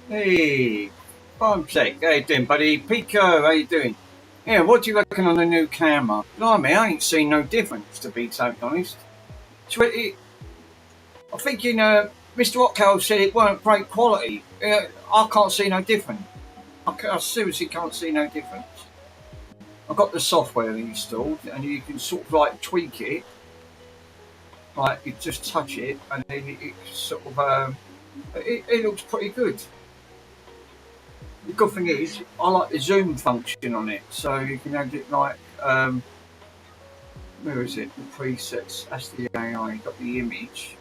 Hey, Bombsec, how you doing, buddy? Pico, how you doing? Yeah, what do you reckon on the new camera? Blimey, I ain't seen no difference, to be totally honest. I think, Mr. Rockwell said it weren't great quality. I can't see no difference. I seriously can't see no difference. I've got the software installed, and you can sort of like tweak it. Like, you just touch it, and then it sort of, it looks pretty good. The good thing is, I like the zoom function on it, so you can have it like, where is it? The presets. That's the AI. You've got the image.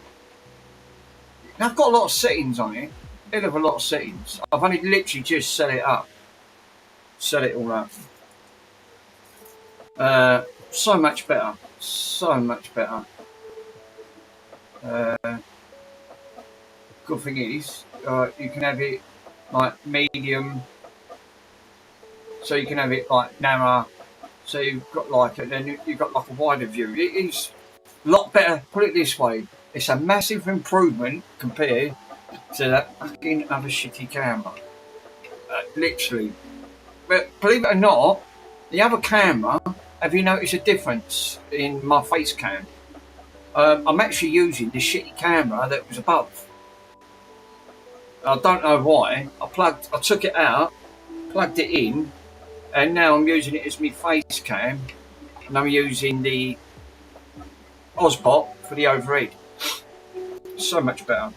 Now I've got a lot of settings on it. Hell of a lot of settings. I've only literally just set it up. Set it all up. So much better. So much better. Good thing is, you can have it like medium. So you can have it like narrow. So you've got like, and then you've got like a wider view. It is a lot better. Put it this way: it's a massive improvement compared to that fucking other shitty camera. Literally. But believe it or not, the other camera. Have you noticed a difference in my face cam? I'm actually using the shitty camera that was above. I don't know why. I took it out, plugged it in, and now I'm using it as my face cam, and I'm using the Osbot for the overhead. So much better.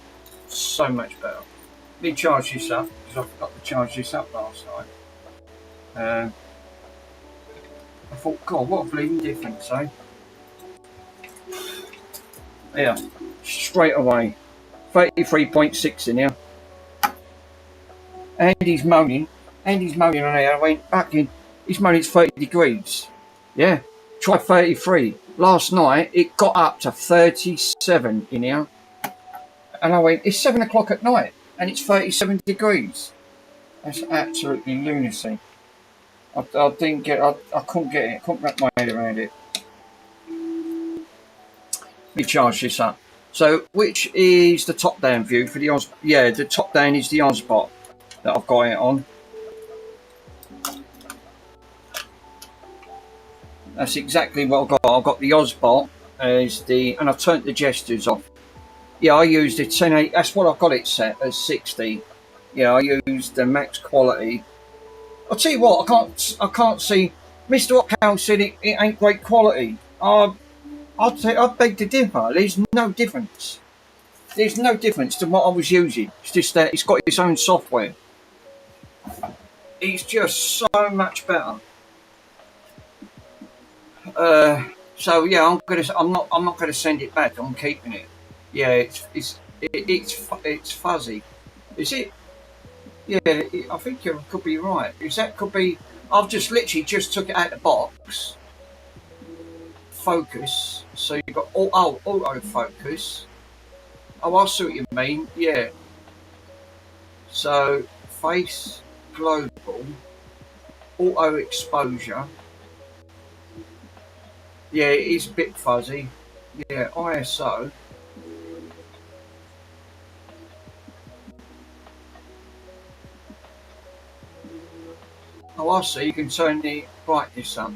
So much better. Let me charge this up because I forgot to charge this up last night. I thought, God, what a bleeding difference, eh? Yeah, straight away. 33.6 in here. Andy's moaning. Andy's moaning on here. I went back in. He's moaning it's 30 degrees. Yeah, try 33. Last night it got up to 37 in here. And I went, it's 7 o'clock at night and it's 37 degrees. That's absolutely lunacy. I didn't get I couldn't get it. I couldn't wrap my head around it. Let me charge this up. So, which is the top-down view for the Oz? Yeah, the top-down is the Ozbot that I've got it on. That's exactly what I've got. I've got the Ozbot as and I've turned the gestures off. Yeah, I used the 1080. That's what I've got it set as 60. Yeah, I used the max quality. I'll tell you what, I can't see. Mr. Ockhow said it ain't great quality. I beg to differ. There's no difference. There's no difference to what I was using. It's just that it's got its own software. It's just so much better. So yeah, I'm not gonna send it back. I'm keeping it. Yeah, it's fuzzy. Is it? Yeah, I think you could be right. Could be. I've just literally just took it out of the box. Focus. So you've got auto focus. Oh, I see what you mean. Yeah. So face global, auto exposure. Yeah, it is a bit fuzzy. Yeah, ISO. Oh, I see. You can turn the brightness up.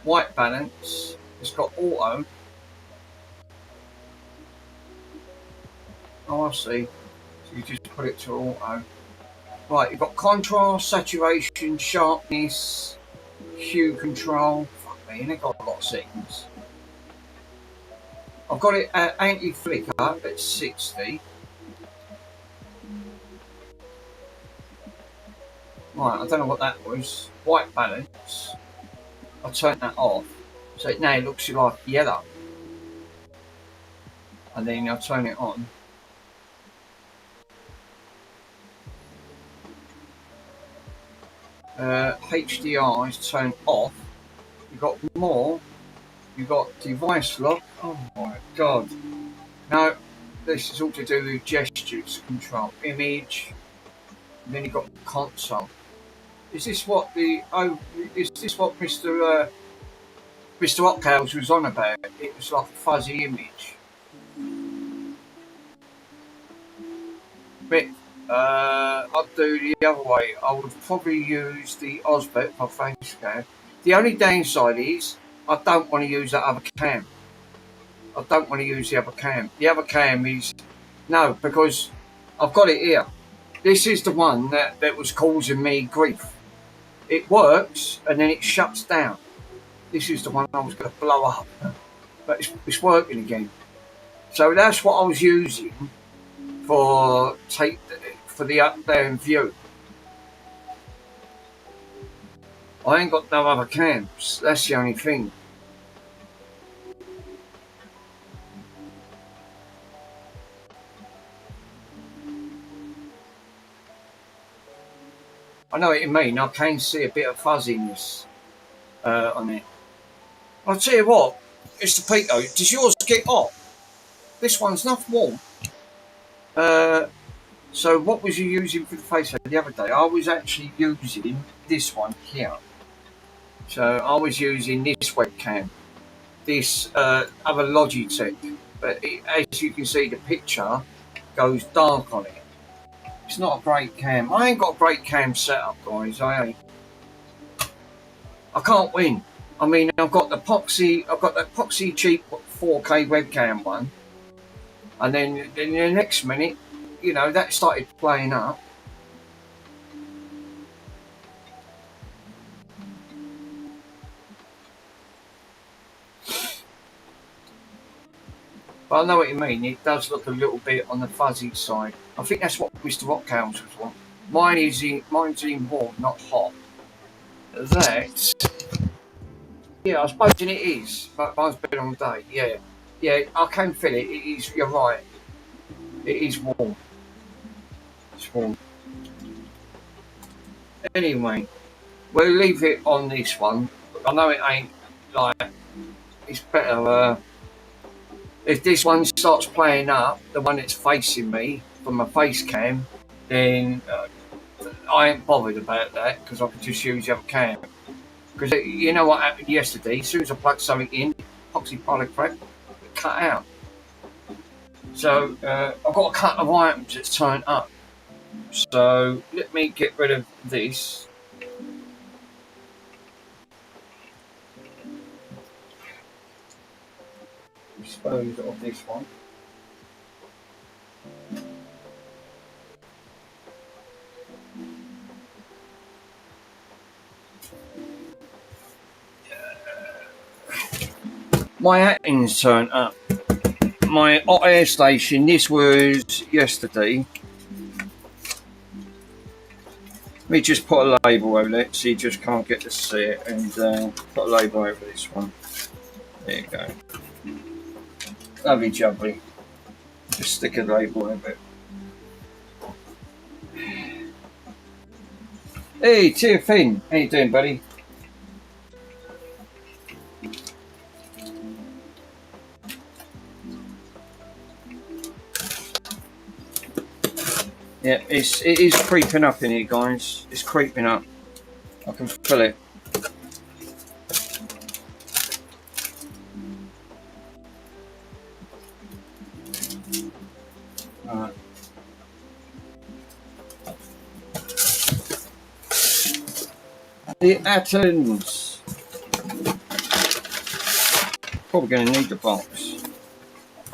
White balance. It's got auto. Oh, I see. So you just put it to auto. Right, you've got contrast, saturation, sharpness, hue control. Fuck me, they've got a lot of settings. I've got it at anti-flicker at 60. Right, I don't know what that was. White balance. I turned that off. So now it looks like yellow. And then I'll turn it on. HDR is turned off. You've got more. You've got device lock. Oh my god. No, this is all to do with gestures control. Image. And then you've got console. Is this what Mr. Ockhouse was on about? It was like a fuzzy image. Mick, I'd do the other way. I would probably use the Osbet for face cam. The only downside is I don't want to use that other cam. I don't want to use the other cam. The other cam is no, because I've got it here. This is the one that was causing me grief. It works and then it shuts down. This is the one I was going to blow up, but it's working again. So that's what I was using for the up down view. I ain't got no other cams. That's the only thing. I know what you mean. I can see a bit of fuzziness on it. I'll tell you what, Mr. Pico, does yours get hot? This one's not warm. So what was you using for the face the other day? I was actually using this one here. So I was using this webcam, this other Logitech, but as you can see, the picture goes dark on it. It's not a great cam. I ain't got a great cam setup, guys. I can't win. I mean, I've got the Poxy cheap 4K webcam one, and then in the next minute, you know, that started playing up. But I know what you mean. It does look a little bit on the fuzzy side. I think that's what Mr. Rockhouse was want. Mine's in warm, not hot. That, yeah, I suppose it is. But mine's been on day. Yeah, I can feel it. It is. You're right. It is warm. It's warm. Anyway, we'll leave it on this one. I know it ain't like. It's better. If this one starts playing up, the one that's facing me from my face cam, then I ain't bothered about that because I can just use the other cam. Because you know what happened yesterday? As soon as I plugged something in, epoxy polycrep, it cut out. So I've got a couple of items that's turned up. So let me get rid of this. Dispose of this one. My Attens turned up. My hot air station, this was yesterday. Let me just put a label over it so you just can't get to see it, and put a label over this one. There you go. Lovely jubbly. Just stick a label over it. Hey, Tier Finn. How you doing, buddy? Yeah, it is creeping up in here, guys. It's creeping up. I can feel it. Alright. The Attens. Probably going to need the box.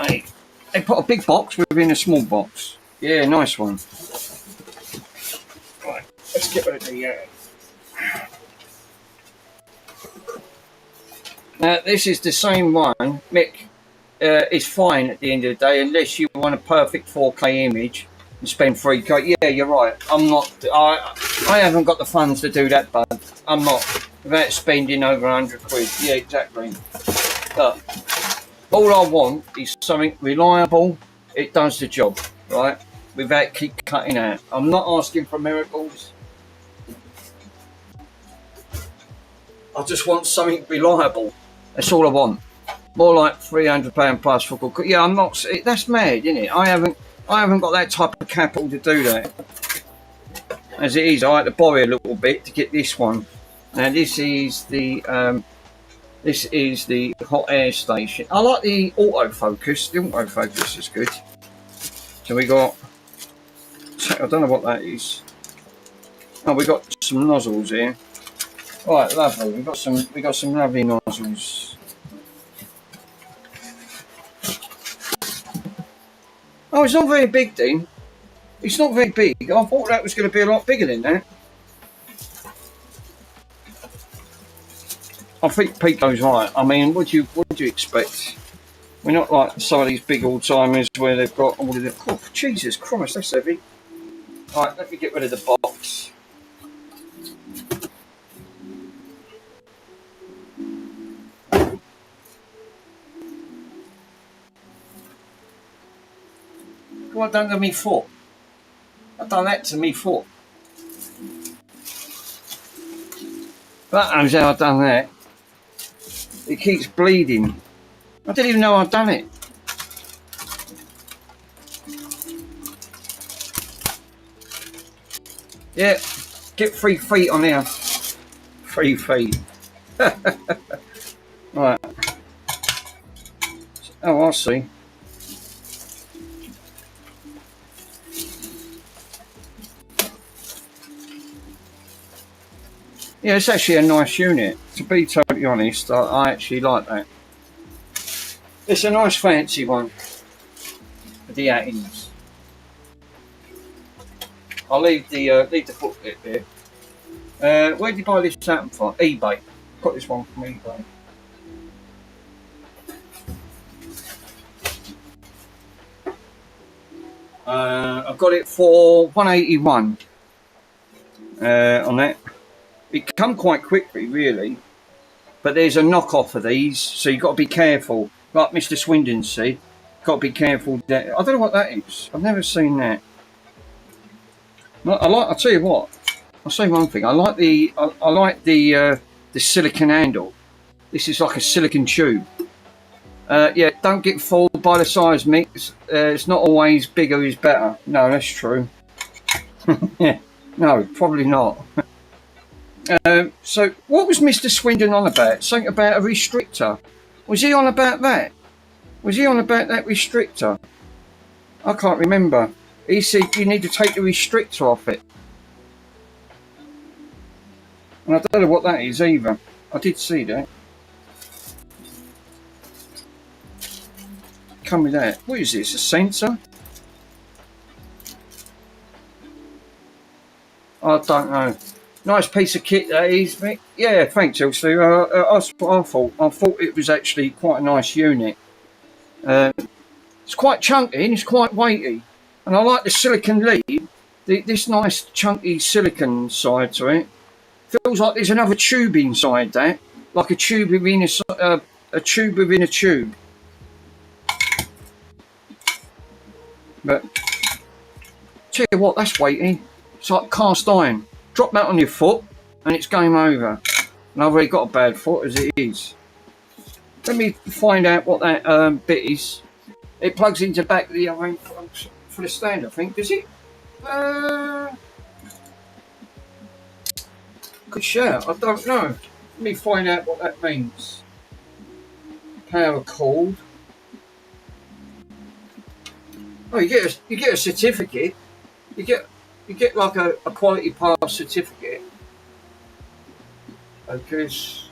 Hey, they put a big box within a small box. Yeah, nice one. Right, let's get rid of the. Now, this is the same one, Mick. It's fine at the end of the day, unless you want a perfect 4K image and spend 3K. Yeah, you're right. I'm not. I haven't got the funds to do that, bud. I'm not. Without spending over 100 quid. Yeah, exactly. But all I want is something reliable. It does the job, right? Without keep cutting out. I'm not asking for miracles. I just want something reliable. That's all I want. More like £300 plus for good. Yeah, I'm not. That's mad, isn't it? I haven't got that type of capital to do that. As it is, I had to borrow a little bit to get this one. Now this is the hot air station. I like the autofocus. The autofocus is good. So we got I don't know what that is. Oh, we got some nozzles here. Right, lovely. We got some lovely nozzles. Oh, it's not very big, Dean. It's not very big. I thought that was going to be a lot bigger than that. I think Pico's right. I mean, what do you expect? We're not like some of these big old timers where they've got all of the. Oh, Jesus Christ, that's heavy. Right, let me get rid of the box. What done to me foot? I've done that to me foot. That knows how I've done that. It keeps bleeding. I didn't even know I'd done it. Yeah, get 3 feet on here. 3 feet. Right. Oh, I see. Yeah, it's actually a nice unit. To be totally honest, I actually like that. It's a nice fancy one. The Attens. I'll leave the booklet there. Where did you buy this Atten from? eBay. Got this one from eBay. I've got it for $181 on that. It come quite quickly, really. But there's a knockoff of these, so you've got to be careful. Like Mr. Swindon said, got to be careful. I don't know what that is. I've never seen that. I'll tell you what. I'll say one thing. I like the silicon handle. This is like a silicon tube. Yeah, don't get fooled by the size mix. It's not always bigger is better. No, that's true. Yeah, no, probably not. So, what was Mr. Swindon on about? Something about a restrictor. Was he on about that? Was he on about that restrictor? I can't remember. He said you need to take the restrictor off it. And I don't know what that is either. I did see that. Come with that. What is this? A sensor? I don't know. Nice piece of kit that is, Mick. Yeah, thanks, Elsie. That's what I thought. I thought it was actually quite a nice unit. It's quite chunky and it's quite weighty. And I like the silicon lead. This nice chunky silicon side to it. Feels like there's another tube inside that. Like a tube within a tube within a tube. But, tell you what, that's weighty. It's like cast iron. Drop that on your foot and it's game over. And I've already got a bad foot as it is. Let me find out what that bit is. It plugs into the back of the other end for the stand, I think. Does it? Good shout. I don't know. Let me find out what that means. Power cord. Oh, you get a certificate. You get like a quality pass certificate. Focus.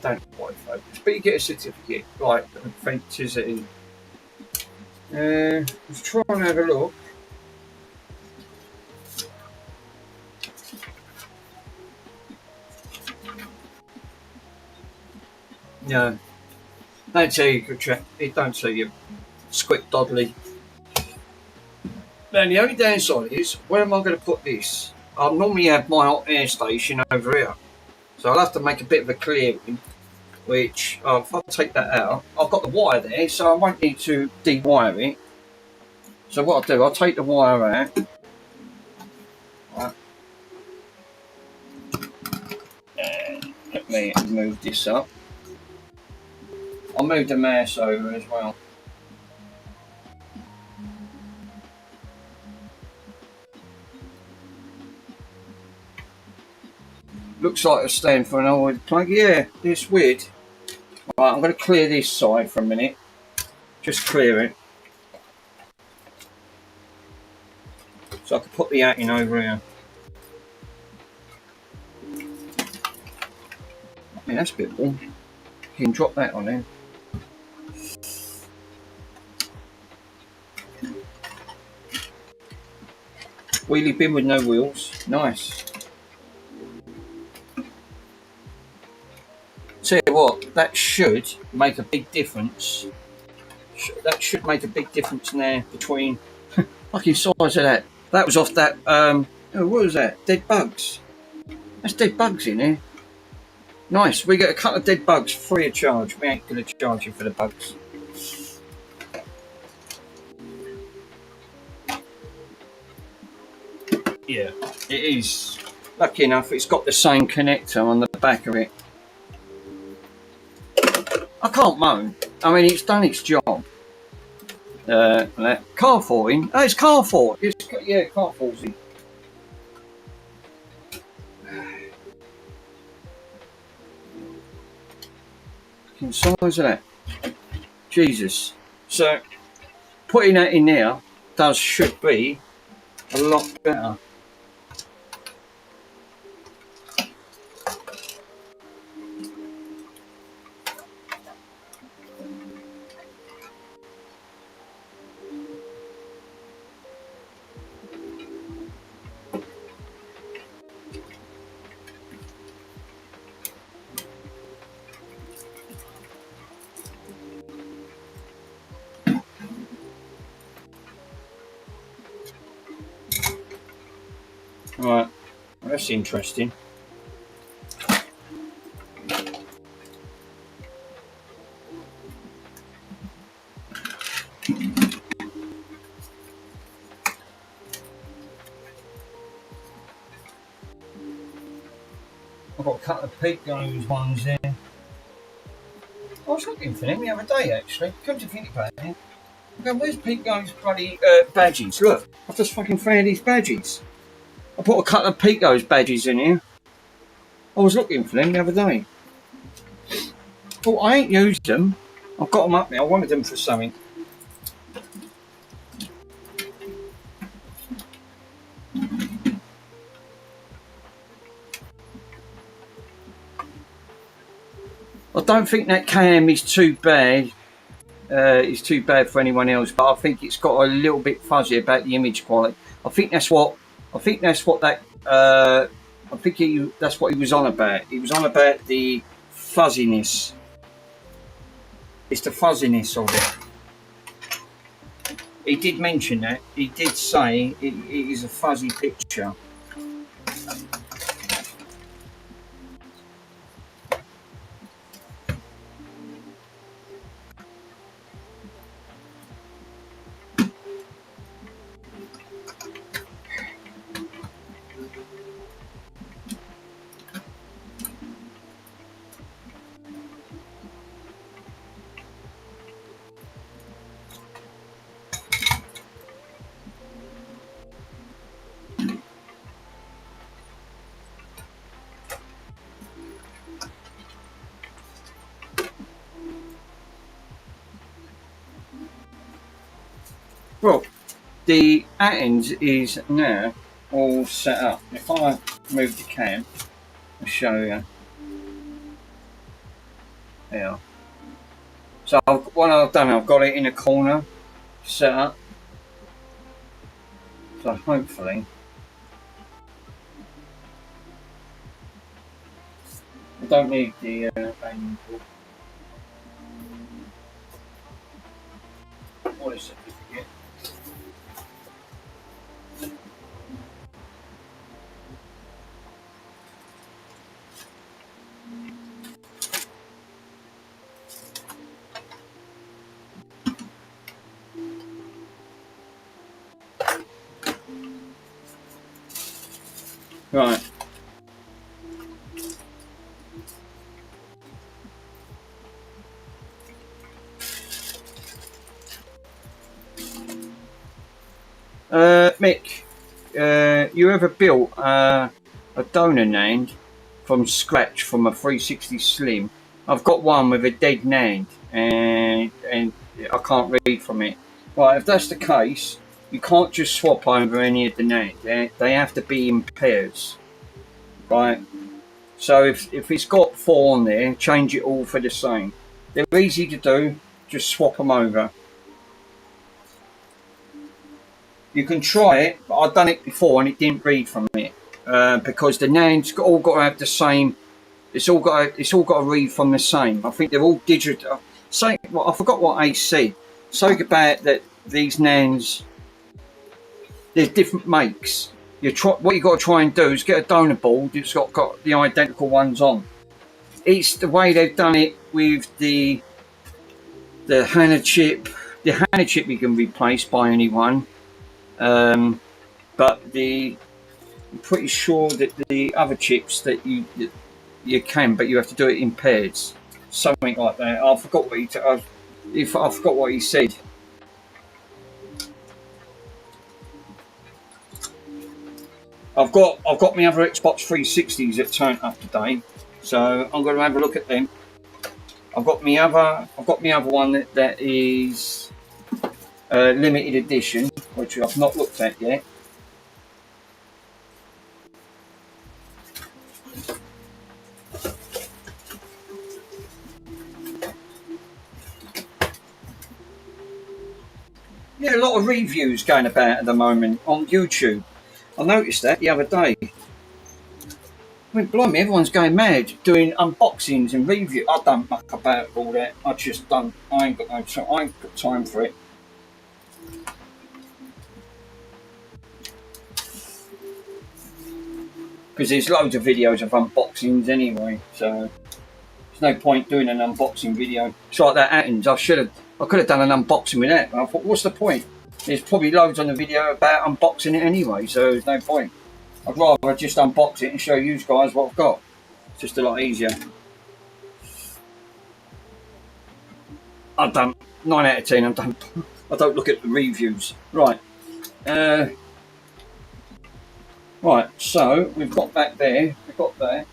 Don't quite focus, but you get a certificate, like authenticity. Let's try and have a look. No, don't tell you good track. It don't tell you squick doddly. Now the only downside is, where am I going to put this? I normally have my hot air station over here, so I'll have to make a bit of a clearing. Which if I take that out, I've got the wire there, so I won't need to de-wire it. So what I'll do, I'll take the wire out. Right. Let me move this up. I'll move the mouse over as well. Looks like a stand for an old plug. Yeah, it's weird. Right, I'm going to clear this side for a minute. Just clear it. So I could put the Attens over here. Yeah, that's a bit warm. You can drop that on there. Wheelie bin with no wheels. Nice. Tell you what, that should make a big difference. That should make a big difference now between. Fucking size of that. That was off that. Oh, what was that? Dead bugs. That's dead bugs in here. Nice. We get a couple of dead bugs free of charge. We ain't going to charge you for the bugs. Yeah, it is. Lucky enough, it's got the same connector on the back of it. I can't moan. I mean, it's done its job. Car falling. Oh, it's car fall. Yeah, car falls in. Fucking size of that. Jesus. So, putting that in there should be a lot better. Right, well, that's interesting. I've got a couple of peak nose ones there. I was looking for them the other day actually. Come to think about it. I'm going, where's peak nose bloody badges? Look, I've just fucking found these badges. I put a couple of Pico's badges in here. I was looking for them the other day. Well, I ain't used them. I've got them up there. I wanted them for something. I don't think that cam is too bad. It's too bad for anyone else, but I think it's got a little bit fuzzy about the image quality. I think that's what that. That's what he was on about. He was on about the fuzziness. It's the fuzziness of it. He did mention that. He did say it is a fuzzy picture. Well, the Attens is now all set up. If I move the cam, I'll show you. There. So what I've done, I've got it in a corner, set up. So hopefully, I don't need the banging board. What is certificate? Right. Mick, you ever built a donor NAND from scratch from a 360 Slim? I've got one with a dead NAND and I can't read from it. Right, if that's the case, you can't just swap over any of the names. They have to be in pairs, right? So if it's got 4 on there, change it all for the same. They're easy to do, just swap them over. You can try it, but I've done it before and it didn't read from it because the names all got to have the same. It's all got to read from the same. I think they're all digital. Well, I forgot what Ace said. Something about that these names. There's different makes. What you got to try and do is get a donor board that's got the identical ones on. It's the way they've done it with the Hannah chip. The Hannah chip you can replace by anyone, but I'm pretty sure that the other chips that you can, but you have to do it in pairs. Something like that. I forgot what he said. I've got my other Xbox 360s that turned up today, so I'm going to have a look at them. I've got my other one that is limited edition, which I've not looked at yet. Yeah, a lot of reviews going about at the moment on YouTube. I noticed that the other day. I mean, blimey, everyone's going mad doing unboxings and reviews. I don't muck about all that. I ain't got time for it. Because there's loads of videos of unboxings anyway, so there's no point doing an unboxing video. It's like that Attens. I could have done an unboxing with that. I thought, what's the point? There's probably loads on the video about unboxing it anyway, so there's no point. I'd rather just unbox it and show you guys what I've got. It's just a lot easier. I've done 9 out of 10. I don't look at the reviews. Right. Right. So we've got that there. We've got that.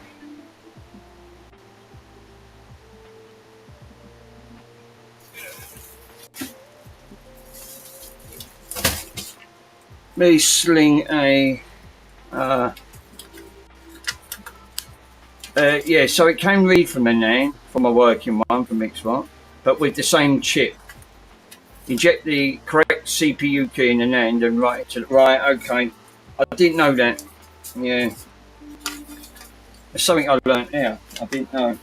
Me sling a. Yeah, so it can read from a NAND, from a working one from Xbox, but with the same chip. Inject the correct CPU key in the NAND and write it to the right. Okay, I didn't know that. Yeah, it's something I learned here. I didn't know.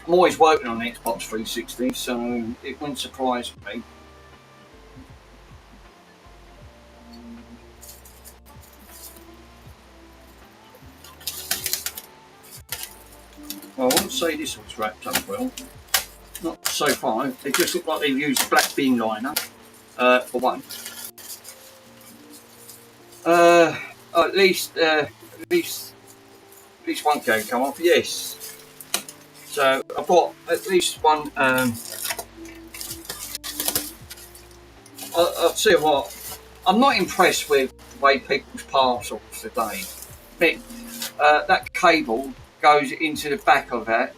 I'm always working on the Xbox 360, so it wouldn't surprise me. Well, I wouldn't say this one's wrapped up well. Not so far. They just look like they've used black bin liner for one. At least one can come off. Yes. So I've got at least one. I'll tell you what. I'm not impressed with the way people's parcels today. That cable goes into the back of that,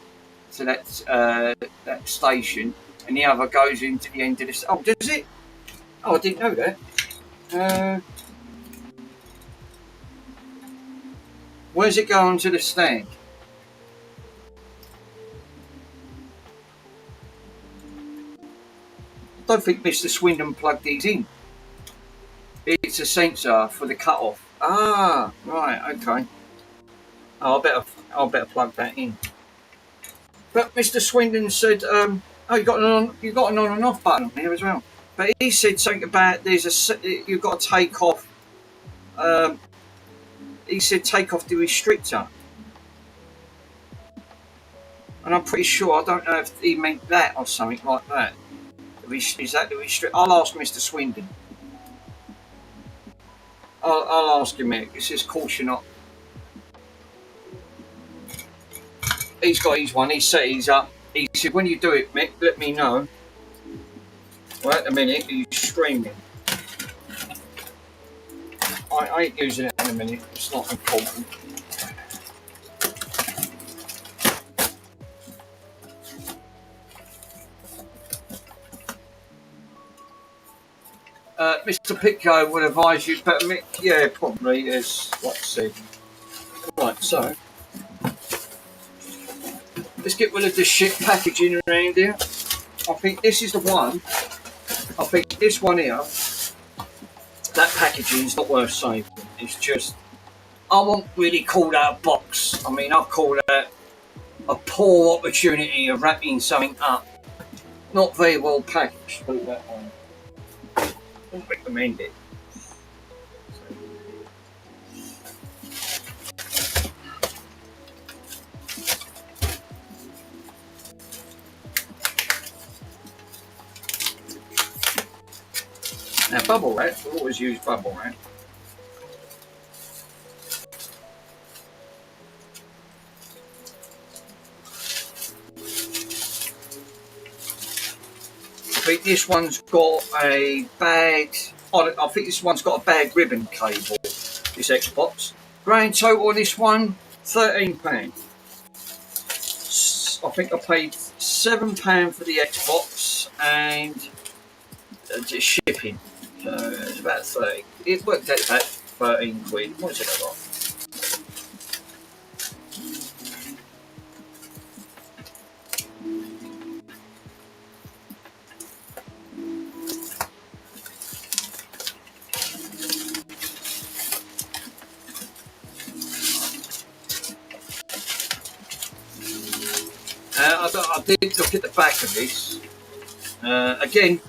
to that station, and the other goes into the end of the. Oh, does it? Oh, I didn't know that. Where's it going to the stand? I don't think Mr. Swindon plugged these in. It's a sensor for the cut-off. Ah, right, okay. Oh, I better plug that in. But Mr. Swindon said, "Oh, you got an on and off button here as well." But he said something about you've got to take off. He said take off the restrictor, and I'm pretty sure, I don't know if he meant that or something like that. Is that the restrict? I'll ask Mr. Swindon. I'll ask him it. It says caution up. He's got his one. He set his up. He said, when you do it, Mick, let me know. Well, at the minute, he's screaming. I ain't using it in a minute. It's not important. Mr. Pitco would advise you, but yeah, probably is what I said. Right, so let's get rid of this shit packaging around here. I think this is the one. I think this one here, that packaging is not worth saving. It's just, I won't really call that a box. I mean, I'll call that a poor opportunity of wrapping something up. Not very well packaged, put it that way. I wouldn't recommend it. Now, bubble wrap, we always use bubble wrap. I think this one's got a bad. I think this one's got a bad ribbon cable. This Xbox. Grand total on this one, £13. I think I paid £7 for the Xbox and just shipping. So it's about 30. It worked out about 13 quid. What's it I got? I did look at the back of this. Again,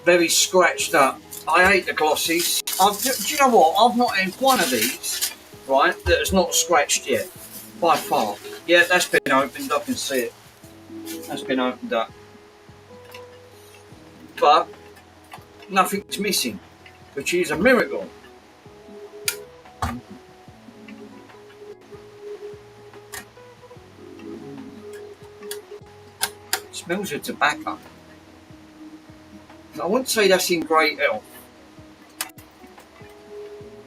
very scratched up. I hate the glossies. Do you know what? I've not had one of these, right, that has not scratched yet, by far. Yeah, that's been opened. I can see it. That's been opened up. But nothing's missing, which is a miracle. Smells of tobacco. I wouldn't say that's in great health.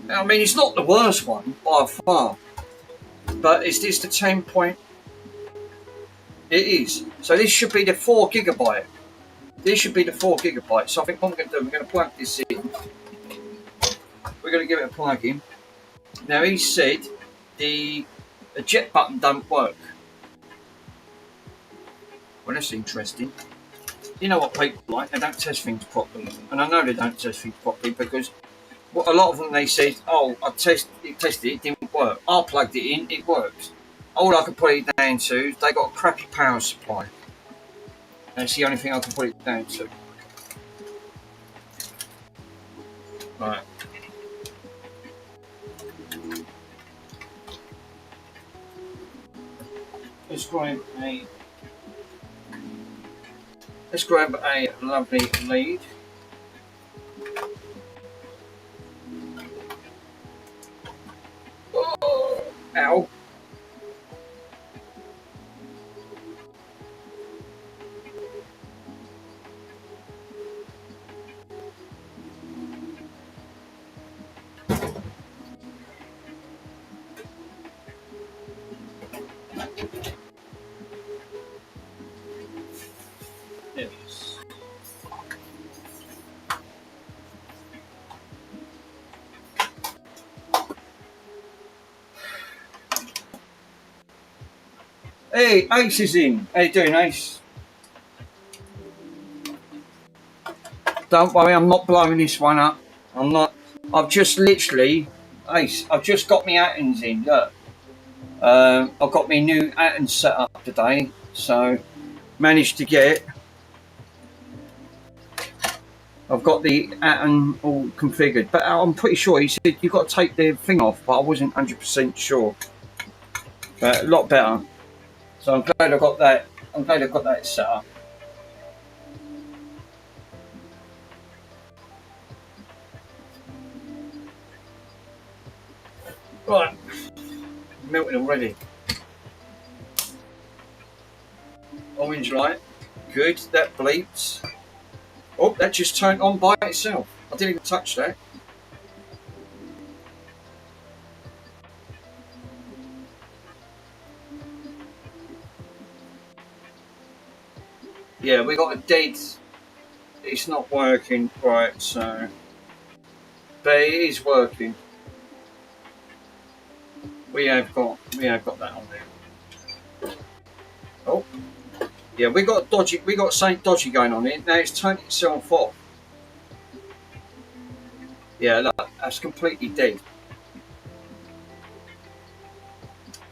I mean, it's not the worst one by far, but is this the 10 point? It is. So this should be the 4 gigabyte. This should be the 4 gigabyte. So I think what we're going to do, we're going to plug this in. We're going to give it a plug in. Now he said the eject button don't work. Well, that's interesting. You know what people like, they don't test things properly. And I know they don't test things properly because a lot of them, they said, oh, I tested it, it didn't work. I plugged it in, it works. All I can put it down to is they got a crappy power supply. That's the only thing I can put it down to. Right. Let's grab a lovely lead. Oh, ow. There it is. Hey, Ace is in. How you doing, Ace? Don't worry, I'm not blowing this one up. I'm not. I've just literally, Ace, I've just got my Attens in. Look, I've got my new Attens set up today, so managed to get. I've got the Atten all configured, but I'm pretty sure he said you've got to take the thing off, but I wasn't 100% sure. But a lot better. So I'm glad I got that. I'm glad I got that set up. Right, melting already. Orange light, good. That bleeps. Oh, that just turned on by itself. I didn't even touch that. Yeah, we got a dead. It's not working right, so but it is working. We have got that on there. Oh, yeah, we got something dodgy going on here. Now it's turned itself off. Yeah, look, that's completely dead.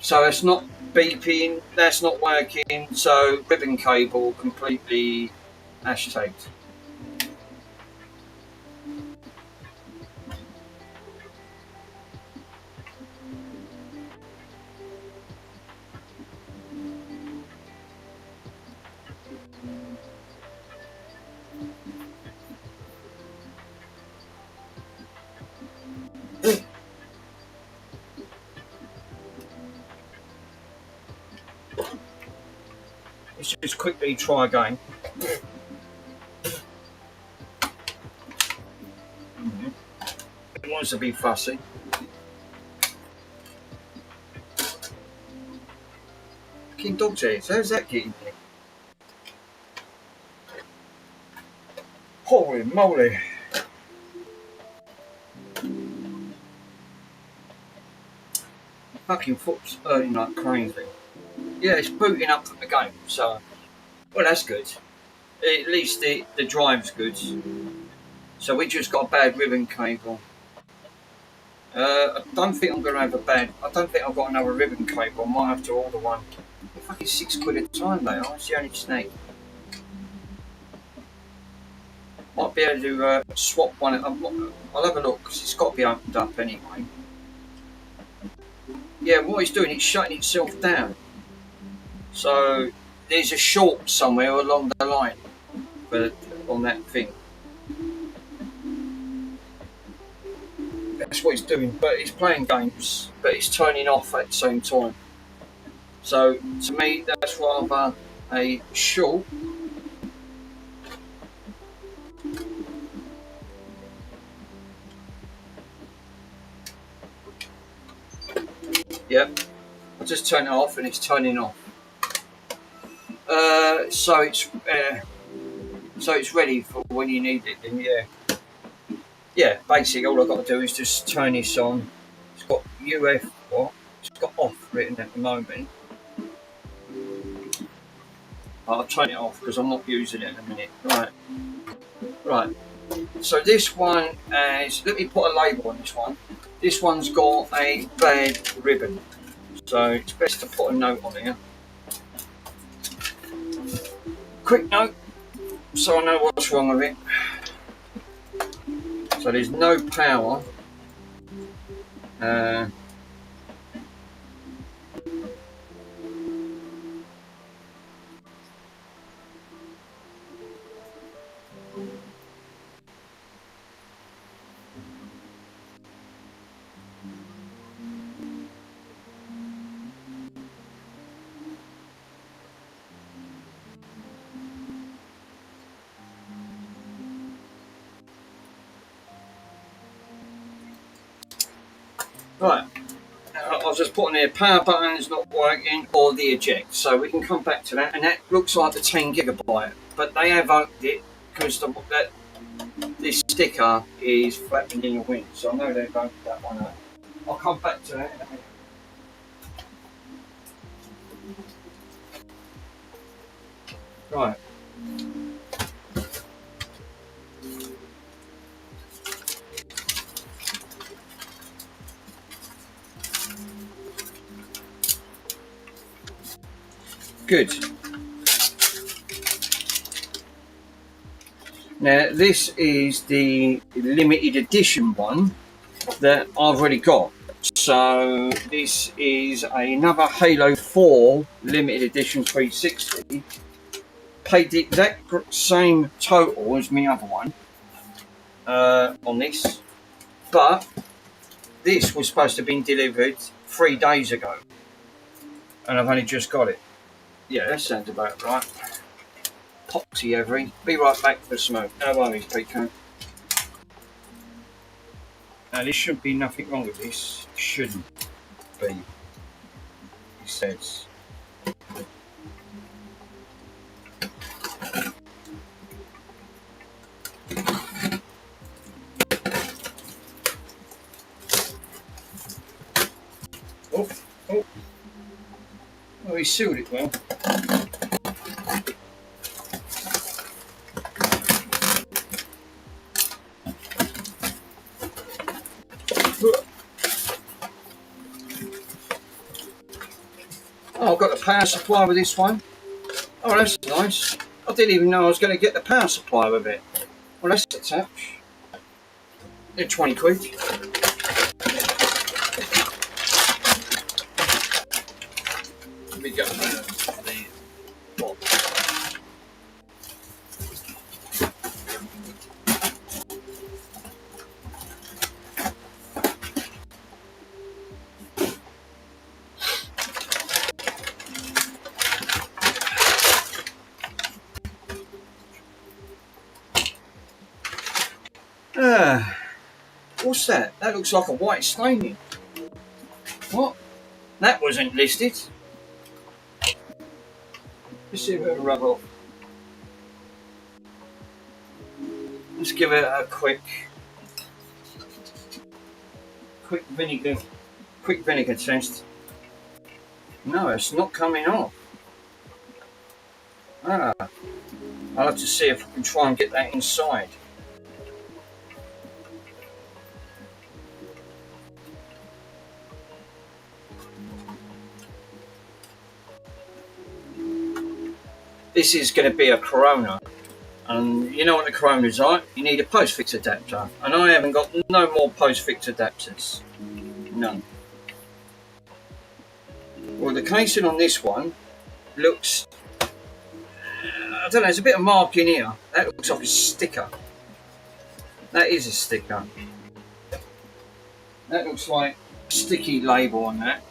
So it's not beeping, that's not working, so ribbon cable completely hashtagged. Let's just quickly try again. It wants to be fussy. Fucking dog's ears, how's that getting there? Holy moly. Fucking foot's hurting like crazy. Yeah, it's booting up from the game, so well that's good. At least the drive's good. So we just got a bad ribbon cable. I don't think I'm going to have I don't think I've got another ribbon cable. I might have to order one. They're fucking £6 a time they are. It's the only snake. Might be able to swap one. I'll have a look because it's got to be opened up anyway. Yeah, what it's doing, it's shutting itself down. So there's a short somewhere along the line on that thing. That's what it's doing, but it's playing games, but it's turning off at the same time. So to me, that's rather a short. Yep, I just turn it off and it's turning off. So it's ready for when you need it. And yeah. Basically, all I've got to do is just turn this on. It's got It's got off written at the moment. I'll turn it off because I'm not using it in a minute. Right. So this one is. Let me put a label on this one. This one's got a bad ribbon, so it's best to put a note on here. Quick note, so I know what's wrong with it. So there's no power. Right, I was just putting there, power button is not working or the eject, so we can come back to that, and that looks like the 10 gigabyte, but they have opened it because this sticker is flapping in the wind, so I know they've opened that one up. I'll come back to that in a minute. Right. Good. Now this is the limited edition one that I've already got. So this is another Halo 4 limited edition 360. Paid the exact same total as my other one on this, but this was supposed to have been delivered 3 days ago, and I've only just got it. Yeah, that sounds about right. Poxy every. Be right back for the smoke. No worries, Pico. Now, there should be nothing wrong with this. Shouldn't be, he says. we sealed it well. Oh, I've got the power supply with this one. Oh, that's nice. I didn't even know I was going to get the power supply with it. Well, that's attached. They're 20 quid. Let me get the box. What's that? That looks like a white staining. What? That wasn't listed. Let's see if it'll rub off. Let's give it a quick vinegar test. No, it's not coming off. I'll have to see if I can try and get that inside. This is going to be a Corona, and you know what the Corona's like, you need a post-fix adapter, and I haven't got no more post-fix adapters, none. Well, the casing on this one looks, I don't know, there's a bit of mark in here, that looks like a sticker. That is a sticker. That looks like a sticky label on that.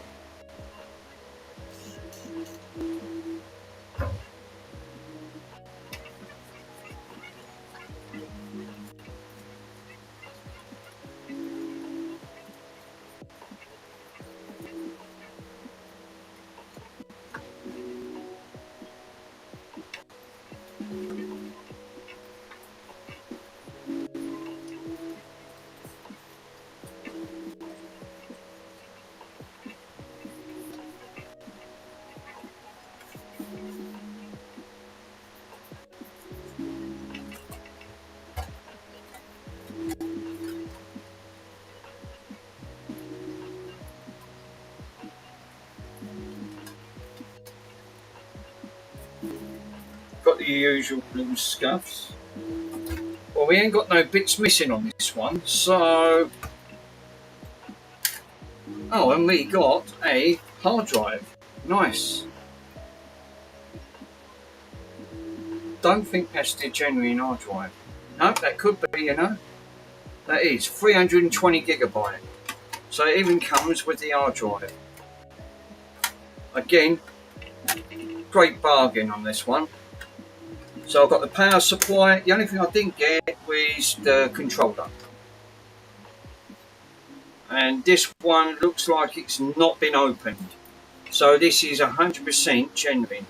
Got the usual little scuffs. Well, we ain't got no bits missing on this one, so... Oh, and we got a hard drive. Nice. Don't think that's the genuine hard drive. No, that could be, you know. That is 320 gigabyte. So it even comes with the hard drive. Again, great bargain on this one. So I've got the power supply. The only thing I didn't get was the controller. And this one looks like it's not been opened. So this is 100% genuine.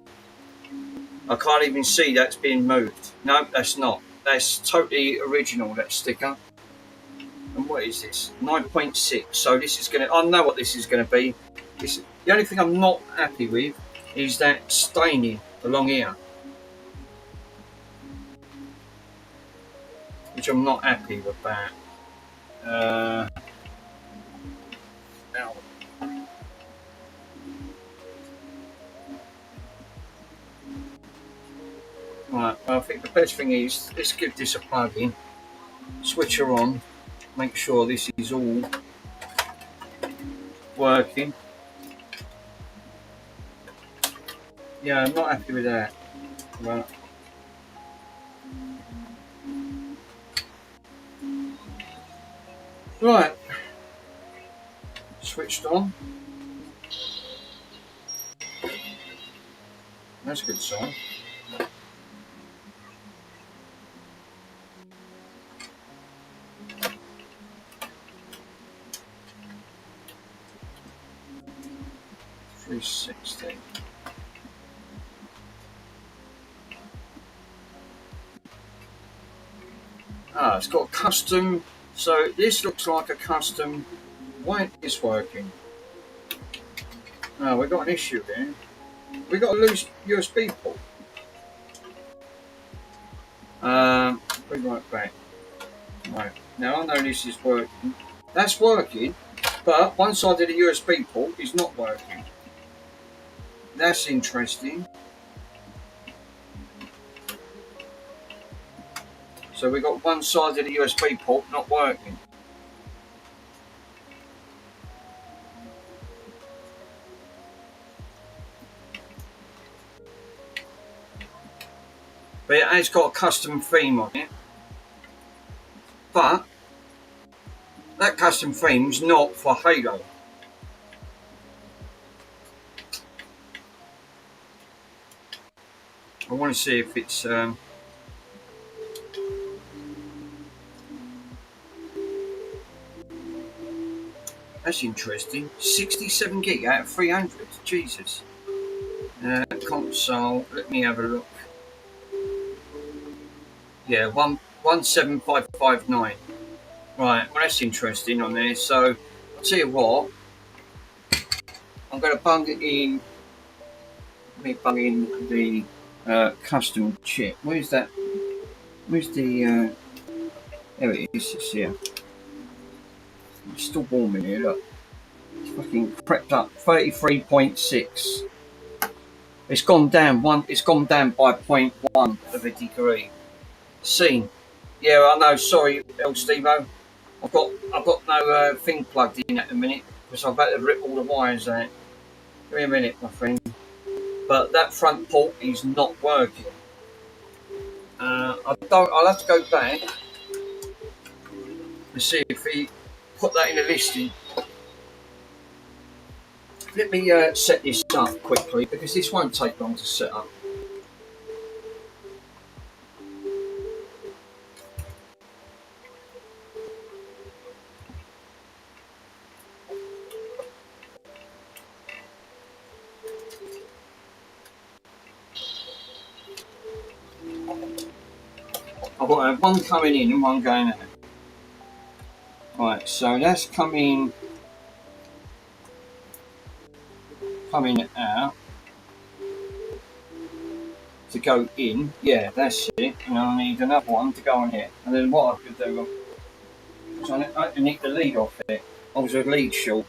I can't even see that's been moved. No, that's not. That's totally original, that sticker. And what is this? 9.6. So this is going to... I know what this is going to be. The only thing I'm not happy with is that staining along here. Which I'm not happy with that. Ow. Right, well, I think the best thing is, let's give this a plug in, switch her on, make sure this is all working. Yeah, I'm not happy with that. Right. Right, switched on. That's a good sign. $360. Ah, it's got a custom. So this looks like a custom. Why isn't this working? Oh, we've got an issue here. We got a loose USB port. Be right back. Right. Now I know this is working. That's working, but one side of the USB port is not working. That's interesting. So we got one side of the USB port not working. But it has got a custom theme on it. But that custom theme's not for Halo. I want to see if it's that's interesting. 67 gig out of 300. Jesus. Console. Let me have a look. Yeah, 17559. Right. Well, that's interesting on there. So I'll tell you what. I'm going to bung it in. Let me bung in the custom chip. Where's that? Where's the? There it is. It's here. It's still warm in here. Look. It's fucking crept up. 33.6. It's gone down one. It's gone down by 0.1 of a degree. Scene. Yeah, I know. Sorry, El Stevo. I've got no thing plugged in at the minute because I've had to rip all the wires out. Give me a minute, my friend. But that front port is not working. I'll have to go back and see if he put that in the listing. Let me set this up quickly because this won't take long to set up. I've got to have one coming in and one going out. Right, so that's coming out to go in. Yeah, that's it. And I need another one to go in here. And then what I could do is I need the lead off it. I was a lead short,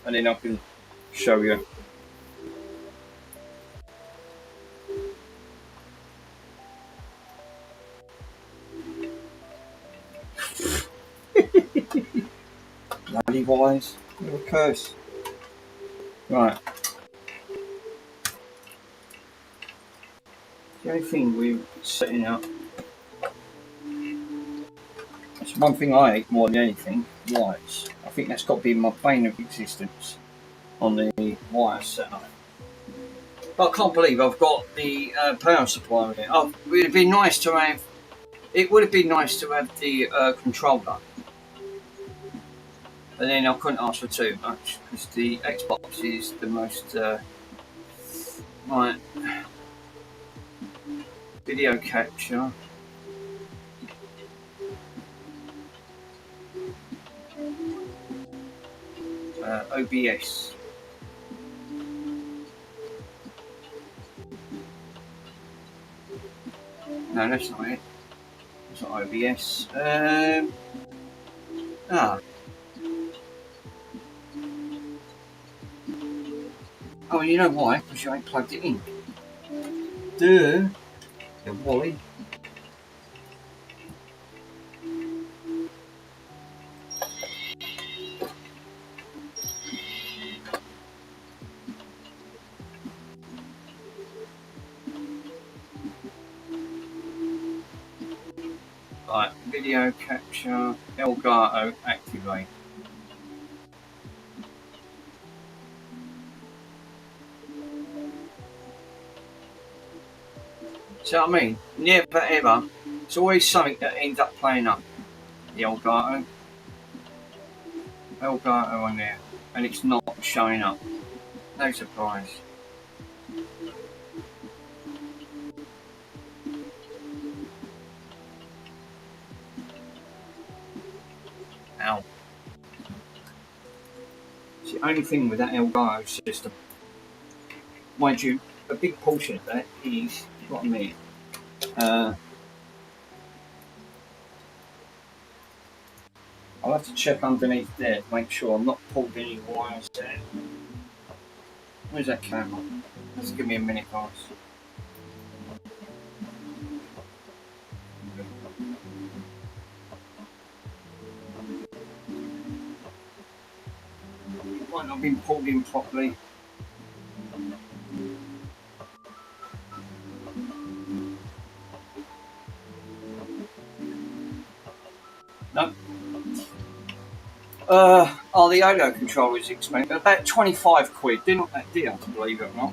and then I can show you. Bloody wise, you're a curse. Right. The only thing we're setting up. That's one thing I hate more than anything. Wires. I think that's got to be my bane of existence on the wire setup. But I can't believe I've got the power supply with it. Oh, it would have been nice to have. It would have been nice to have the controller. But then I couldn't ask for too much because the Xbox is the most right video capture. OBS. No, that's not it. It's not OBS. Oh, you know why? Because you ain't plugged it in. Duh. You wally. Right, video capture, Elgato activate. See what I mean? Never ever. It's always something that ends up playing up. The Elgato. Elgato on there. And it's not showing up. No surprise. Ow. It's the only thing with that Elgato system. mind you, a big portion of that is what I mean. I'll have to check underneath there to make sure I'm not pulled any wires there. Where's that camera? Just give me a minute, guys. It might not have been pulled in properly. No. The audio controller is expensive. About 25 quid. They're not that dear, to believe it or not.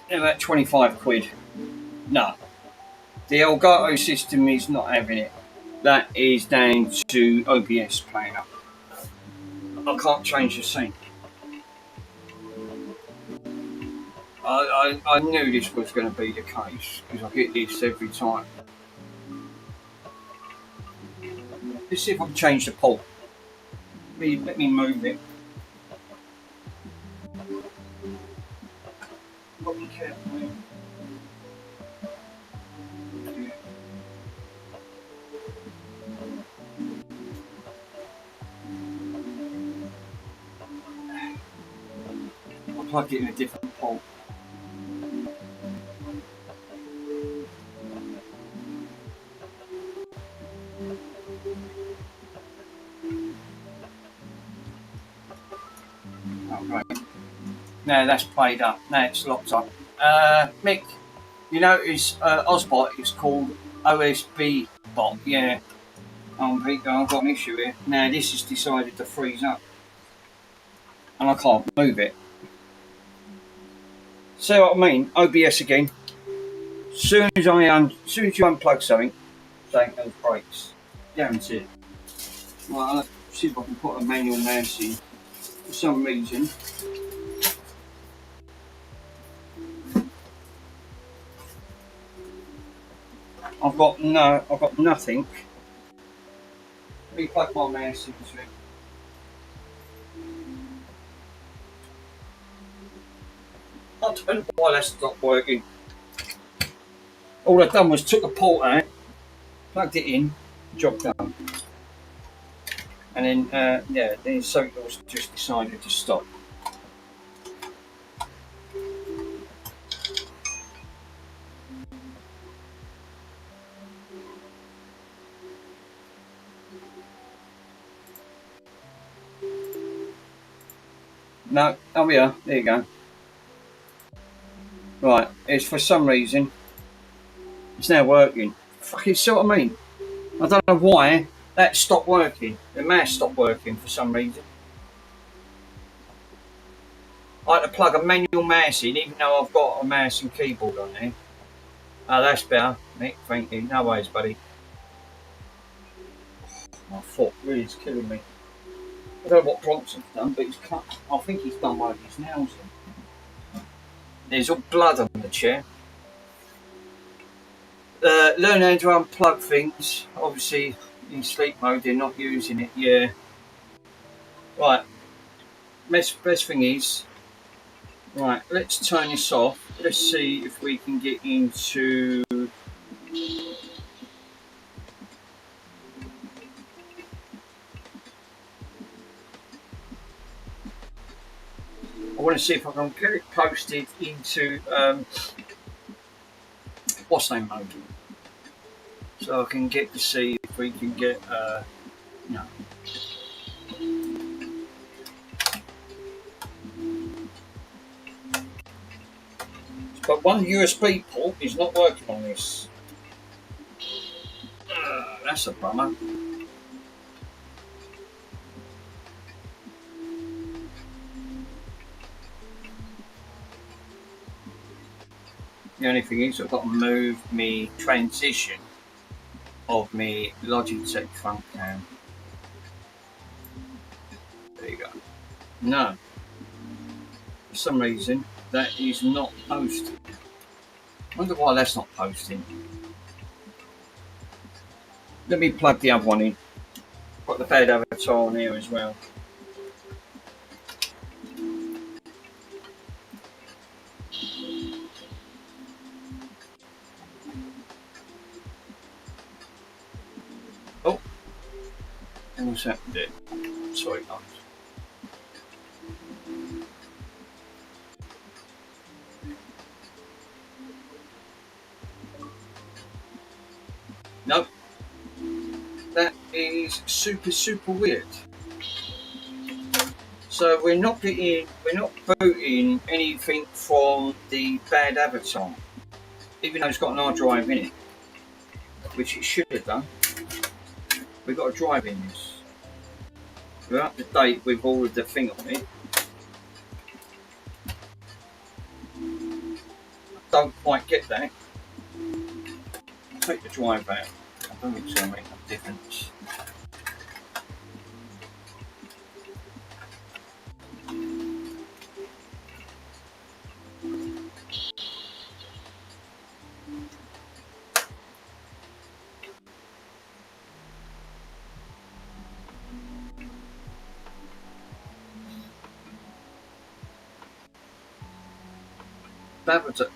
They're about 25 quid. No. The Elgato system is not having it. That is down to OBS playing up. I can't change the scene. I knew this was going to be the case because I get this every time. Let's see if I can change the port. Let me move it. Got me carefully. I'll plug it in a different port. Okay. Now that's played up. Now it's locked up. Mick, you notice Ozbot is called OSB bot. Yeah. I've got an issue here. Now this has decided to freeze up. And I can't move it. See what I mean? OBS again. Soon as you unplug something goes breaks. Guaranteed. Well, I'll see if I can put a manual mouse in. For some reason. I've got nothing. Let me plug my mouse into it. I don't know why that stopped working. All I've done was took the port out, plugged it in, job done. And then, then something was just decided to stop. No, oh yeah, there you go. Right, it's for some reason, it's now working. Fucking see what I mean? I don't know why that stopped working. The mouse stopped working for some reason. I had to plug a manual mouse in, even though I've got a mouse and keyboard on there. Oh, that's better, Nick, thank you. No worries, buddy. My foot really is killing me. I don't know what Bronson's done, but he's cut. I think he's done one of his nails in. There's all blood on the chair. Learn how to unplug things. Obviously, in sleep mode, they're not using it. Yeah. Right. Best thing is, right. Let's turn this off. Let's see if we can get into. I want to see if I can get it posted into what's name mode, so I can get to see if we can get no. But one USB port is not working on this. That's a bummer. The only thing is I've got to move me transition of me Logitech front cam. There you go. No. For some reason that is not posted. I wonder why that's not posting. Let me plug the other one in. Put the bed avatar on here as well. And what's that do? Sorry, guys. Nope. That is super weird. So we're not booting anything from the bad avatar, even though it's got an hard drive in it, which it should have done. We've got a drive in this. We're up to date with all of the thing on it. Don't quite get that. Take the drive out. I don't think it's going to make a difference.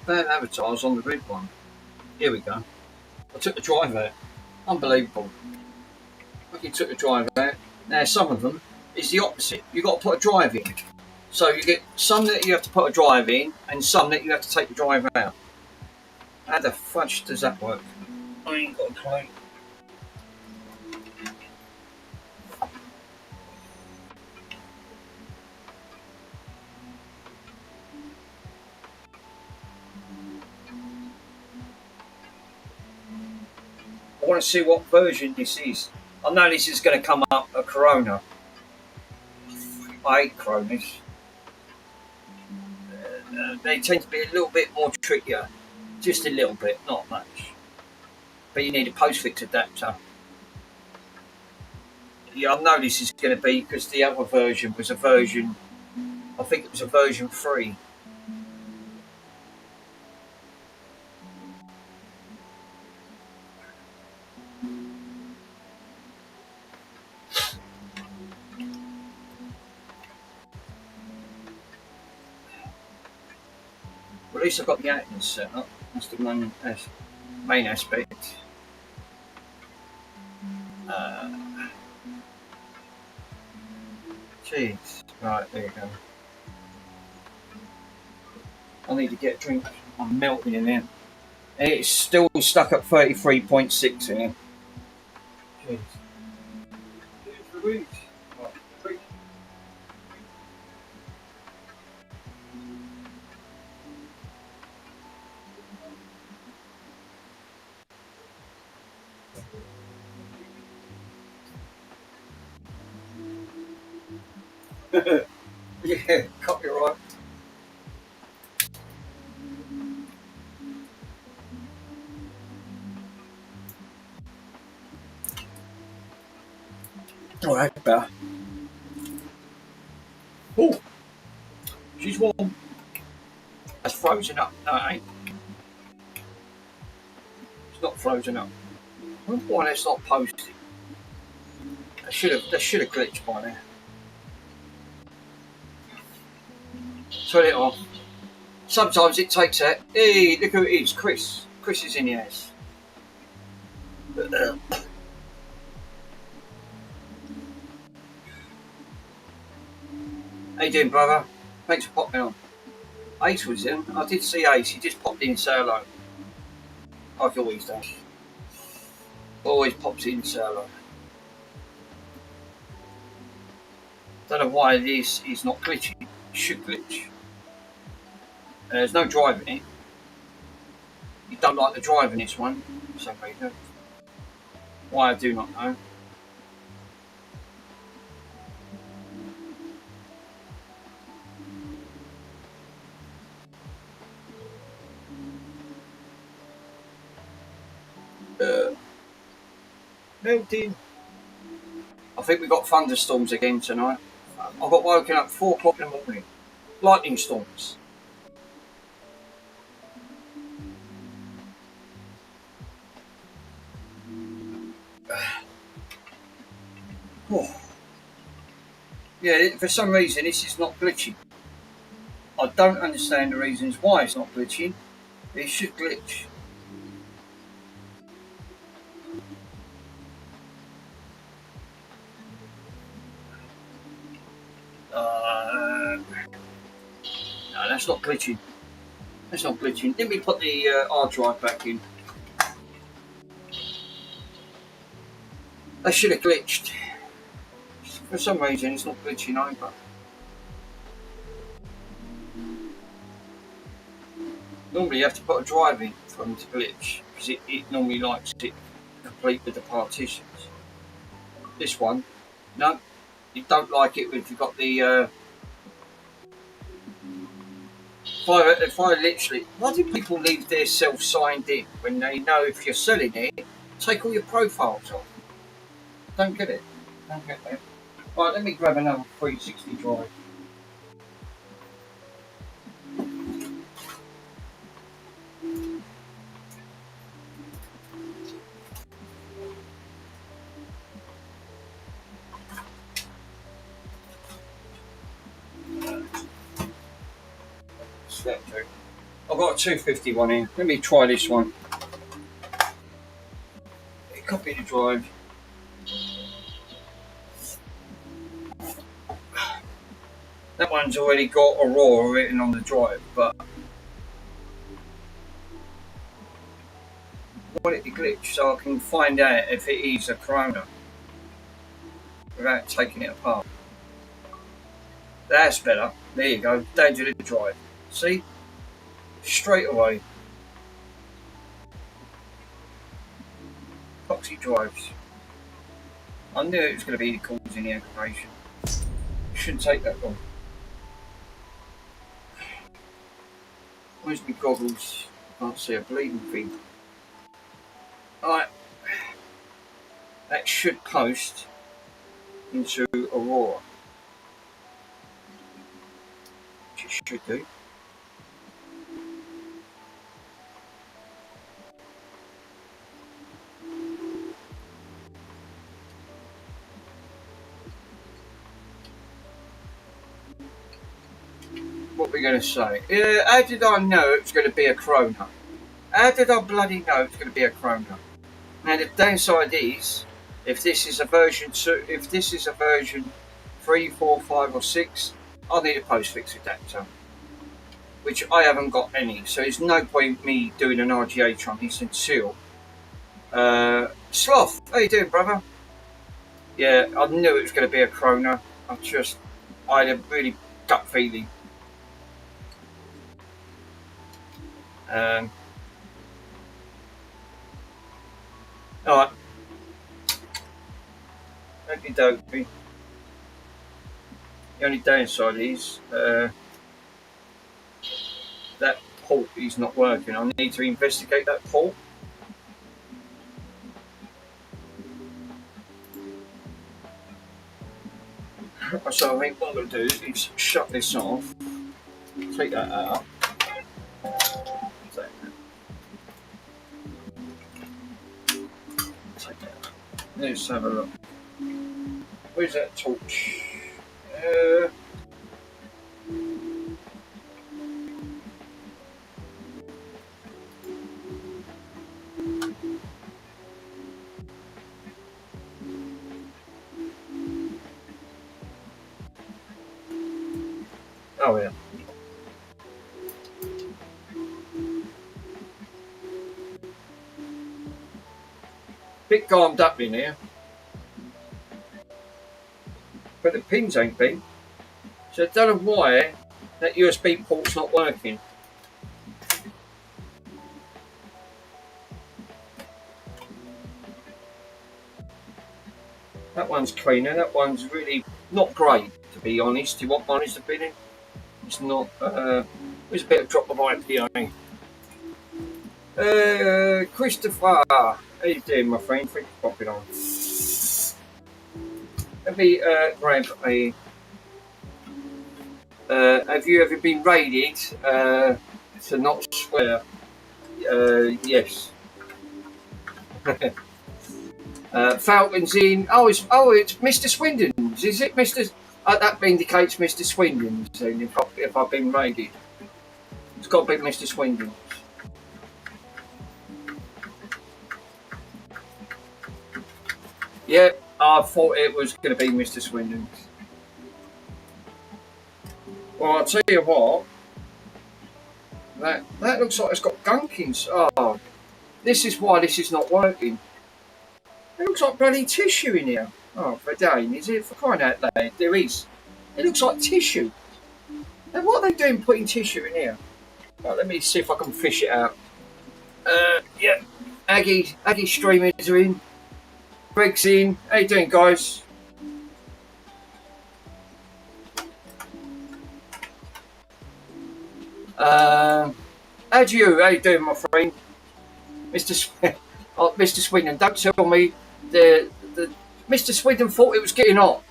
Bad avatars on the red one. Here we go. I took the drive out. Unbelievable. I took the drive out. Now some of them is the opposite. You've got to put a drive in. So you get some that you have to put a drive in and some that you have to take the drive out. How the fudge does that work? I ain't got a clue. I want to see what version this is. I know this is going to come up a Corona. I hate Coronas. They tend to be a little bit more trickier. Just a little bit, not much. But you need a postfix adapter. Yeah, I know this is going to be because the other version was a version, I think it was a version 3. Well, at least I've got the Attens set up. That's the main aspect. Jeez. Right, there you go. I need to get a drink. I'm melting in here. It's still stuck at 33.6 here. Jeez. Jeez, yeah, copyright. Oh, that's better. Oh, she's warm. That's frozen up. No, it ain't. It's not frozen up. I wonder why that's not posted. They should have glitched by now. Turn it off. Sometimes it takes that. Hey, look who it is, Chris. Chris is in the house. How you doing, brother? Thanks for popping on. Ace was in. I did see Ace. He just popped in and say hello. Like he always does. Always pops in and say hello. Don't know why this is not glitching. It should glitch. There's no drive in it. You don't like the drive in this one. So there you go. Why I do not know. Melting. I think we got thunderstorms again tonight. I got woken up 4 o'clock in the morning. Lightning storms. Oh. Yeah, for some reason this is not glitching. I don't understand the reasons why it's not glitching. It should glitch. That's not glitching. That's not glitching. Let me put the hard drive back in. That should have glitched. For some reason, it's not glitching either. Normally, you have to put a drive in for them to glitch because it normally likes it complete with the partitions. This one, no, you don't like it if you've got the. If I literally, why do people leave their self signed in when they know if you're selling it? Take all your profiles off. Don't get it. Don't get that. Right, let me grab another 360 drive. I've got a 251 here. Let me try this one. Copy the drive. That one's already got Aurora written on the drive, but I want it to glitch so I can find out if it is a Corona without taking it apart. That's better. There you go. Down to the drive. See? Straight away. Epoxy drives. I knew it was going to be causing the aggravation. It shouldn't take that long. Where's my goggles? I can't see a bleeding thing. Alright. That should post into Aurora. Which it should do. What we're going to say? How did I know it was going to be a Corona? How did I bloody know it's going to be a Corona? Now the downside is, if this is a version 3, 4, 5 or 6, I'll need a post-fix adapter, which I haven't got any, so there's no point me doing an RGH on this until Sloth, how you doing, brother? Yeah, I knew it was going to be a Corona. I had a really gut feeling. Alright. Okie dokie. The only downside is that port is not working. I need to investigate that port. So I think what I'm going to do is shut this off, take that out. Let's have a look. Where's that torch? Oh yeah. Bit garmed up in here, but the pins ain't been, so I don't know why that USB port's not working. That one's cleaner, that one's really not great, to be honest. Do you want my honest opinion? It's not, there's a bit of drop of IPA. Christopher, how you doing, my friend? Thanks for popping on. Let me grab a. Have you ever been raided to not swear? Yes. Falcon's in. Oh, it's Mr. Swindon's. Is it Mr. That indicates Mr. Swindon's. Then if I've been raided, it's got to be Mr. Swindon's. Yeah, I thought it was going to be Mr. Swindon's. Well, I'll tell you what. That looks like it's got gunkins. Oh, this is why this is not working. It looks like bloody tissue in here. Oh, for Dane, is it? For crying out loud, there is. It looks like tissue. Now, what are they doing putting tissue in here? Right, let me see if I can fish it out. Yeah, Aggie streamers are in. Greg's in. How you doing, guys? How you doing, my friend? Mr. Swindon, don't tell me the Mr. Swindon thought it was getting hot.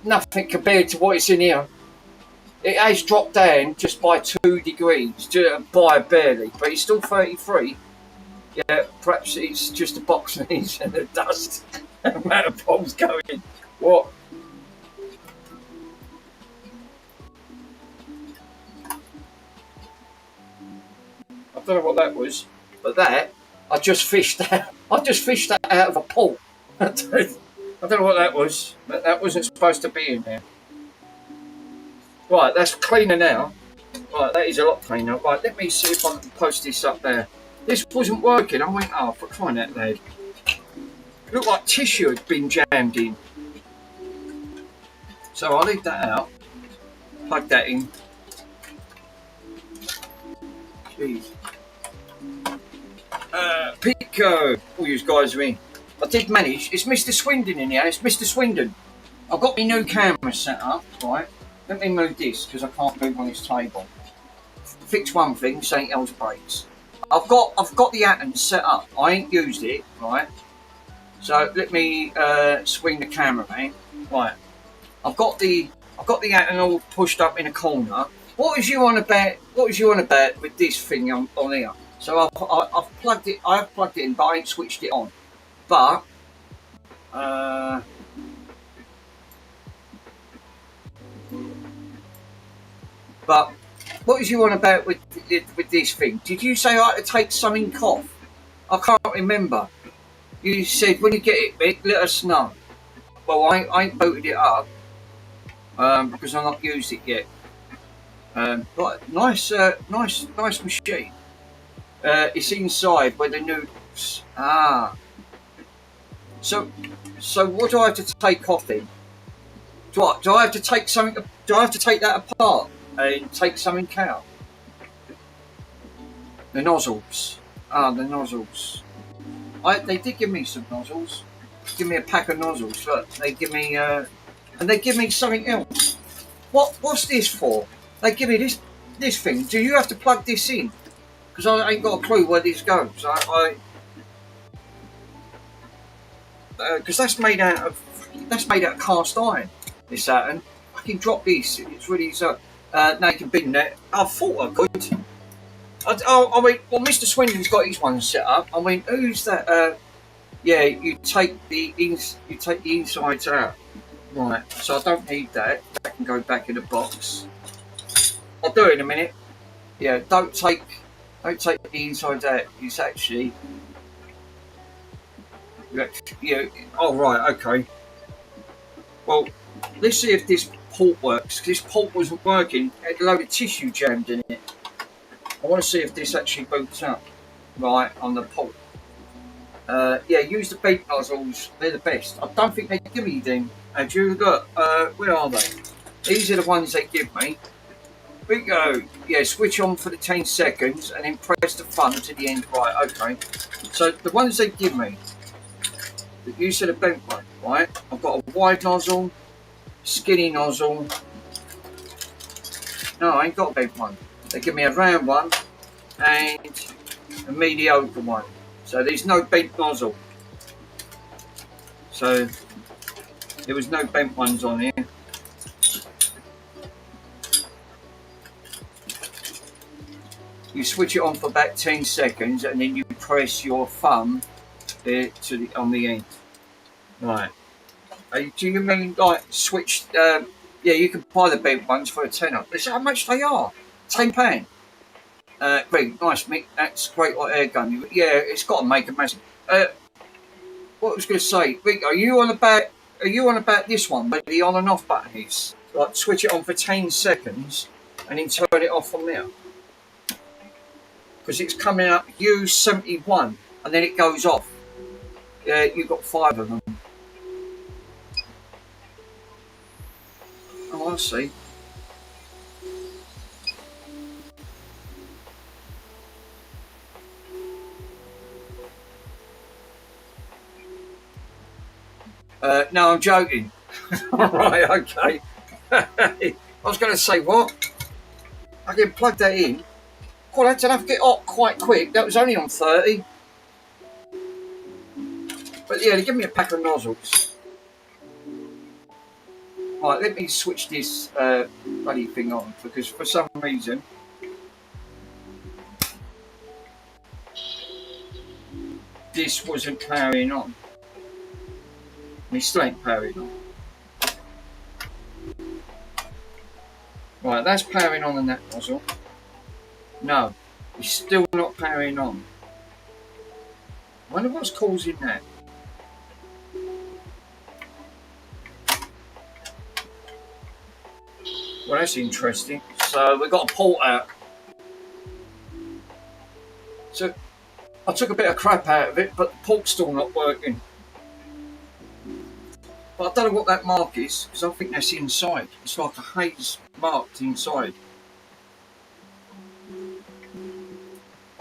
Nothing compared to what is in here. It has dropped down just by 2 degrees, by barely, but it's still 33. Yeah, perhaps it's just a box knees and the dust. Amount of bombs going. What? I don't know what that was, but that I just fished that. I just fished that out of a pool. I don't know what that was, but that wasn't supposed to be in there. Right, that's cleaner now. Right, that is a lot cleaner. Right, let me see if I can post this up there. This wasn't working. I went, oh, for crying out loud. It looked like tissue had been jammed in. So I'll leave that out. Plug that in. Jeez. Pico. All you guys are in. I did manage. It's Mr. Swindon in here. It's Mr. Swindon. I've got my new camera set up, right? Let me move this because I can't move on this table. Fix one thing, something else breaks. I've got the Attens set up. I ain't used it, right? So let me swing the camera, man. Right. I've got the Attens all pushed up in a corner. What was you on about? What was you on about with this thing on here? So I've plugged it. I have plugged it in, but I ain't switched it on. But what was you on about with this thing? Did you say I had to take something off? I can't remember. You said when you get it, Mick, let us know. Well, I ain't booted it up because I've not used it yet. But nice machine. It's inside where the noodles. Ah. So what do I have to take off then? Do I have to take something? Do I have to take that apart and take something out? The nozzles. Ah, the nozzles. They did give me some nozzles. Give me a pack of nozzles. Look, they give me and they give me something else. What's this for? They give me this thing. Do you have to plug this in? Because I ain't got a clue where this goes. Because that's made out of cast iron. This Saturn. I can drop this. It's really so. Now you can bin that. I thought I could. I went. Well, Mr. Swindon's got his one set up. I went. Who's that? Yeah, you take the insides out. Right. So I don't need that. That can go back in the box. I'll do it in a minute. Yeah. Don't take the insides out. It's actually. Yeah. Oh right. Okay. Well, let's see if this port works. This port wasn't working. It had a load of tissue jammed in it. I want to see if this actually boots up right on the port. Yeah, use the beep nozzles. They're the best. I don't think they give me them. And you look, where are they? These are the ones they give me. Here we go. Yeah, switch on for the 10 seconds and then press the thumb to the end. Right, okay. So the ones they give me, you said a bent one, right? I've got a wide nozzle, skinny nozzle. No, I ain't got a bent one. They give me a round one and a mediocre one. So there's no bent nozzle. So there was no bent ones on here. You switch it on for about 10 seconds and then you press your thumb there on the end. Right. Do you mean like switch? Yeah, you can buy the bent ones for a tenner. That's how much they are. £10. Great, nice, Mick. That's great like air gun. Yeah, it's got to make a massive. What I was going to say, Rick, are you on about this one where the on and off button is? Like switch it on for 10 seconds and then turn it off from there. because it's coming up U71 and then it goes off. Yeah, you've got 5 of them. Oh, I see. No, I'm joking. Right, okay. I was going to say, what? I can plug that in. God, that's enough to get hot quite quick. That was only on 30. But yeah, they give me a pack of nozzles. Right, let me switch this bloody thing on, because for some reason this wasn't powering on. It still ain't powering on. Right, that's powering on that nozzle. No, it's still not powering on. I wonder what's causing that. Well, that's interesting. So we've got a port out. So I took a bit of crap out of it, but the port's still not working. But I don't know what that mark is, because I think that's inside. It's like a haze marked inside.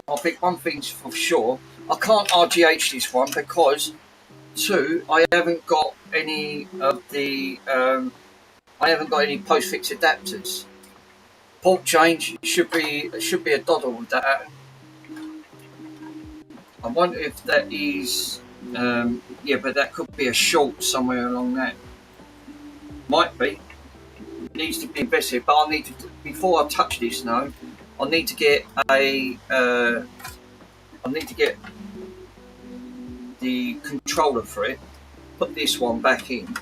I think one thing's for sure. I can't RGH this one because, 2, I haven't got any of the I haven't got any post-fix adapters. Port change should be a doddle with that. I wonder if that is yeah, but that could be a short somewhere along that. Might be. Needs to be invested, but I need to, before I touch this now, I need to get a I need to get the controller for it. Put this one back in.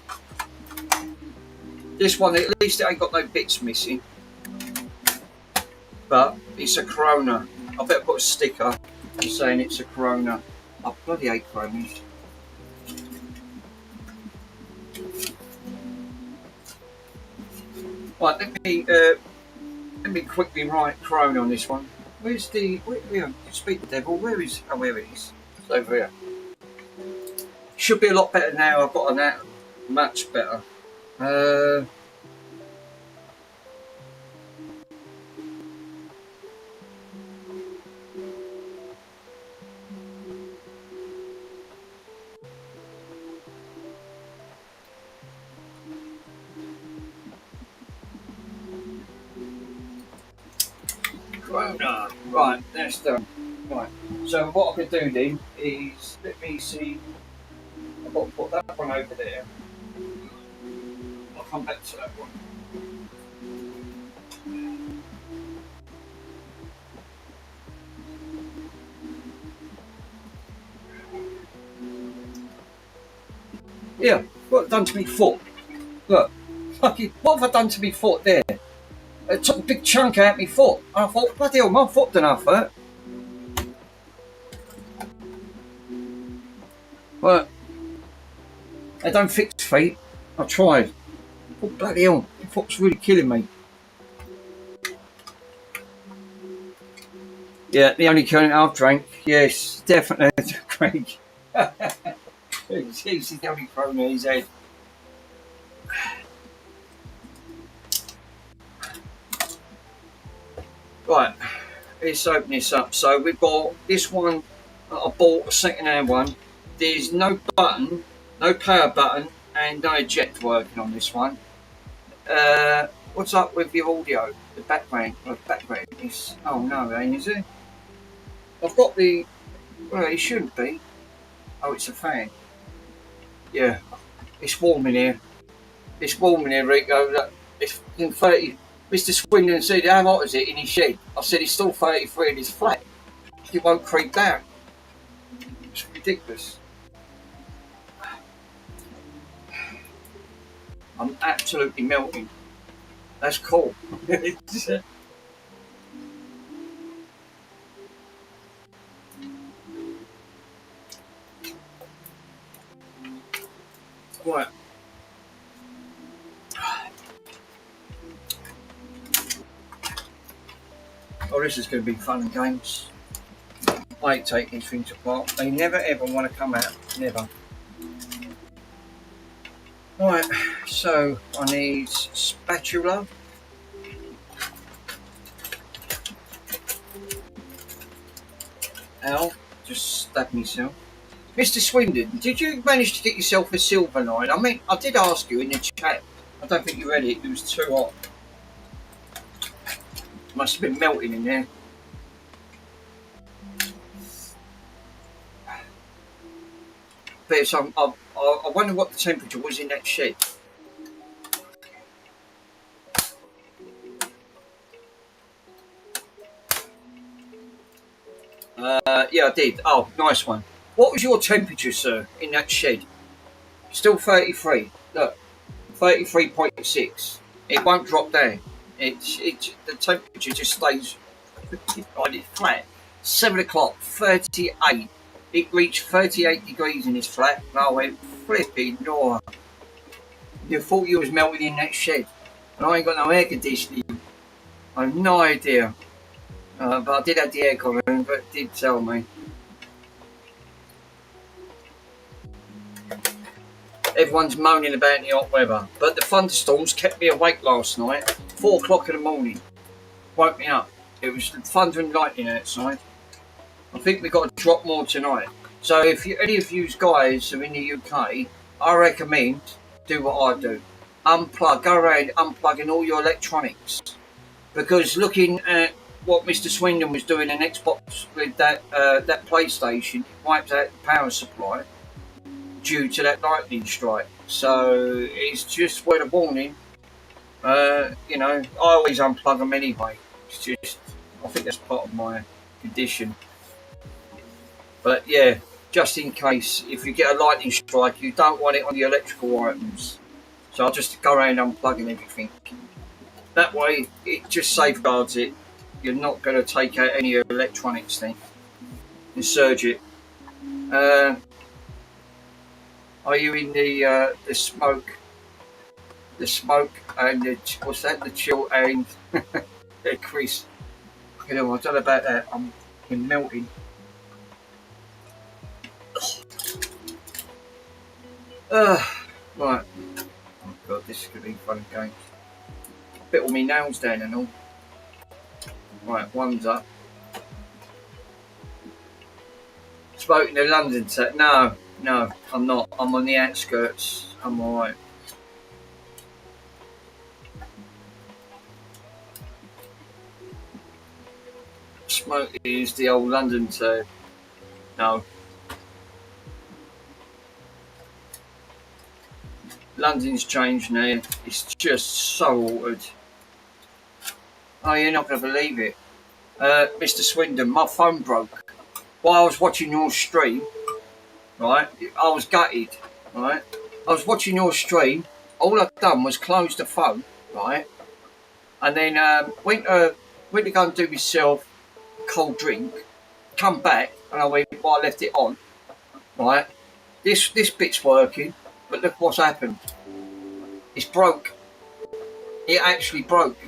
This one, at least it ain't got no bits missing. But it's a Corona. I better put a sticker saying it's a Corona. I bloody hate Coronas. Right, let me quickly write Corona on this one. Where's the speak the devil? Where is? Oh, where it is? It's over here. Should be a lot better now. I've got that much better. Corona. Right, that's done. Right. So what I could do then is, let me see. I've got to put that one over there. I'll come back to that one. Yeah, what have I done to my foot? Look, fucking, what have I done to my foot there? It took a big chunk out of my foot. I thought, bloody hell, my foot done enough hurt. But I don't fix feet. I tried. Oh, bloody hell, my foot's really killing me. Yeah, the only current I've drank. Yes, definitely, Craig. He's the only Corona he's had. Right, let's open this up. So we've got this one that I bought, a second-hand one. There's no button, no power button, and no eject working on this one. What's up with your audio? The background is, oh no, ain't is it? I've got the, well, it shouldn't be. Oh, it's a fan. Yeah, it's warm in here. It's warm in here, Rico. It's in 30. Mr. Swindon said, how hot is it in his shed? I said, it's still 33 in his flat. It won't creep down. It's ridiculous. I'm absolutely melting. That's cool. Right. Oh, this is going to be fun and games. I hate taking these things apart. They never ever want to come out. Never. Right, so I need spatula. Ow, just stabbed myself. Mr. Swindon, did you manage to get yourself a silver line? I mean, I did ask you in the chat. I don't think you read it. It was too hot. Must have been melting in there. But so I wonder what the temperature was in that shed. Yeah, I did. Oh, nice one. What was your temperature, sir, in that shed? Still 33. Look, 33.6. It won't drop down. The temperature just stays on it flat. 7 o'clock, 38. It reached 38 degrees in this flat, and I went flipping Nora. You thought you was melting in that shed, and I ain't got no air conditioning. I have no idea. But I did have the aircon on, but it did tell me. Everyone's moaning about the hot weather, but the thunderstorms kept me awake last night. 4 o'clock in the morning, woke me up. It was thunder and lightning outside. I think we got to drop more tonight. So if any of you guys are in the UK, I recommend do what I do. Unplug, go around unplugging all your electronics. Because looking at what Mr. Swindon was doing in Xbox with that PlayStation, wiped out the power supply due to that lightning strike. So it's just word of warning. You know, I always unplug them anyway. It's just, I think that's part of my condition. But yeah, just in case, if you get a lightning strike, you don't want it on the electrical items. So I'll just go around unplugging everything. That way, it just safeguards it. You're not going to take out any electronics then and surge it. Are you in the smoke? The smoke and the, what's that? The chill and the Chris. You know, I don't know about that. I'm melting. Right. Oh god, this is going to be fun games. Bit all my nails down and all. Right, one's up. Spoken to London set. No, I'm not. I'm on the outskirts. I'm alright. Smoke is the old London set. No. London's changed now. It's just so altered. Oh, you're not going to believe it. Mr. Swindon, my phone broke. While I was watching your stream, right, I was gutted, right. I was watching your stream. All I'd done was close the phone, right, and then went to go and do myself a cold drink. Come back, and I went, well, I left it on, right. This bit's working, but look what's happened. It's broke. It actually broke.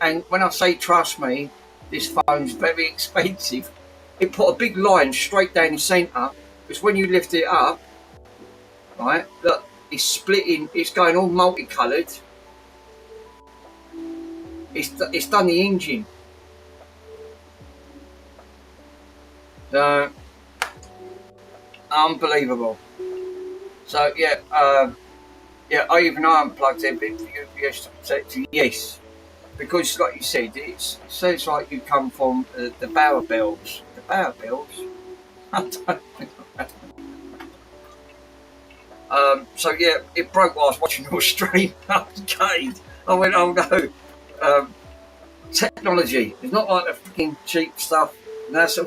And when I say trust me, this phone's very expensive. It put a big line straight down the centre, because when you lift it up, right, look, it's splitting, it's going all multicoloured. It's done the engine. Unbelievable. So yeah, I even unplugged everything for UPS protector. Yes, because like you said, it says like you come from the Bower Bells. The Bower Bells. I don't know. So yeah, it broke while I was watching your stream. I was gutted. I went, oh no. Technology. It's not like the fucking cheap stuff. That's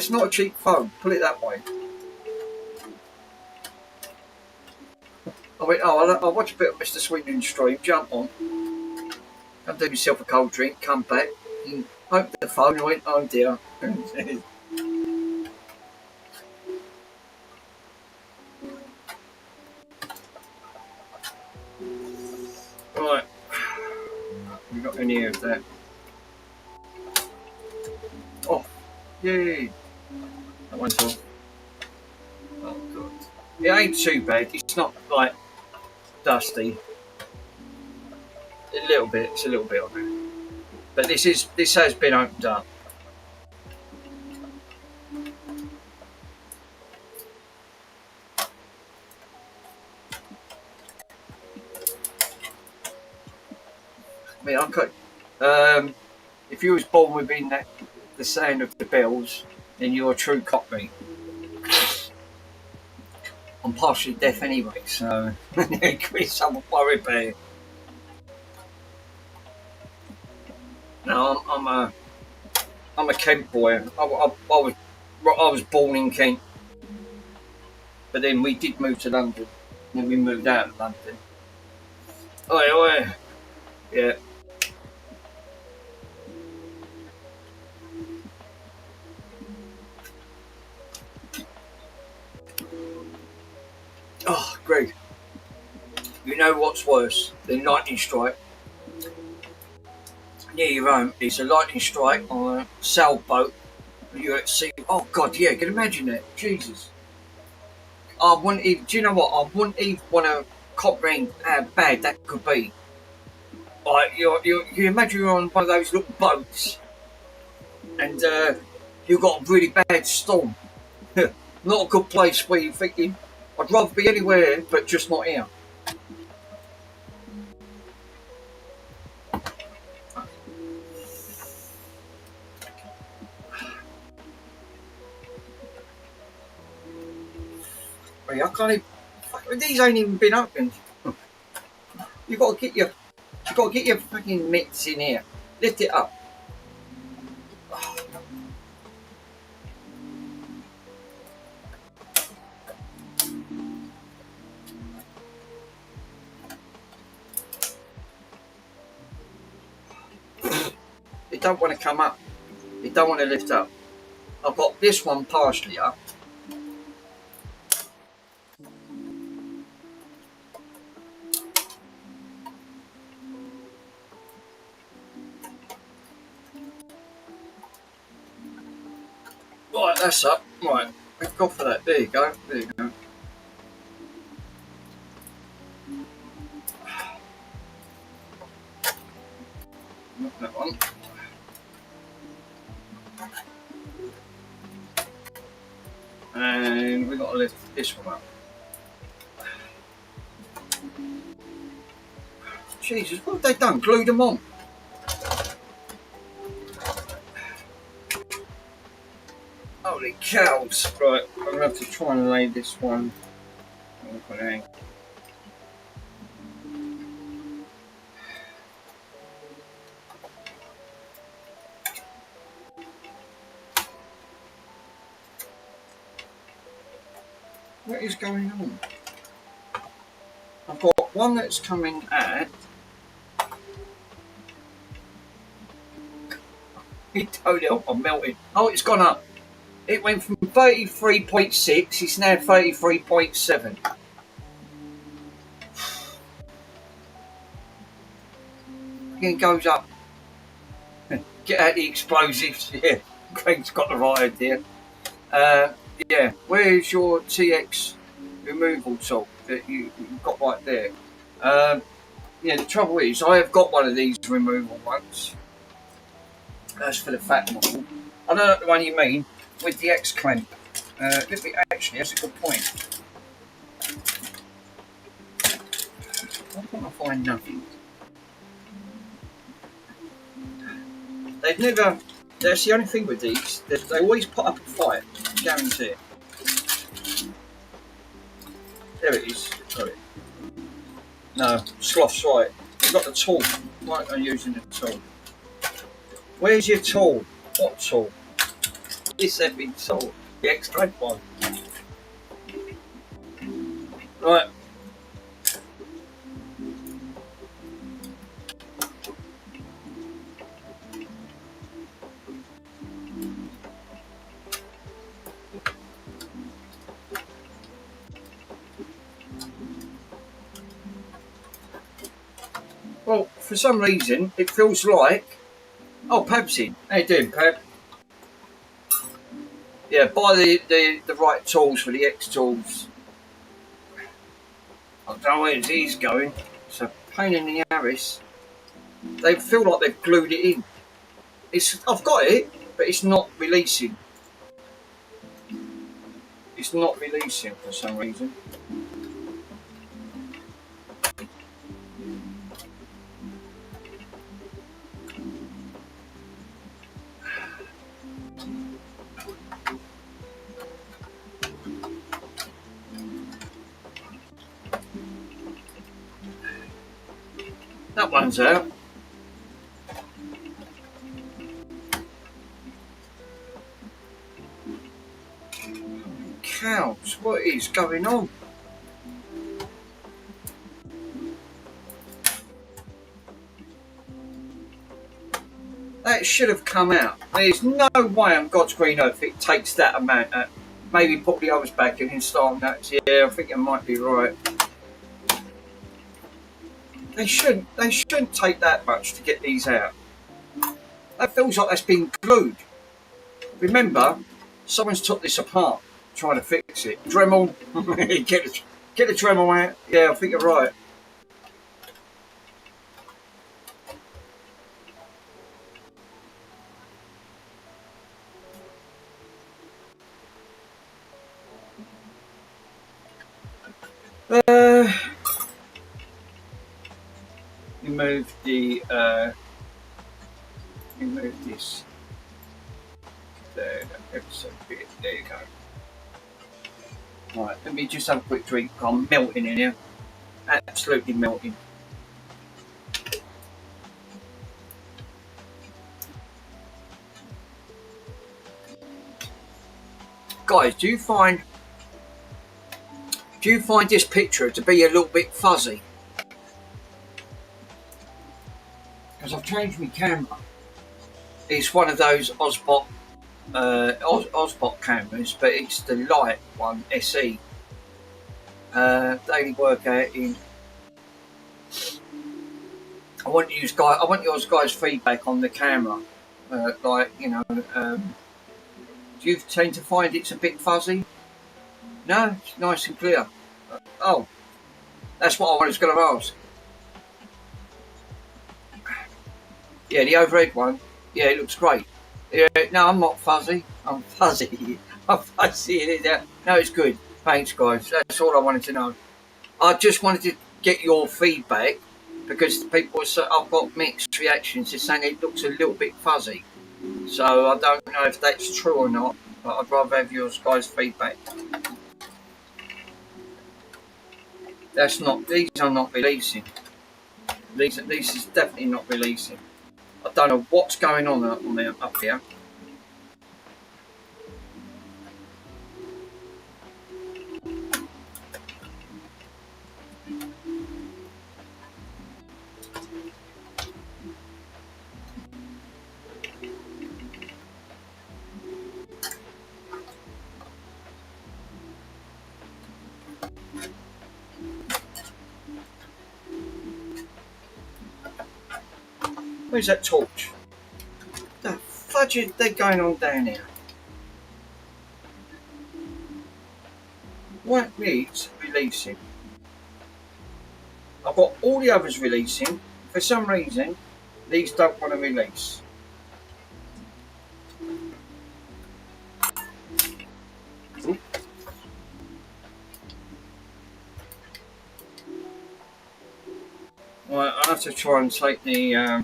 not a cheap phone. Put it that way. I went, oh, I'll watch a bit of Mr. Swindon's stream, jump on, go do myself a cold drink, come back, and open the phone, I went, oh dear. Right, we got any of that. Oh, yay. That one's off. Oh god. It ain't too bad. It's not like dusty. A little bit. It's a little bit on it. But this has been opened up. I mean, I could. If you was born within the sound of the bells, then you're a true cockney. I'm partially deaf anyway, so Chris, I'm worried about it. No, I'm a Kent boy. I was born in Kent, but then we did move to London. Then we moved out of London. Oi, oi. Yeah. Oh, Greg. You know what's worse than lightning strike? Near your home, it's a lightning strike on a sailboat. You're at sea. Oh God, yeah. Can you imagine that? Jesus. I wouldn't even. Do you know what? I wouldn't even want to comprehend how bad that could be. Like you imagine you're on one of those little boats, and you've got a really bad storm. Not a good place where you're thinking, I'd rather be anywhere but just not here. I can't even, these ain't even been opened. You've got to get your fucking mitts in here. Lift it up. It don't want to come up. It don't want to lift up. I've got this one partially up. Right, that's up. Right, let's go for that. There you go. There you go. Not that one. And we've got to lift this one up. Jesus, what have they done? Glued them on. Holy cows. Right, I'm going to have to try and lay this one. What is going on? I've got one that's coming at. It don't help, I'm melting. Oh, it's gone up. It went from 33.6, it's now 33.7. Again, goes up. Get out the explosives. Yeah, Craig's got the right idea. Yeah, where's your TX removal tool that you've got right there? Yeah, the trouble is, I have got one of these removal ones. That's for the fat model. I don't know the one you mean, with the X clamp. Let me, actually, that's a good point. Why can't I find nothing? They've never. That's the only thing with these. They always put up a fight. Guarantee it. There it is. Got it. No, Sloth's right. You've got the tool. Right, I'm using the tool. Where's your tool? What tool? This heavy tool. The extra one. Right. Well, for some reason, it feels like... Oh, Pab's in. How you doing, Pab? Yeah, buy the right tools for the X tools. I don't know where he's going. It's a pain in the arse. They feel like they've glued it in. I've got it, but it's not releasing. It's not releasing for some reason. That one's out. Cows, what is going on? That should have come out. There's no way on God's green earth it takes that amount. Maybe put the others back and install that. Yeah, I think it might be right. They shouldn't take that much to get these out. That feels like that's been glued. Remember, someone's took this apart trying to fix it. Dremel, get the Dremel out. Yeah, I think you're right. Remove this. There you go. Right, let me just have a quick drink. I'm melting in here. Absolutely melting. Guys, do you find this picture to be a little bit fuzzy? Because I've changed my camera. It's one of those Osbot cameras, but it's the light one, SE. Daily workout in. I want you guys' feedback on the camera. Do you tend to find it's a bit fuzzy? No, it's nice and clear. Oh, that's what I was going to ask. Yeah, the overhead one. Yeah, it looks great. Yeah, no, I'm not fuzzy. I'm fuzzy. I'm fuzzy. No, it's good. Thanks, guys. That's all I wanted to know. I just wanted to get your feedback because people I've got mixed reactions. They're saying it looks a little bit fuzzy. So I don't know if that's true or not, but I'd rather have your guys' feedback. These are not releasing. These is definitely not releasing. I don't know what's going on up here. Where's that torch? The fudge is they're going on down here? What needs releasing? I've got all the others releasing. For some reason, these don't want to release. Oop. Well, I'll have to try and take the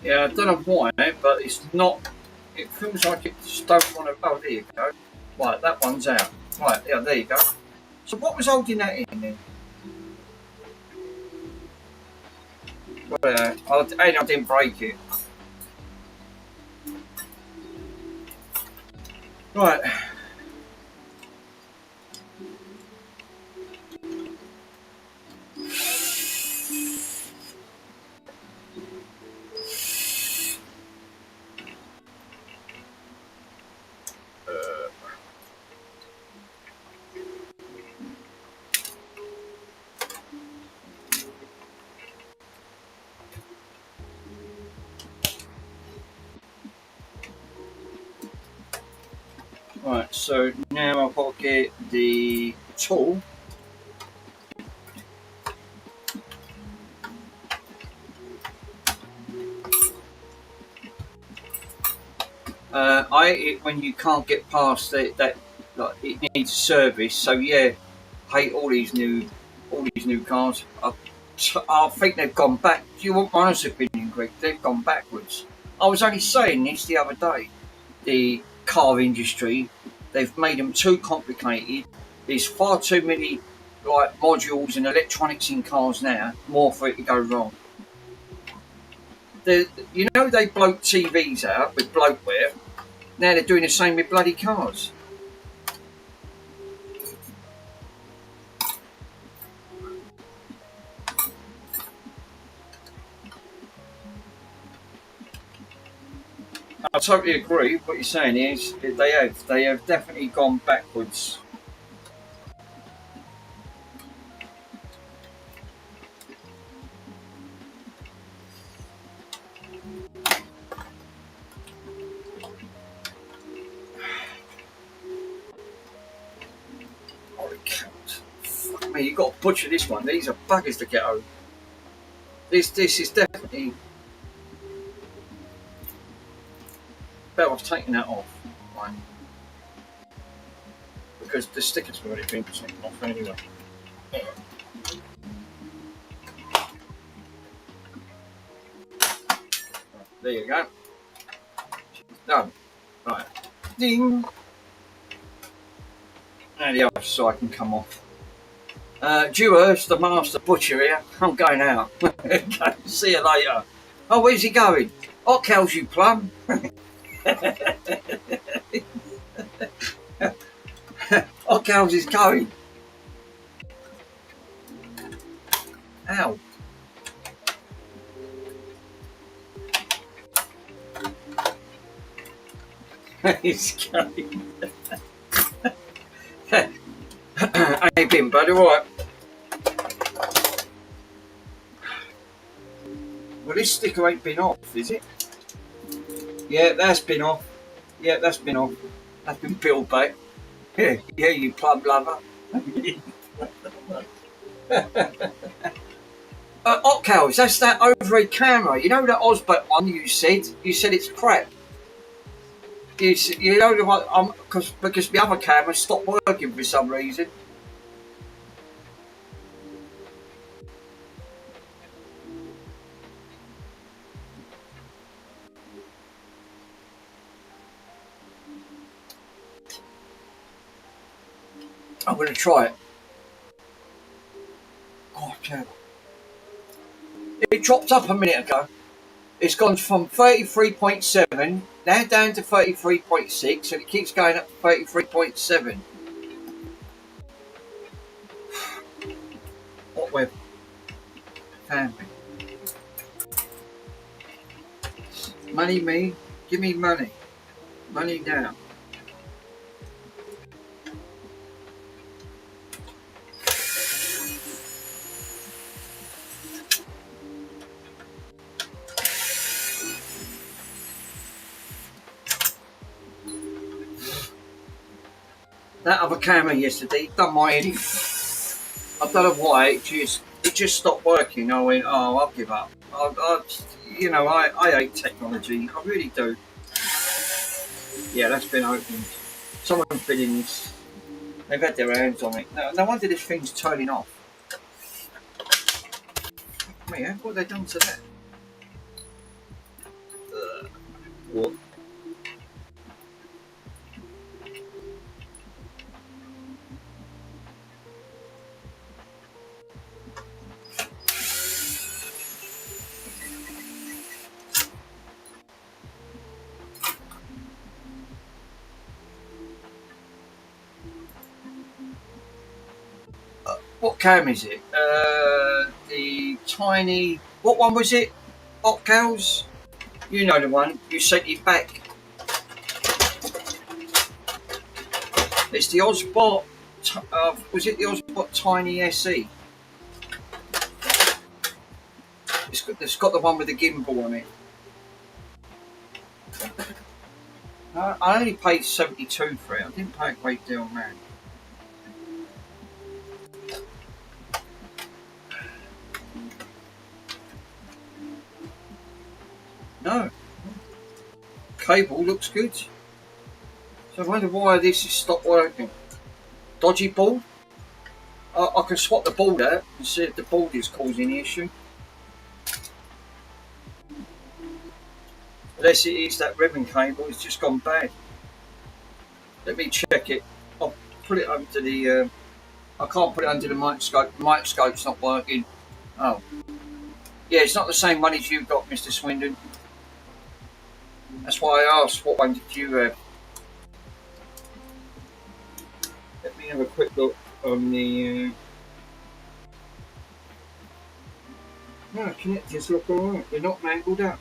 yeah, I don't know why, but it's not. It feels like it just don't want to. Oh, there you go. Right, that one's out. Right, yeah, there you go. So what was holding that in then? Well, I didn't break it. Right. Right, so now I've got to get the tool. When you can't get past that like, it needs service. So yeah, hate all these new cars. I think they've gone back. Do you want my honest opinion, Greg? They've gone backwards. I was only saying this the other day. The car industry, they've made them too complicated. There's far too many like modules and electronics in cars now, more for it to go wrong. You know they bloke TVs out with bloatware. Now they're doing the same with bloody cars. I totally agree. What you're saying is they have definitely gone backwards. Fuck me, you got to butcher this one. These are buggers to get over. This is definitely better off taking that off, right? Because the stickers have already been taken off anyway. There you go. Done. Right. Ding. And the other side can come off. Dewhurst, the master butcher here. I'm going out. Okay, see you later. Oh, where's he going? Hot cows, you plum. Hot cows is going. Ow. He's going. How you been, buddy? All right. Well, this sticker ain't been off, is it? Yeah, that's been off. Yeah, that's been off. That's been peeled back. Yeah, you plum lover. Hot cows, that's that overhead camera. You know that Osbert one you said? You said it's crap. You know what? Because the other camera stopped working for some reason. I'm going to try it. Oh, terrible. It dropped up a minute ago. It's gone from 33.7 now down to 33.6, and it keeps going up to 33.7. What web? Family. Money me? Give me money. Money now. That other camera yesterday done my head in. I don't know why, it just stopped working. I went, oh, I'll give up. I hate technology. I really do. Yeah, that's been opened. Someone's been in this. They've had their hands on it. No wonder this thing's turning off. Man, what have they done to that? What? What cam is it? The tiny. What one was it? Hot Girls? You know the one. You sent it back. It's the Osbot. Was it the Osbot Tiny SE? It's got the one with the gimbal on it. I only paid 72 for it. I didn't pay a great deal, man. No. Cable looks good. So I wonder why this has stopped working. Dodgy board? I can swap the board out and see if the board is causing the issue. Unless it is that ribbon cable, it's just gone bad. Let me check it. I'll put it under the... I can't put it under the microscope. The microscope's not working. Oh. Yeah, it's not the same one as you got, Mr. Swindon. That's why I asked, what one did you have? Let me have a quick look on the... No, connectors look alright. They're not mangled up.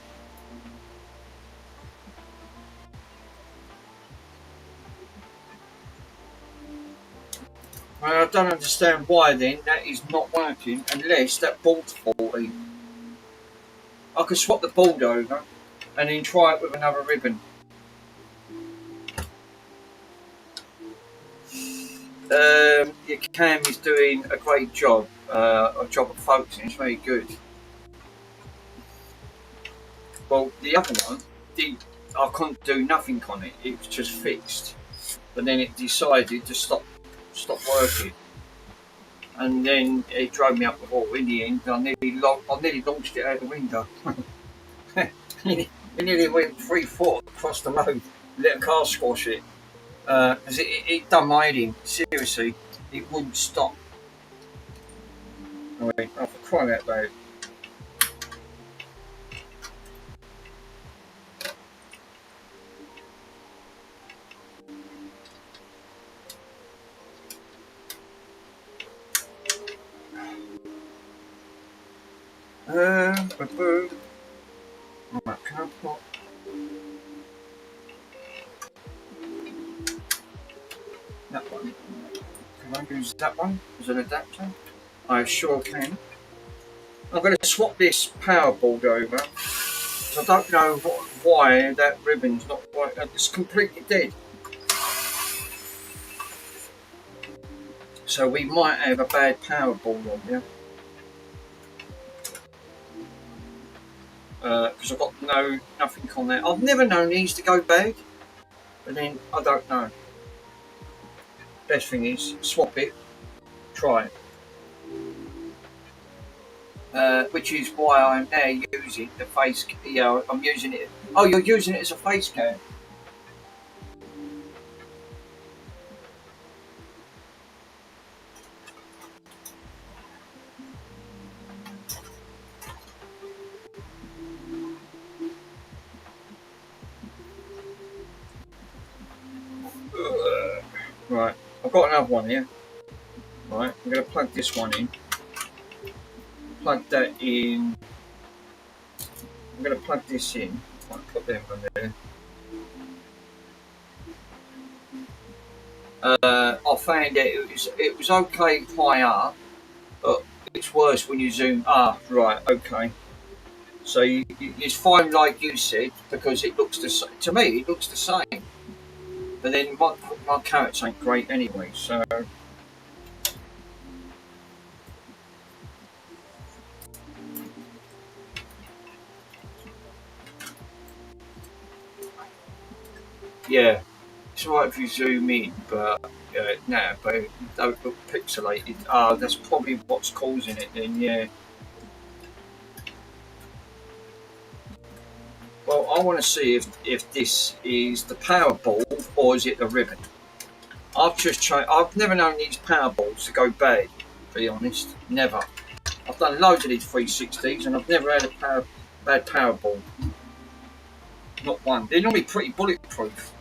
I don't understand why then that is not working unless that board's faulty. I could swap the board over and then try it with another ribbon. Your cam is doing a great job, of focusing. It's very good. Well, the other one, I couldn't do nothing on it. It was just fixed, but then it decided to stop working, and then it drove me up the wall. In the end, I nearly launched it out the window. It nearly went 3 foot across the road. Let a car squash it. Because it done my head in. Seriously, it wouldn't stop. I mean, for crying out loud. Right, can I put... that one? Can I use that one as an adapter? I sure can. I'm going to swap this power board over. I don't know why that ribbon's not working. It's completely dead. So we might have a bad power board on here. Because I've got nothing on there. I've never known these to go bad, but then I don't know. Best thing is swap it, try it. Which is why I'm now using the face. I'm using it. Oh, you're using it as a face cam. Right, I've got another one here. Right, I'm going to plug this one in. Plug that in. I'm going to plug this in. I'll put them on there. I found that it was okay high up, but it's worse when you zoom. Right, okay. So it's fine, like you said, because it looks the same. To me, it looks the same. But then my carrots ain't great anyway, so. Yeah, it's alright if you zoom in, but but it don't look pixelated. That's probably what's causing it then, yeah. Well, I want to see if this is the power ball or is it the ribbon. I've never known these power balls to go bad, to be honest. Never. I've done loads of these 360s and I've never had a bad power ball. Not one. They're normally pretty bulletproof.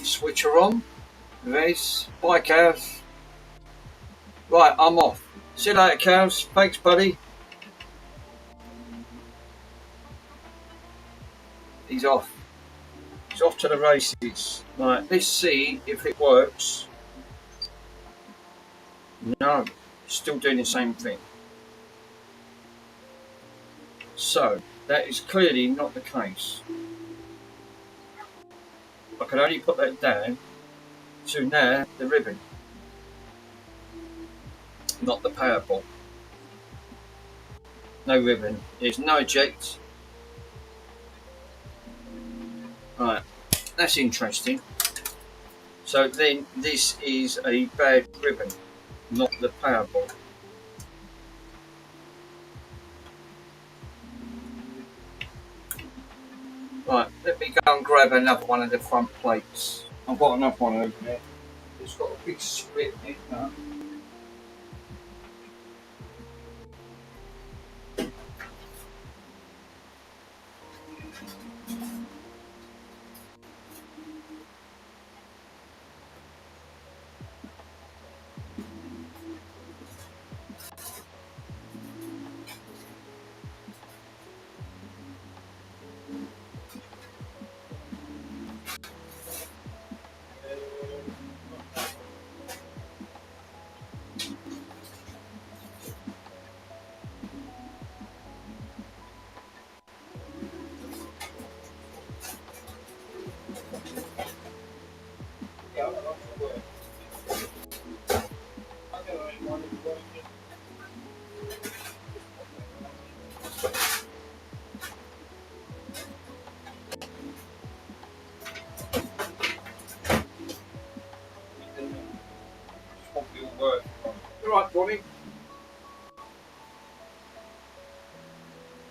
switch her on. There's bye cows. Right, I'm off. See you later, cows. Thanks, buddy. He's off. He's off to the races. Right, let's see if it works. No, still doing the same thing. So, that is clearly not the case. I can only put that down to now the ribbon, not the power ball. No ribbon. There's no eject. Right, that's interesting. So then this is a bad ribbon, not the power ball. Right, let me go and grab another one of the front plates. I've got another one over there. It's got a big split in it now. Right, Bonnie.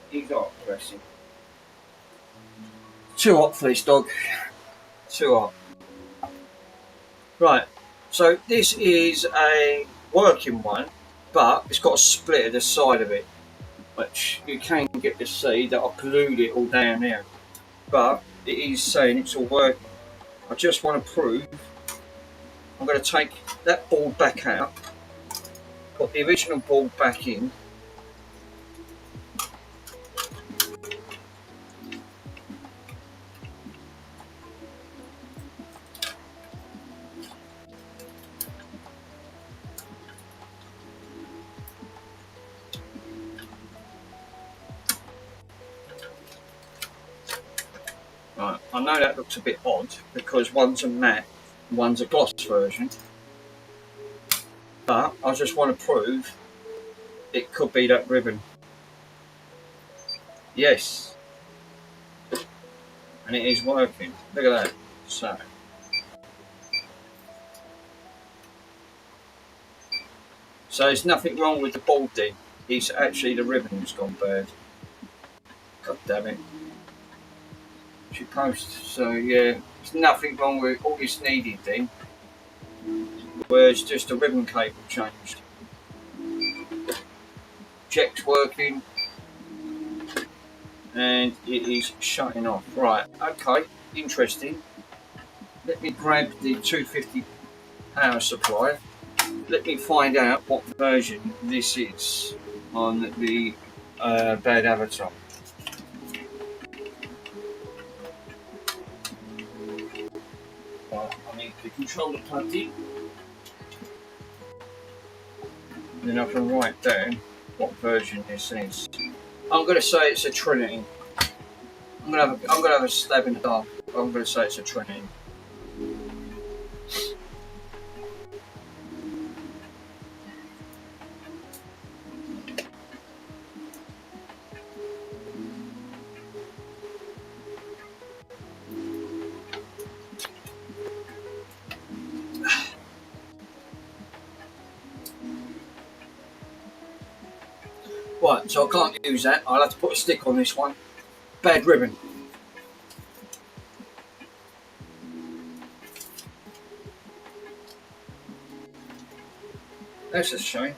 He's off, bless him. Too hot for this dog. Too hot. Right, so this is a working one, but it's got a split at the side of it, which you can get to see that I glued it all down there. But it is saying it's all working. I just want to prove. I'm going to take that board back out, put the original board back in. Right, I know that looks a bit odd because one's a matte, one's a gloss version, but I just want to prove it could be that ribbon. Yes, and it is working. Look at that. So there's nothing wrong with the board then. It's actually the ribbon that's gone bad. God damn it. She posts, so yeah, there's nothing wrong with all this needed then. Whereas just a ribbon cable changed. Check's working. And it is shutting off. Right, okay, interesting. Let me grab the 250 power supply. Let me find out what version this is on the bad avatar. Right, I need the controller plugged in. Then I can write down what version this is. I'm going to say it's a Trinity. I'm going to have a stab in the dark. I'm going to say it's a Trinity. Right, so I can't use that. I'll have to put a stick on this one. Bad ribbon. That's a shame.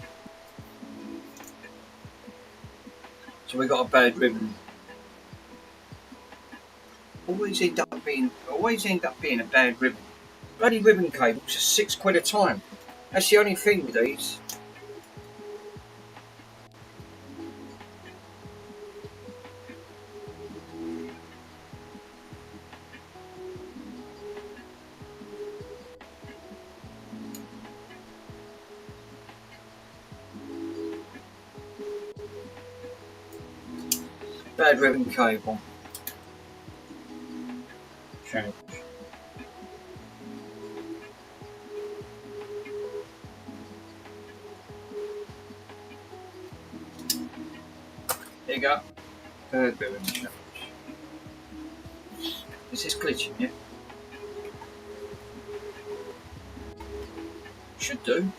So we got a bad ribbon. Always end up being a bad ribbon. Bloody ribbon cables are £6 a time. That's the only thing with these. Bad ribbon cable. Change. There you go. Bad ribbon change. Is this glitching yet? Should do.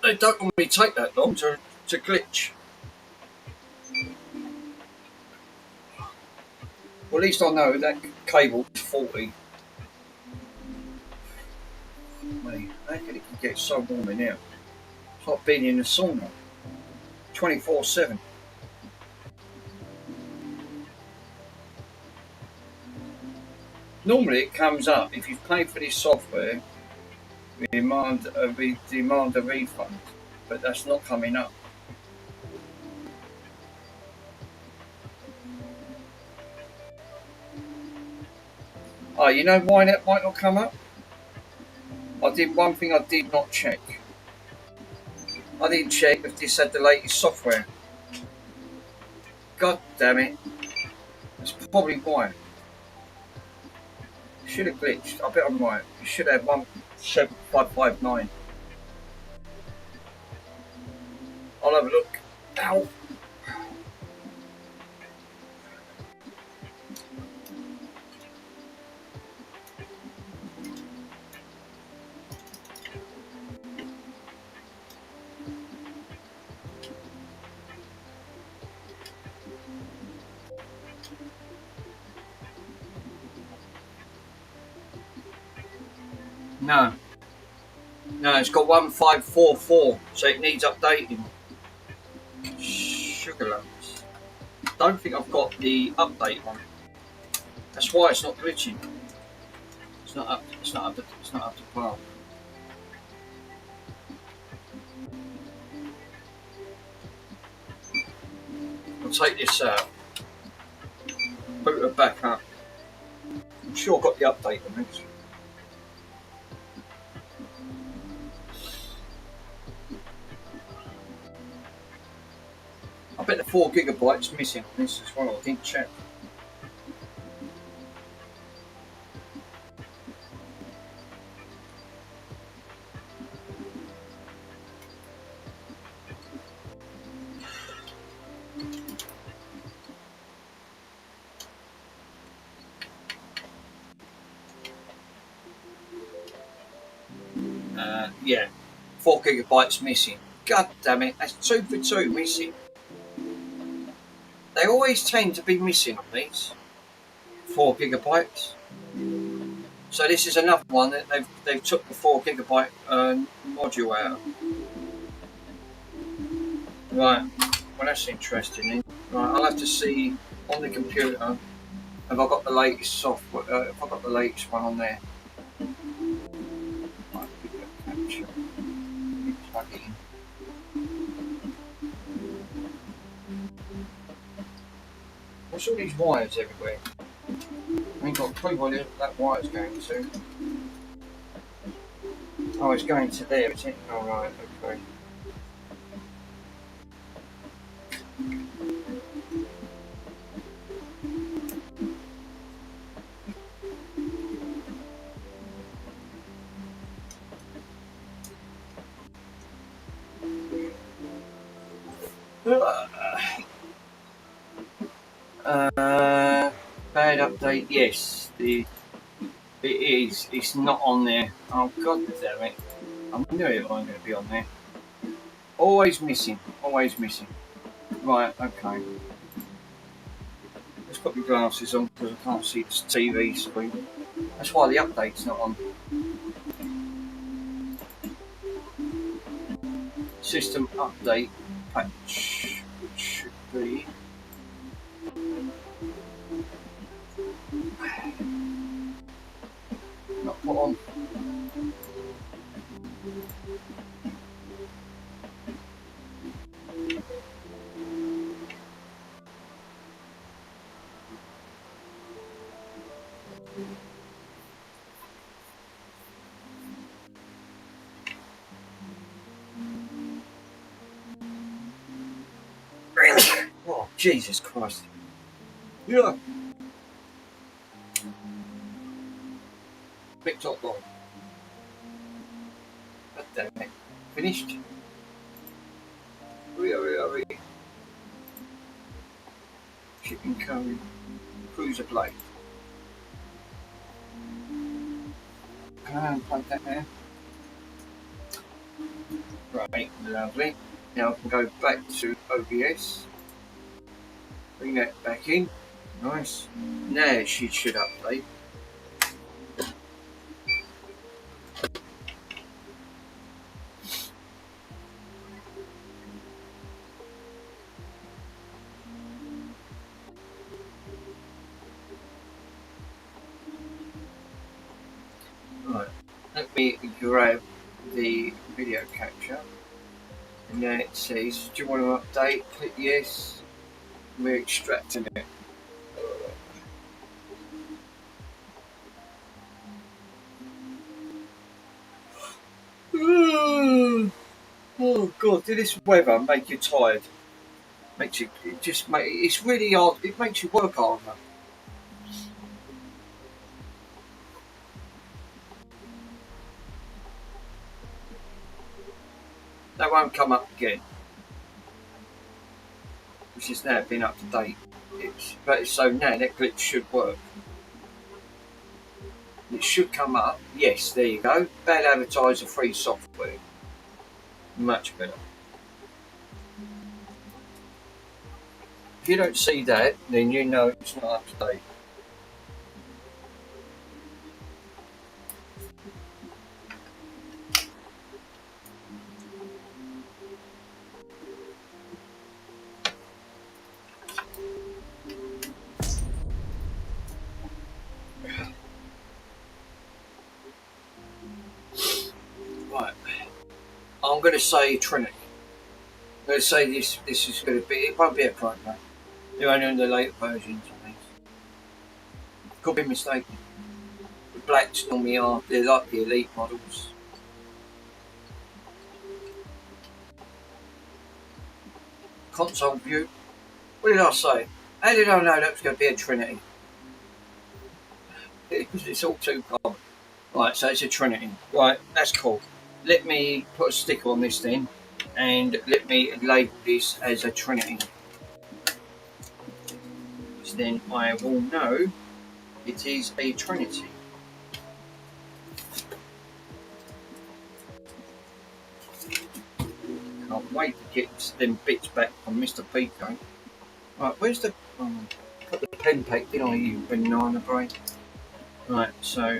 They don't normally take that long to glitch. Well, at least I know that cable is 40. Mate, how can it get so warm in here? It's like being in a sauna. 24/7. Normally it comes up, if you've paid for this software, we demand a refund, but that's not coming up. Oh, you know why that might not come up? I did one thing I did not check. I didn't check if this had the latest software. God damn it. That's probably why. It should have glitched. I bet I'm right. It should have 17559. I'll have a look. Ow. No. No, it's got 1544, so it needs updating. Sugar lumps. Don't think I've got the update one. That's why it's not glitching. It's not up to par. I'll take this out. Boot it back up. I'm sure I've got the update on this. I bet the 4 gigabytes missing on this as well. I didn't check. Yeah, 4 gigabytes missing. God damn it, that's 2 for 2 missing. They always tend to be missing on these 4 gigabytes. So this is another one that they've took the 4 gigabyte module out. Right, well that's interesting. Right, I'll have to see on the computer if I've got the latest software, if I've got the latest one on there. Right, video capture. Plug it in. What's all these wires everywhere? I ain't got a clue where that wire's going to. Oh, it's going to there, is it? Oh, right, okay. Bad update, yes. It is. It's not on there. Oh, God damn it. I knew it wasn't going to be on there. Always missing. Always missing. Right, okay. Let's put my glasses on because I can't see this TV screen. That's why the update's not on. System update patch, which should be Not put on. Oh, Jesus Christ. Yeah. Big top line. God damn it. Finished. Hurry. Chicken curry. Cruiser plate. Plug that there. Right, lovely. Now I can go back to OBS. Bring that back in. Nice. Now she should update. Right. Let me grab the video capture. And then it says, do you want to update? Click yes. We're extracting it. Oh God, did this weather make you tired? It's really hard, it makes you work harder. That won't come up again. Which has now been up to date. So now that glitch should work. It should come up. Yes, there you go. Bad advertiser free software. Much better. If you don't see that, then you know it's not up to date. Right. I'm going to say Trinity. I'm going to say this is going to be, it won't be a program. They're only on the later versions, I think. Could be mistaken. The blacks normally are, they're like the elite models. Console view. What did I say? How did I know that was going to be a Trinity? Because it's all too common. Right, so it's a Trinity. Right, that's cool. Let me put a sticker on this then, and let me label this as a Trinity. So then I will know it is a Trinity. Can't wait to get them bits back from Mr. Pico. Right, where's the... put the pen pack in on you, banana brain. Right, so...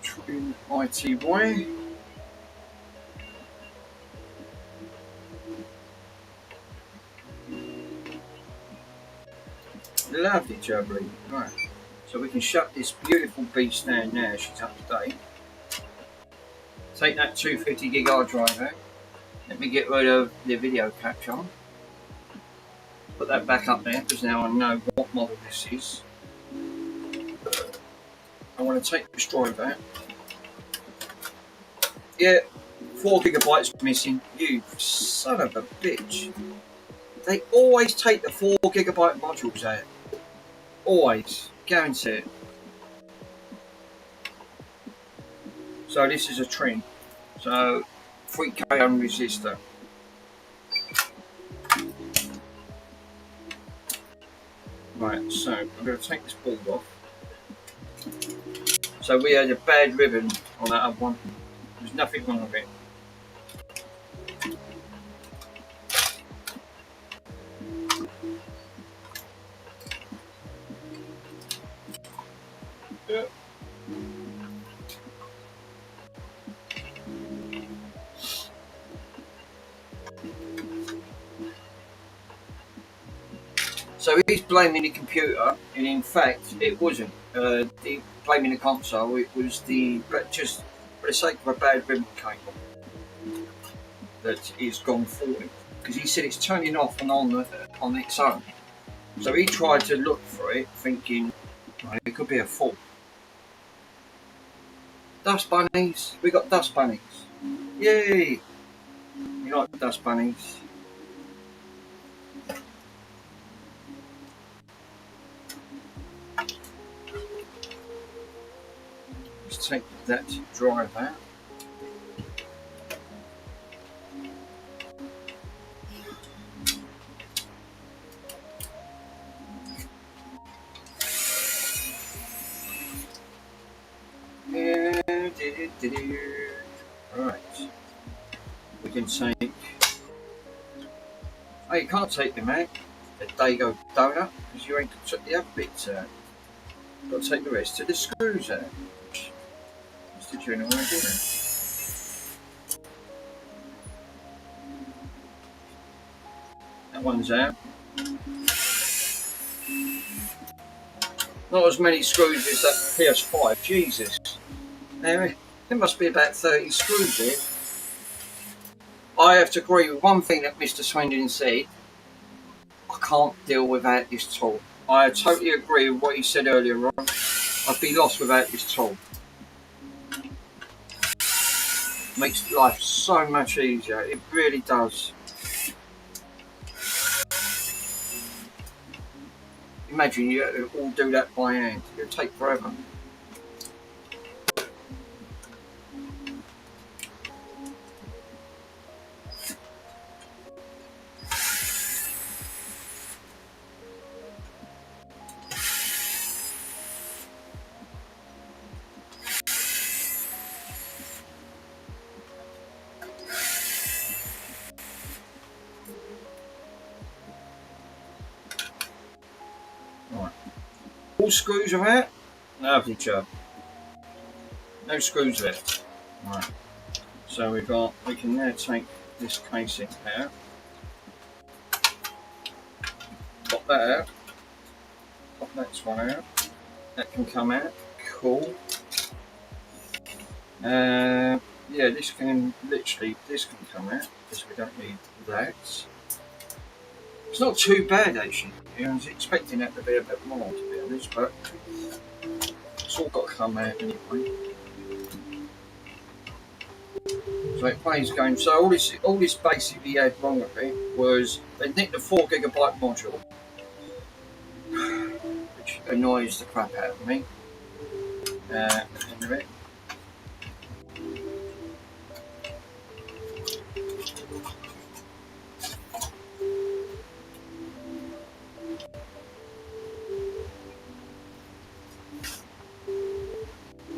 Trim ITY. Lovely jubbly. Right, so we can shut this beautiful beast down now. She's up to date. Take that 250 gig hard drive out. Let me get rid of the video capture. Put that back up there because now I know what model this is. I want to take this drive out. Yeah, 4 gigabytes missing. You son of a bitch. They always take the 4 gigabyte modules out. Always. Guarantee it. So this is a trim. So 3K on resistor. Right, so I'm going to take this board off. So we had a bad ribbon on that other one. There's nothing wrong with it. So he's blaming the computer, and in fact, it wasn't. Blaming the console. It was just for the sake of a bad ribbon cable that is gone faulty. Because he said it's turning off and on its own. So he tried to look for it, thinking, well, it could be a fault. Dust bunnies. We got dust bunnies. Yay! You like dust bunnies? Let's take that drive out. Right. We can take. Oh, you can't take them out. The Dago donut because you ain't took the other bits out. Got to take the rest of the screws out. What's the general idea? That one's out. Not as many screws as that PS5. Jesus. There must be about 30 screws here. I have to agree with one thing that Mr. Swindon said. I can't deal without this tool. I totally agree with what he said earlier on. I'd be lost without this tool. Makes life so much easier. It really does. Imagine you all do that by hand. It would take forever. Right. All screws are out? Lovely job. No screws left. Right. So we can now take this casing out. Pop that out. Pop that one out. That can come out. Cool. Yeah, this can come out because we don't need that. It's not too bad actually. I was expecting that to be a bit more, to be honest, but it's all got to come out anyway. So it plays games. So all this basically had wrong with it was they nicked the 4GB module, which annoys the crap out of me. Anyway.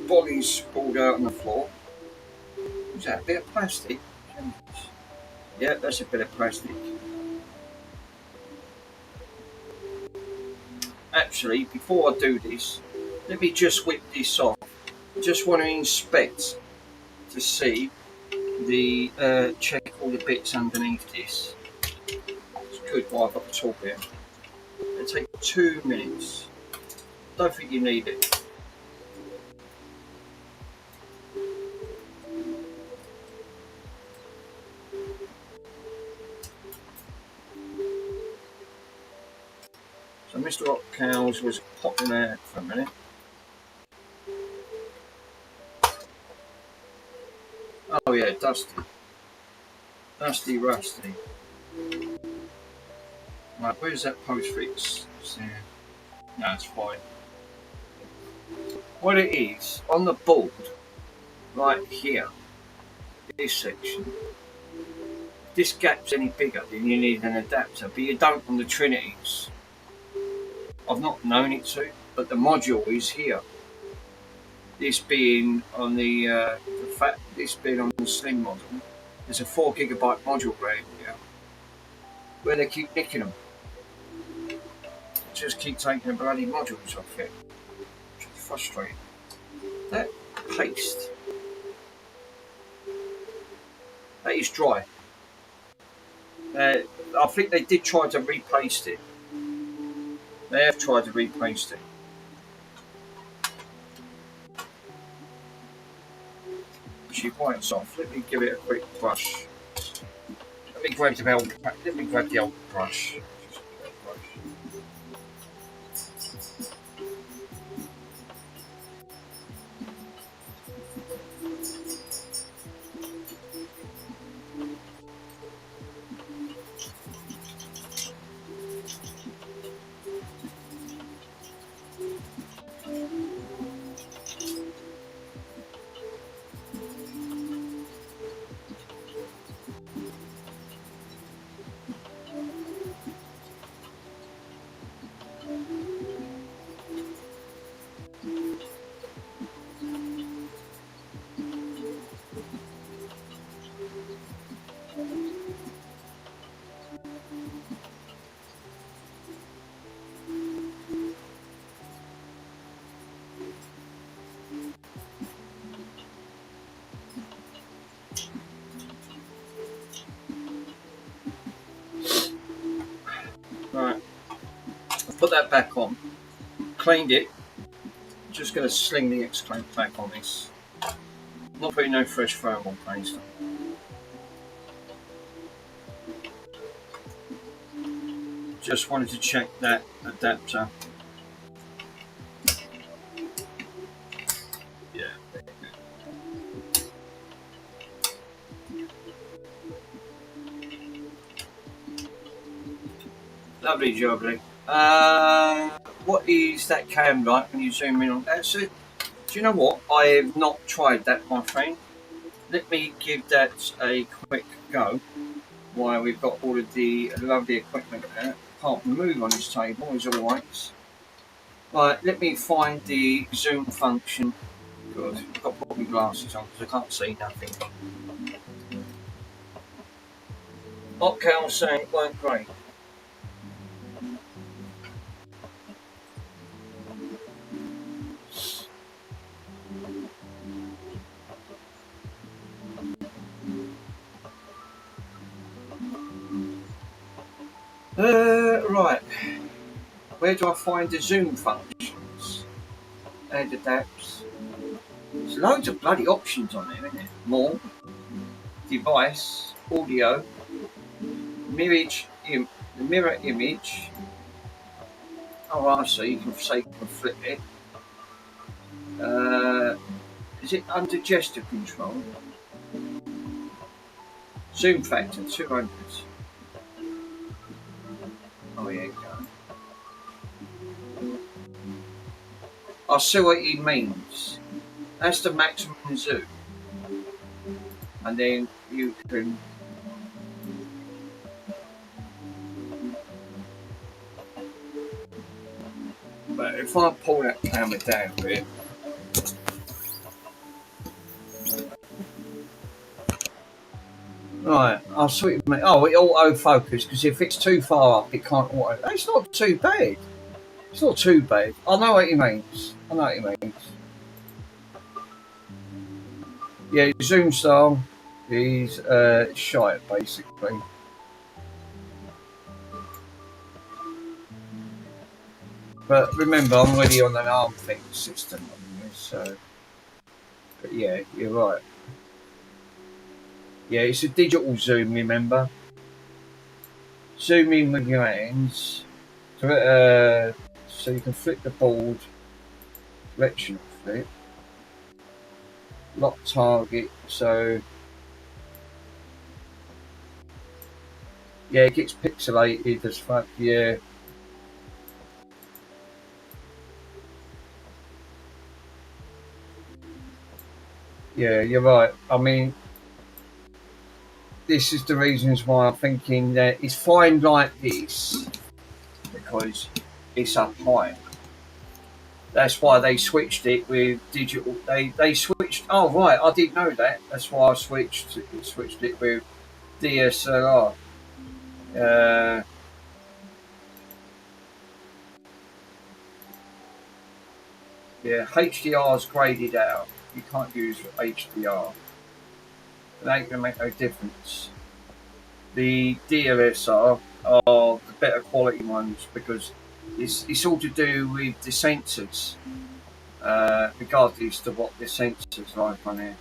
Body's sprawled out on the floor. Is that a bit of plastic? Yeah, that's a bit of plastic. Actually, before I do this, let me just whip this off. I just want to inspect to see check all the bits underneath this. It's good while I've got the tool here. It'll take 2 minutes. Don't think you need it. So Mr. Rock Cows was popping out for a minute. Oh yeah, dusty. Dusty, rusty. Right, where's that postfix? No, it's fine. What it is, on the board, right here, this section, if this gap's any bigger, then you need an adapter, but you don't on the Trinities. I've not known it to, but the module is here. This being on this being on the slim model, there's a 4GB module around here where they keep nicking them. Just keep taking the bloody modules off it. Which is frustrating. That paste, that is dry. I think they did try to repaste it. They have tried to repaste it. She bites off. Let me give it a quick brush. Let me grab the old brush. Right, I've put that back on, cleaned it. Just going to sling the exclaim back on this. Not putting no fresh thermal paste on. Just wanted to check that adapter. Yeah. Lovely jubbly. What is that cam like when you zoom in on that? So, do you know what? I have not tried that, my friend. Let me give that a quick go while we've got all of the lovely equipment there. Can't move on this table as always. Right, let me find the zoom function. Good, I've got to put my glasses on because I can't see nothing. Okay, I was saying it weren't great. Right. Where do I find the zoom functions? Add adapts. There's loads of bloody options on there, isn't there? More. Device. Audio. Mirror image. Oh, I see. You can say you can flip it. Is it under gesture control? Zoom factor 200. Oh, yeah, go. I see what he means. That's the maximum zoom. And then you can. But if I pull that camera down a bit. Right, I'll see what you mean. Oh, it auto focus because if it's too far up, it can't auto. It's not too bad. It's not too bad. I know what he means. Yeah, zoom style is shite basically. But remember, I'm already on an arm thing system on this, so. But yeah, you're right. Yeah, it's a digital zoom, remember? Zoom in with your hands. So you can flip the board. Direction flip. Lock target, so... Yeah, it gets pixelated as fuck, yeah. Yeah, you're right. I mean... This is the reasons why I'm thinking that it's fine like this because it's up high. That's why they switched it with digital. They switched. Oh right, I didn't know that. That's why I switched it with DSLR. Yeah, HDR's graded out. You can't use HDR. It ain't gonna make no difference. The DLSR are the better quality ones because It's all to do with the sensors, regardless to what the sensors like on here.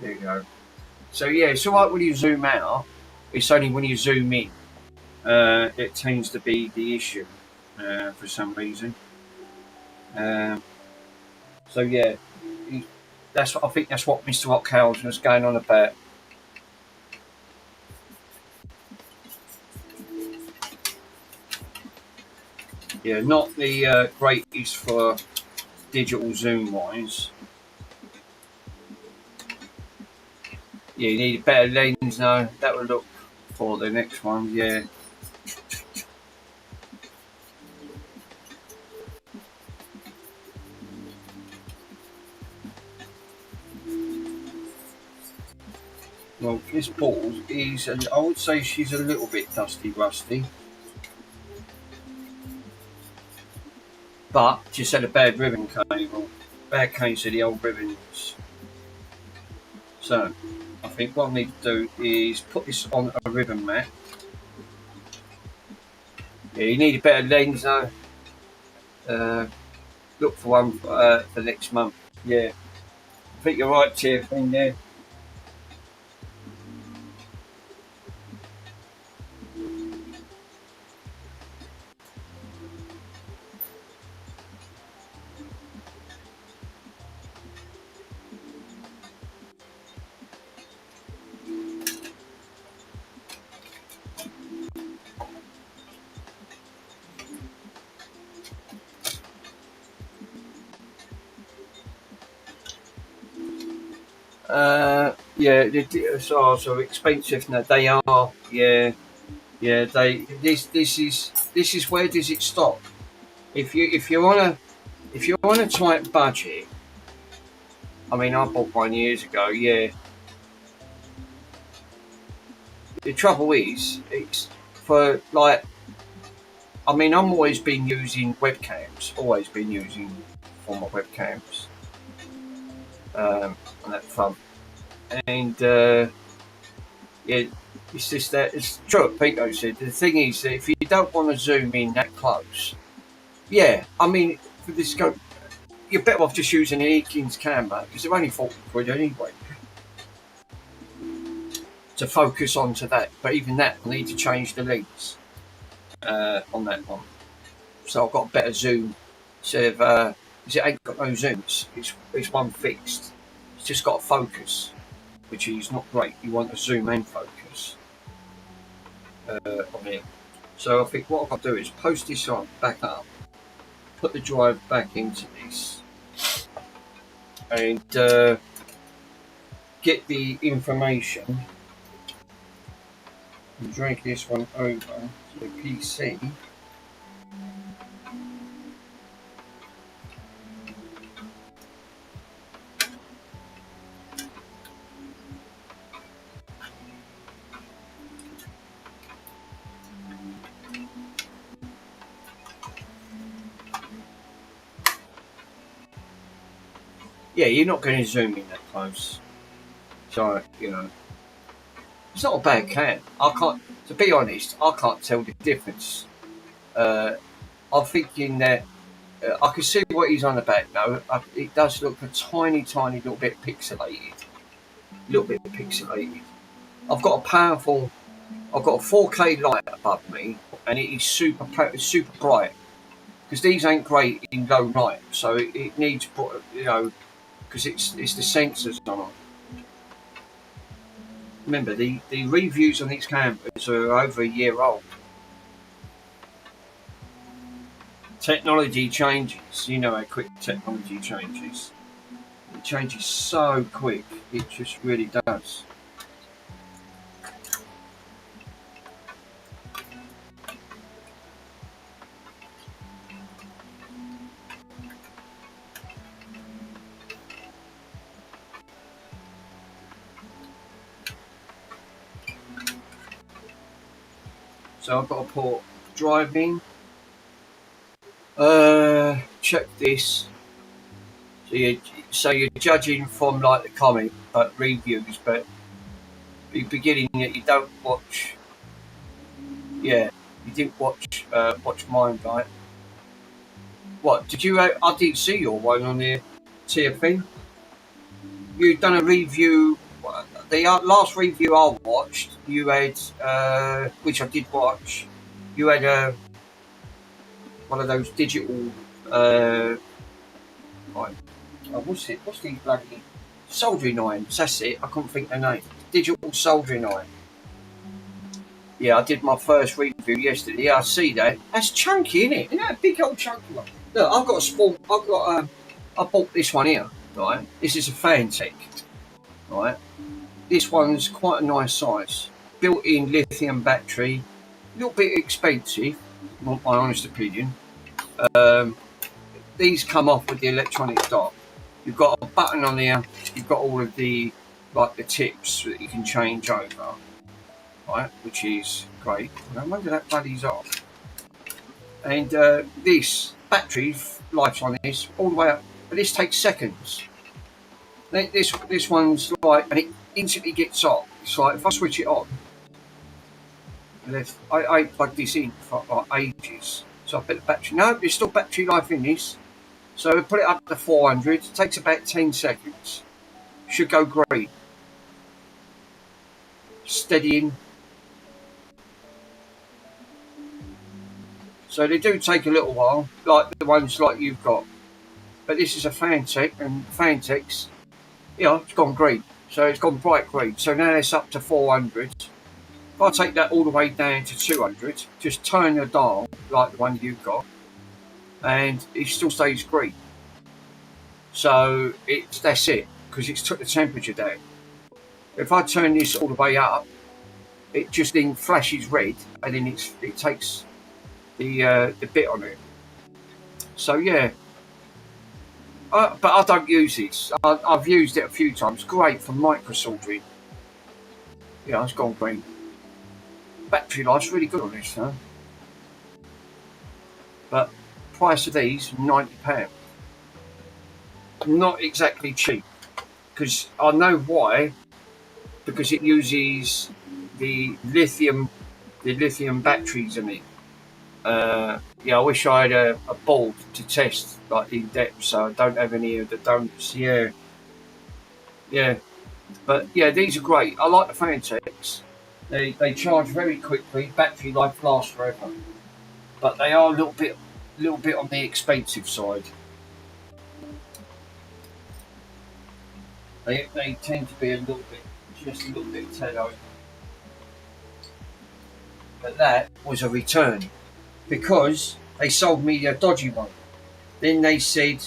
There you go. So yeah, it's alright when you zoom out. It's only when you zoom in, it tends to be the issue for some reason. Um, so yeah, that's what I think. That's what Mr. Rockhausen was going on about. Yeah, not the greatest for digital zoom wise. Yeah, you need a better lens now. That will look for the next one. Yeah. Well, this ball is, I would say she's a little bit dusty, rusty, but just had a bad ribbon cable. Bad case of the old ribbons. So, I think what I need to do is put this on a ribbon mat. Yeah, you need a better lens though. Look for one for next month. Yeah, I think you're right, Tiff, in there. Yeah, so expensive now. They are, yeah, yeah. This is where does it stop? If you're on a tight budget, I mean, I bought one years ago. Yeah, the trouble is, it's for like, I mean, I'm always been using webcams. Always been using for my webcams on that front, and yeah, it's just that it's true. What Pico said. The thing is that if you don't want to zoom in that close, yeah, I mean, for this scope, you're better off just using an Eakins camera because they're only 40 quid anyway to focus onto that. But even that, I need to change the lens on that one. So I've got a better zoom. Instead of, because it ain't got no zooms, it's one fixed. It's just got a focus, which is not great. You want a zoom and focus on it. So I think what I've got to do is post this on back up, put the drive back into this, and get the information and drag this one over to the PC. Yeah, you're not going to zoom in that close. So, it's not a bad cam. I can't, to be honest, I can't tell the difference. I'm thinking that I can see what he's on about though. It does look a tiny, tiny little bit pixelated. I've got a 4K light above me, and it is super bright. Because these ain't great in low light, so it needs, because it's the sensors on it. Remember, the reviews on these cameras are over a year old. Technology changes. You know how quick technology changes. It changes so quick. It just really does. So I've got to put driving. Check this. So you're judging from like the comic, but reviews, but you're beginning that you don't watch. Yeah, you didn't watch mine, right? What did you? I didn't see your one on the TFP. You done a review. The last review I watched, you had, which I did watch. You had one of those digital. Right, what's it? What's these bloody soldering irons? That's it. I couldn't think of the name. Digital soldering iron. Yeah, I did my first review yesterday. Yeah, I see that. That's chunky, isn't it? Isn't that a big old chunky one? Look, I've got a small. I bought this one here. Right. This is a Fantech. Right. This one's quite a nice size. Built-in lithium battery. A little bit expensive, my honest opinion. These come off with the electronic dock. You've got a button on there. You've got all of the tips that you can change over, right? Which is great. I wonder that bloodies off. And this battery life on this all the way up, but this takes seconds. This one's like, and it instantly gets off. It's like if I switch it on, and I plugged this in for like ages. So I put the battery. No, there's still battery life in this. So we put it up to 400. It takes about 10 seconds. Should go green. Steadying. So they do take a little while, like the ones like you've got. But this is a Fantech, and Fantech's, it's gone green. So it's gone bright green. So now it's up to 400. If I take that all the way down to 200, just turn the dial like the one you've got, and it still stays green. So that's it, because it's took the temperature down. If I turn this all the way up, it just then flashes red, and then it takes the bit on it. So yeah, but I don't use this. I've used it a few times. Great for micro soldering. Yeah, it's gone green. Battery life's really good on this, huh? But price of these £90. Not exactly cheap, because I know why. Because it uses the lithium batteries in it. I wish I had a board to test like in depth, so I don't have any of the donuts. Yeah. But yeah, these are great. I like the Fantechs. They charge very quickly. Battery life lasts forever, but they are a little bit on the expensive side. They tend to be just a little bit tello. But that was a return, because they sold me a dodgy one. Then they said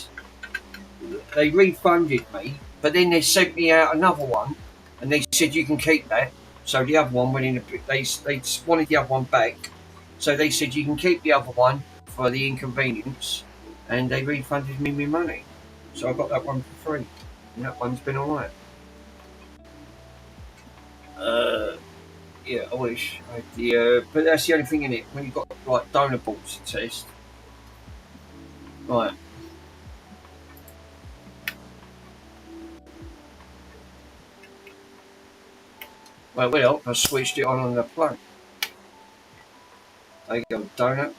they refunded me, but then they sent me out another one, and they said you can keep that. So the other one went in. They wanted the other one back, so they said you can keep the other one for the inconvenience, and they refunded me my money. So I got that one for free, and that one's been alright. Yeah, I wish I had but that's the only thing in it. When you've got like donor balls to test, right? Well, I switched it on the plug. There you go, donut.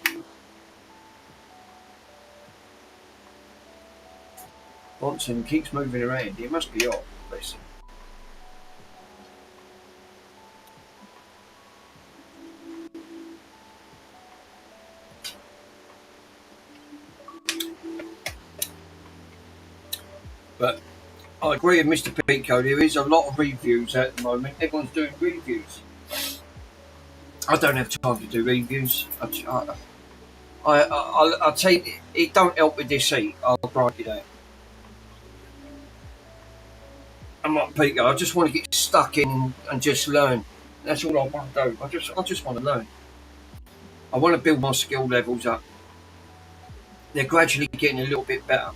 Bonson keeps moving around. He must be off. Listen. But I agree with Mr. Pico. There is a lot of reviews at the moment. Everyone's doing reviews. I don't have time to do reviews. I'll tell you, it don't help with this heat. I'll grant you that. I'm not Pico. I just want to get stuck in and just learn. That's all I want to do. I just want to learn. I want to build my skill levels up. They're gradually getting a little bit better.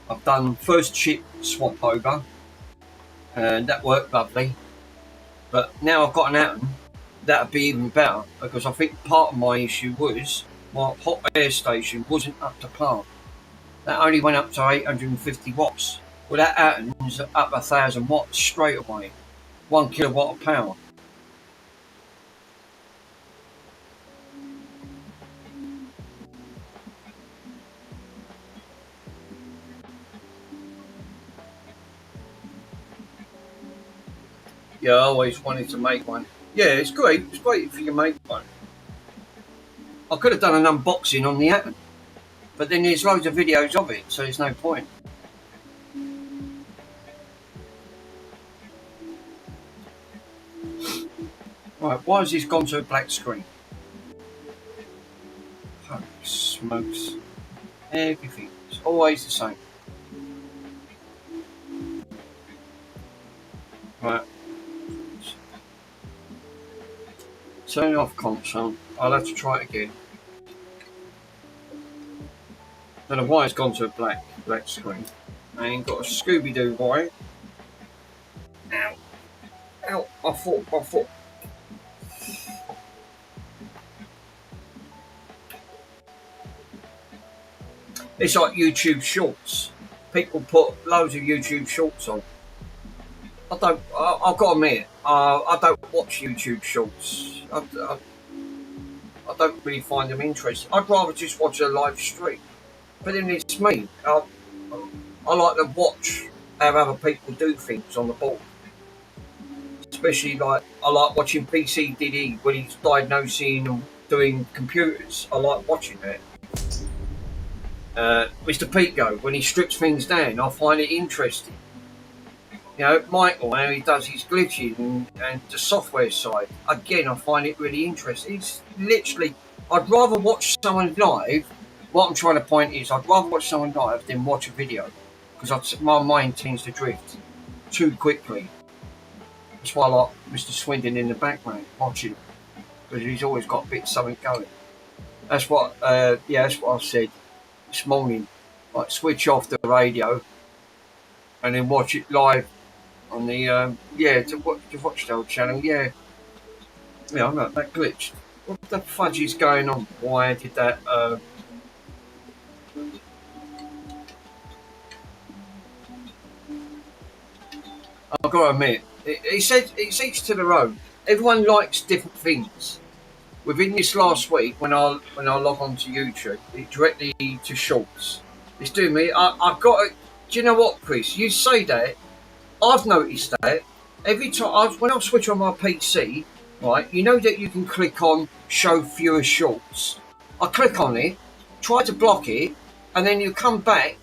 I've done first chip swap over, and that worked lovely. But now I've got an Attens, that'd be even better, because I think part of my issue was my hot air station wasn't up to par. That only went up to 850 watts. Well, that Attens up 1,000 watts straight away. 1 kilowatt of power. Yeah, I always wanted to make one. Yeah, it's great. It's great if you can make one. I could have done an unboxing on the Attens, but then there's loads of videos of it, so there's no point. Right, why has this gone to a black screen? Holy smokes. Everything. It's always the same. Right. Turn off console. I'll have to try it again. Don't know why it's gone to a black screen. I ain't got a Scooby-Doo wire. Ow. Ow. My foot. It's like YouTube Shorts. People put loads of YouTube Shorts on. I've got to admit, I don't watch YouTube Shorts. I don't really find them interesting. I'd rather just watch a live stream. But then it's me. I like to watch how other people do things on the board. Especially I like watching PC Diddy when he's diagnosing and doing computers. I like watching that. Mr. Pico, when he strips things down, I find it interesting. You know, Michael, how he does his glitching and the software side. Again, I find it really interesting. It's literally, I'd rather watch someone live. What I'm trying to point is, I'd rather watch someone live than watch a video. Because my mind tends to drift too quickly. That's why I like Mr. Swindon in the background, watching. Because he's always got a bit of something going. That's what I said this morning. Like, switch off the radio and then watch it live on the to watch the old channel. Yeah, I'm not that glitched. What the fudge is going on? Why did that? I've got to admit, it's each to their own. Everyone likes different things. Within this last week, when I log on to YouTube, it directly to shorts. It's doing me. I've got to. Do you know what, Chris? You say that. I've noticed that every time when I switch on my PC, right? You know that you can click on show fewer shorts. I click on it, try to block it, and then you come back,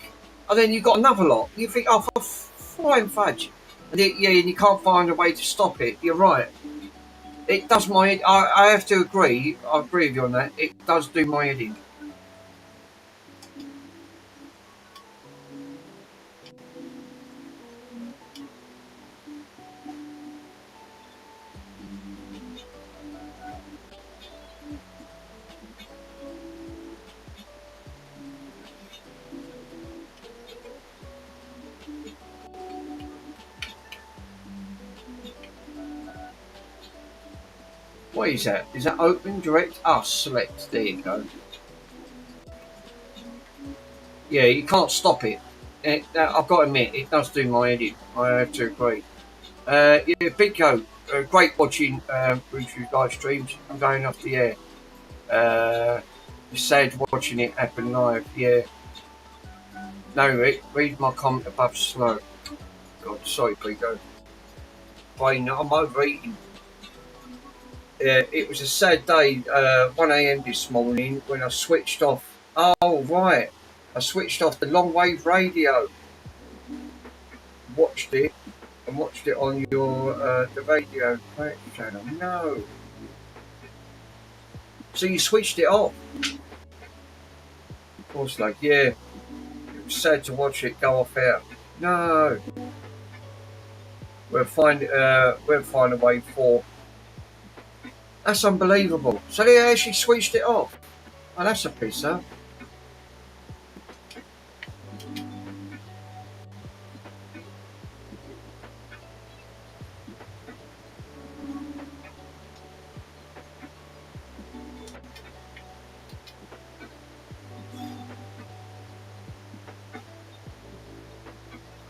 and then you got another lot. You think, oh, for flying fudge, and you can't find a way to stop it. You're right. It does my head. I have to agree. I agree with you on that. It does do my head in. What is that? Is that open direct? Select. There you go. Yeah, you can't stop it. I've got to admit, it does do my head in. I have to agree. Yeah, Pico, great watching YouTube live streams. I'm going off the air. It's sad watching it happen live. Yeah. No, read my comment above slow. God, sorry, Pico. Brain, I'm overeating. It was a sad day, 1 a.m. this morning when I switched off. Oh, right. I switched off the long wave radio. Watched it on your the radio channel. No. So you switched it off? Of course, like, yeah. It was sad to watch it go off out. No. We'll find a way for. That's unbelievable. So they actually switched it off. Oh, that's a pisser.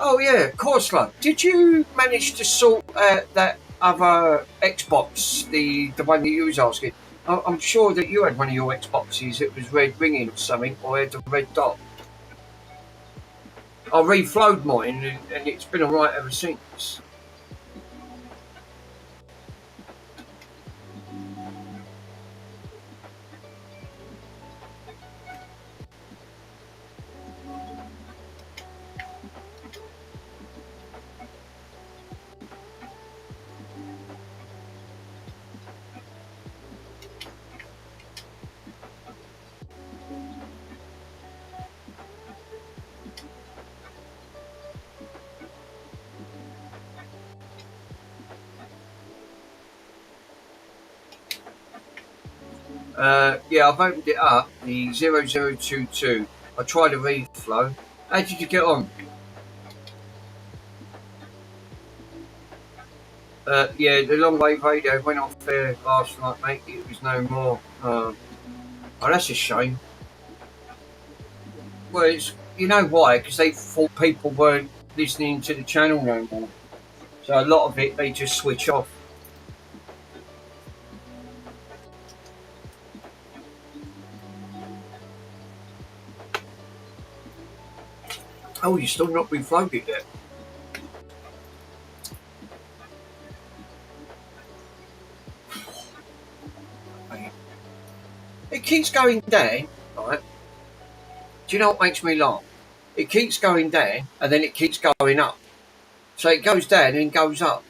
Oh yeah, of course, love. Did you manage to sort out that other Xbox, the one that you was asking? I'm sure that you had one of your Xboxes. It was red ringing or something, or had a red dot. I reflowed mine, and it's been alright ever since. Yeah, I've opened it up, the 0022. I tried a reflow. How did you get on? Yeah, the long wave radio went off there last night, mate. It was no more. Oh, that's a shame. Well, it's, you know why? Because they thought people weren't listening to the channel no more. So a lot of it, they just switch off. Oh, you still not reflowed it yet? It keeps going down, right? Do you know what makes me laugh? It keeps going down and then it keeps going up. So it goes down and goes up.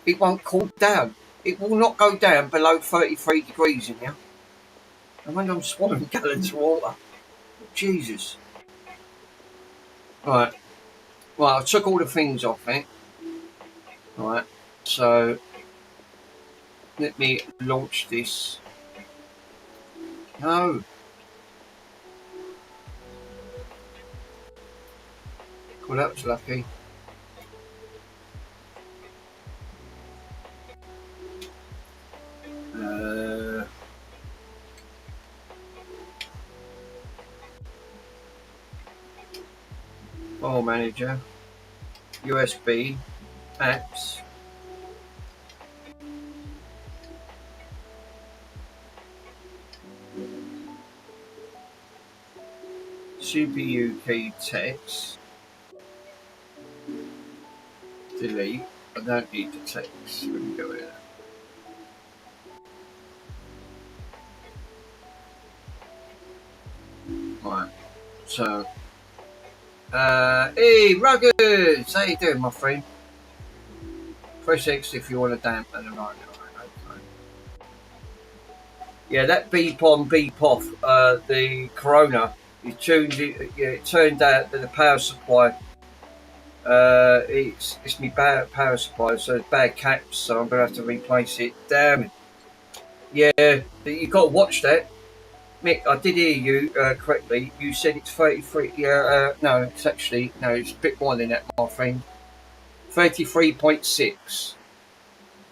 It won't cool down. It will not go down below 33 degrees in here. And when I'm swallowing gallons of water, Jesus. Right. Well, I took all the things off it. Right. So let me launch this. No. Well, that was lucky. File manager, USB, apps. CPU key text. Delete. I don't need the text. We can go here. Right. So, hey, Ruggers! How you doing, my friend? Press X if you want to dampen the line. Yeah, that beep on, beep off. The Corona. You tuned it. Yeah, it turned out that the power supply. It's my power supply, so it's bad caps. So I'm gonna have to replace it. Damn it. Yeah, you got to watch that. Mick, I did hear you correctly. You said it's 33. Yeah, no, it's actually no, it's a bit more than that, my friend. 33.6.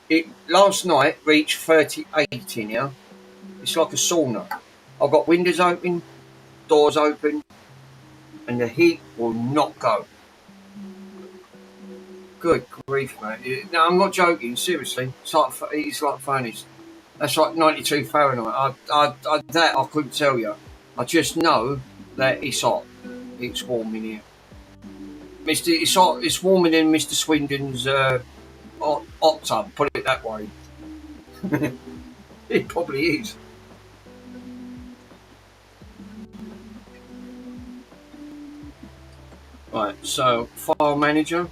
It last night reached 38 in here. It's like a sauna. I've got windows open, doors open, and the heat will not go. Good grief, mate! No, I'm not joking. Seriously, it's like furnace. That's like 92 Fahrenheit. That I couldn't tell you. I just know that it's hot. It's warm in here. It's hot. It's warmer than Mr. Swindon's hot tub. Put it that way. It probably is. Right. So file manager,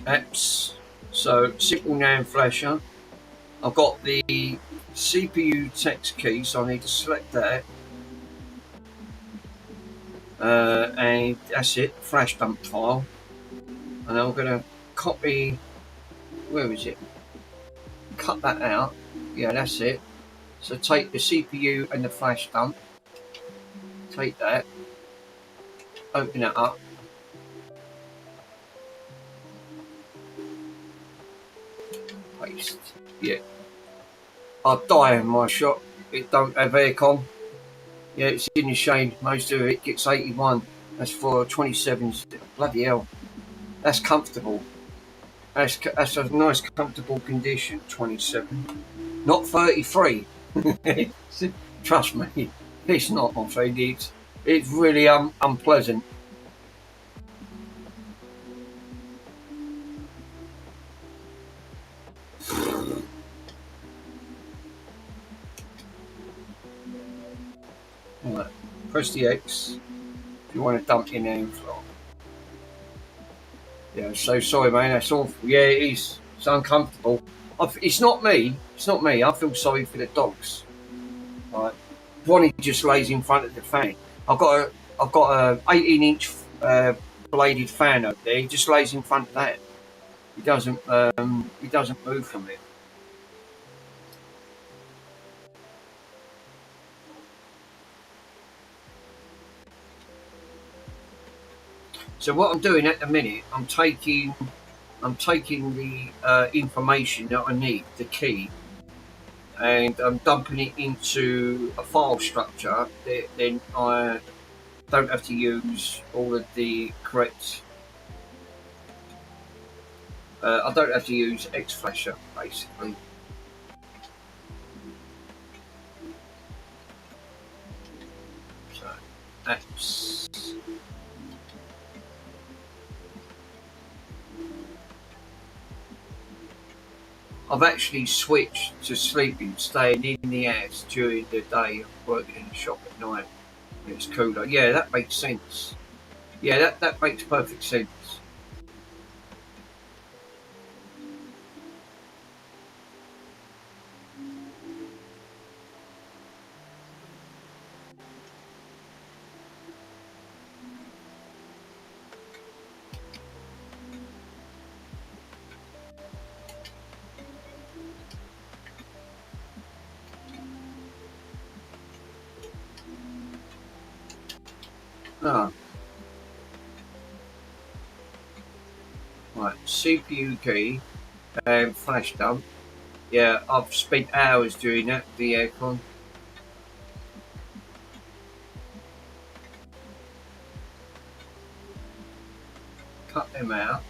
apps. So simple NAND flasher. I've got the CPU text key, so I need to select that. And that's it, flash dump file. And I'm going to copy, where is it? Cut that out. Yeah, that's it. So take the CPU and the flash dump. Take that. Open it up. Paste. Yeah. I'll die in my shop. It don't have aircon. Yeah, it's in the shade. Most of it gets 81. That's for 27s. Bloody hell. That's comfortable. That's a nice, comfortable condition, 27. Not 33. Trust me, it's not, my friend. It's really unpleasant. Right. Press the X if you want to dump in there. Yeah, so sorry, man. That's awful. Yeah, it is. It's uncomfortable. It's not me. It's not me. I feel sorry for the dogs. Right. Ronnie just lays in front of the fan. I've got a 18-inch bladed fan up there. He just lays in front of that. He doesn't move from it. So what I'm doing at the minute, I'm taking the information that I need, the key, and I'm dumping it into a file structure. Then I don't have to use all of the correct. I don't have to use X-Flasher, basically. So that's. I've actually switched to sleeping, staying in the house during the day, working in the shop at night when it's cooler. Yeah, that makes sense. Yeah, that makes perfect sense. Ah, right. CPU key and flash dump. Yeah, I've spent hours doing that. The aircon. Cut them out.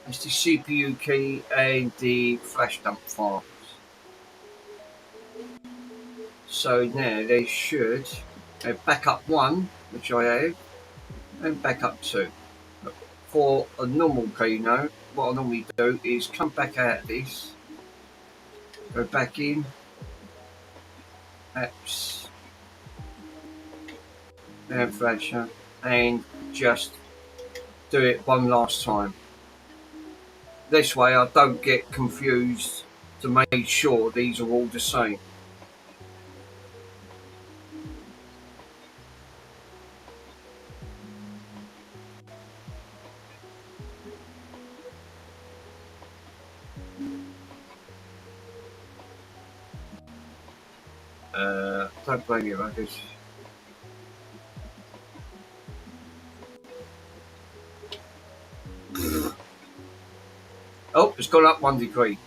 That's the CPU key and the flash dump files. So now they should backup 1, which I have, and backup 2. For a normal keynote, what I normally do is come back out of this, go back in, apps, and flasher, and just do it one last time. This way I don't get confused to make sure these are all the same. Don't blame you, Ruggers. Oh, it's gone up 1 degree.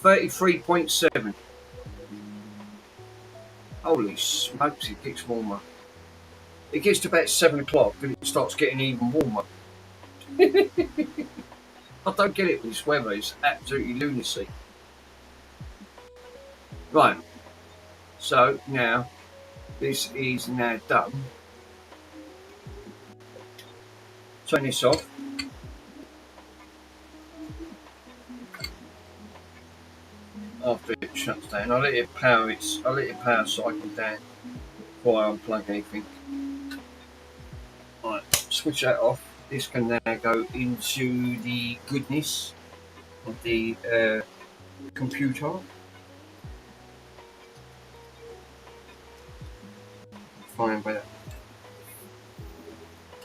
33.7. Holy smokes, it gets warmer. It gets to about 7 o'clock and it starts getting even warmer. I don't get it with this weather, it's absolutely lunacy. Right, so now this is now done. Turn this off. After it shuts down, I'll let it power cycle down before I unplug anything. Right, switch that off. This can now go into the goodness of the computer. Find where that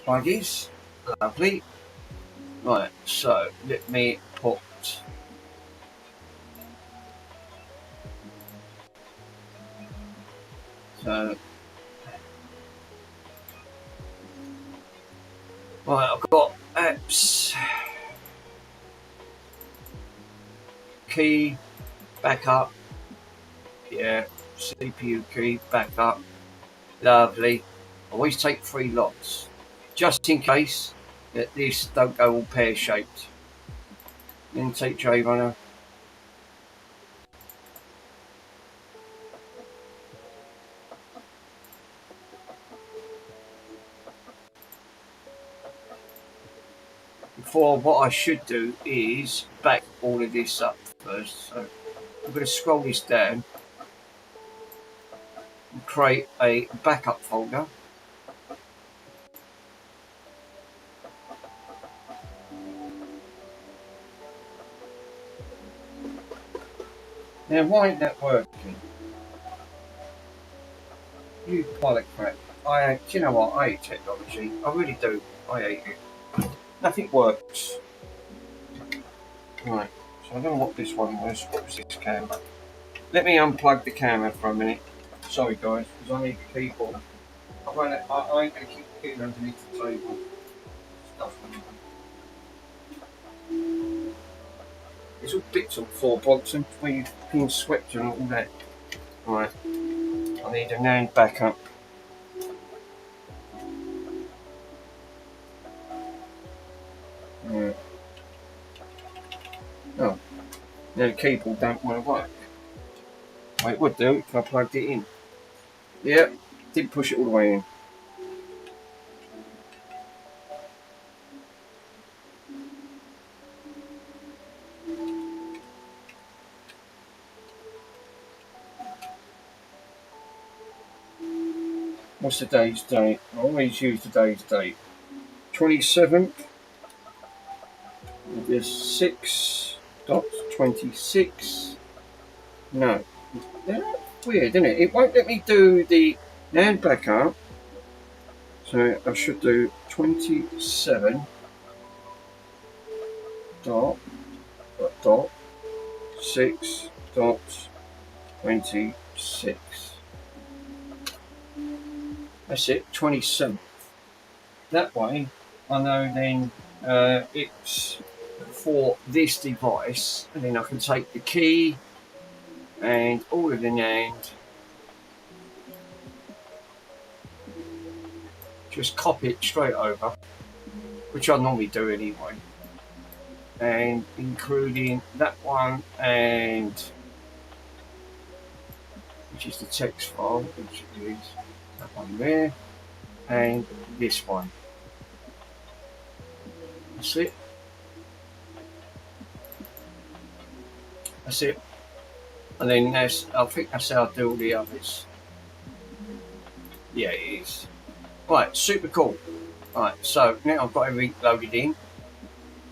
plug is. Lovely. Right, so let me put so Right, I've got apps, key, backup, yeah, CPU key, backup, lovely. Always take 3 lots, just in case that this don't go all pear-shaped. Then take JRunner. Before, what I should do is back all of this up first. So I'm going to scroll this down and create a backup folder. Now, why ain't that working? You pile of crap. Do you know what? I hate technology. I really do. I hate it. Nothing works. Right. So I don't know what this one was. What was this camera? Let me unplug the camera for a minute. Sorry, guys, because I need the keyboard. I ain't going to keep getting underneath the table. Stuff. It's all bits on 4 blocks and where you've been swept and all that. Right. I need a NAND backup. Yeah. Oh. Now the keyboard don't want to work. Well, it would do if I plugged it in. Yep. Didn't push it all the way in. What's today's date? I always use today's date. 27th. There's 6.26. No. That's weird, isn't it? It won't let me do the NAND backup. So I should do 27 dot 6.26. That's it, 27th. That way, I know then it's for this device, and then I can take the key and all of the NAND, just copy it straight over, which I normally do anyway, and including that one, and which is the text file, which is that one there, and this one. That's it. That's it. And then I think that's how I do all the others. Yeah, it is. Right, super cool. Right, so now I've got everything loaded in.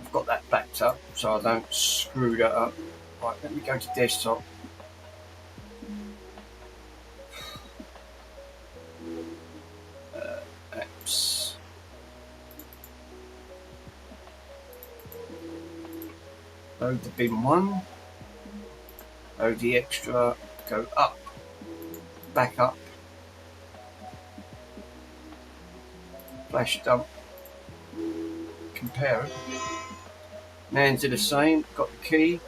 I've got that backed up so I don't screw that up. Right, let me go to desktop. Apps. Load the bin 1. Load the extra. Go up. Back up. Flash dump. Compare it. NANDs are the same. Got the key.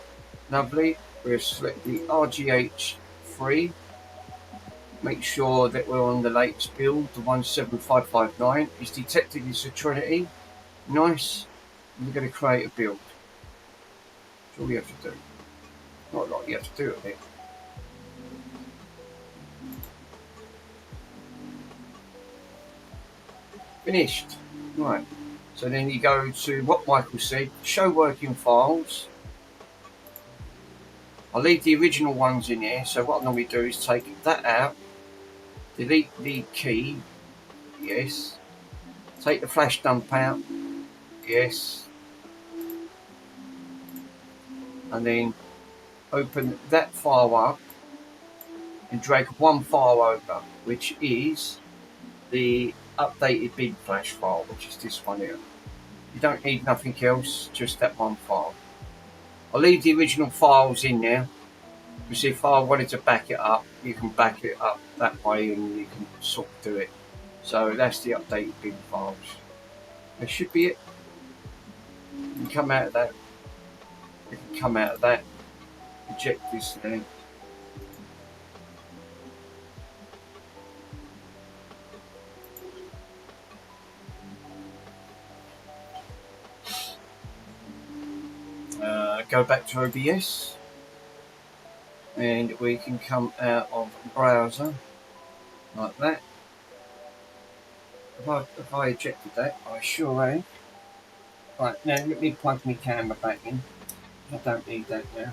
Lovely. We'll select the RGH3. Make sure that we're on the latest build, the 17559. It's detected it's a Trinity. Nice. And we're going to create a build. That's all you have to do. Not a lot you have to do with it. Finished. Right. So then you go to what Michael said, show working files. I'll leave the original ones in here. So what I normally do is take that out, delete the key, yes. Take the flash dump out, yes. And then open that file up and drag one file over, which is the updated bin flash file, which is this one here. You don't need nothing else, just that one file. I'll leave the original files in there, because if I wanted to back it up, you can back it up that way and you can sort of do it. So that's the updated bin files. There should be it. You can come out of that. You can come out of that. Eject this thing. Go back to OBS, and we can come out of browser like that. If I ejected that, I sure am. Right, now let me plug my camera back in. I don't need that now.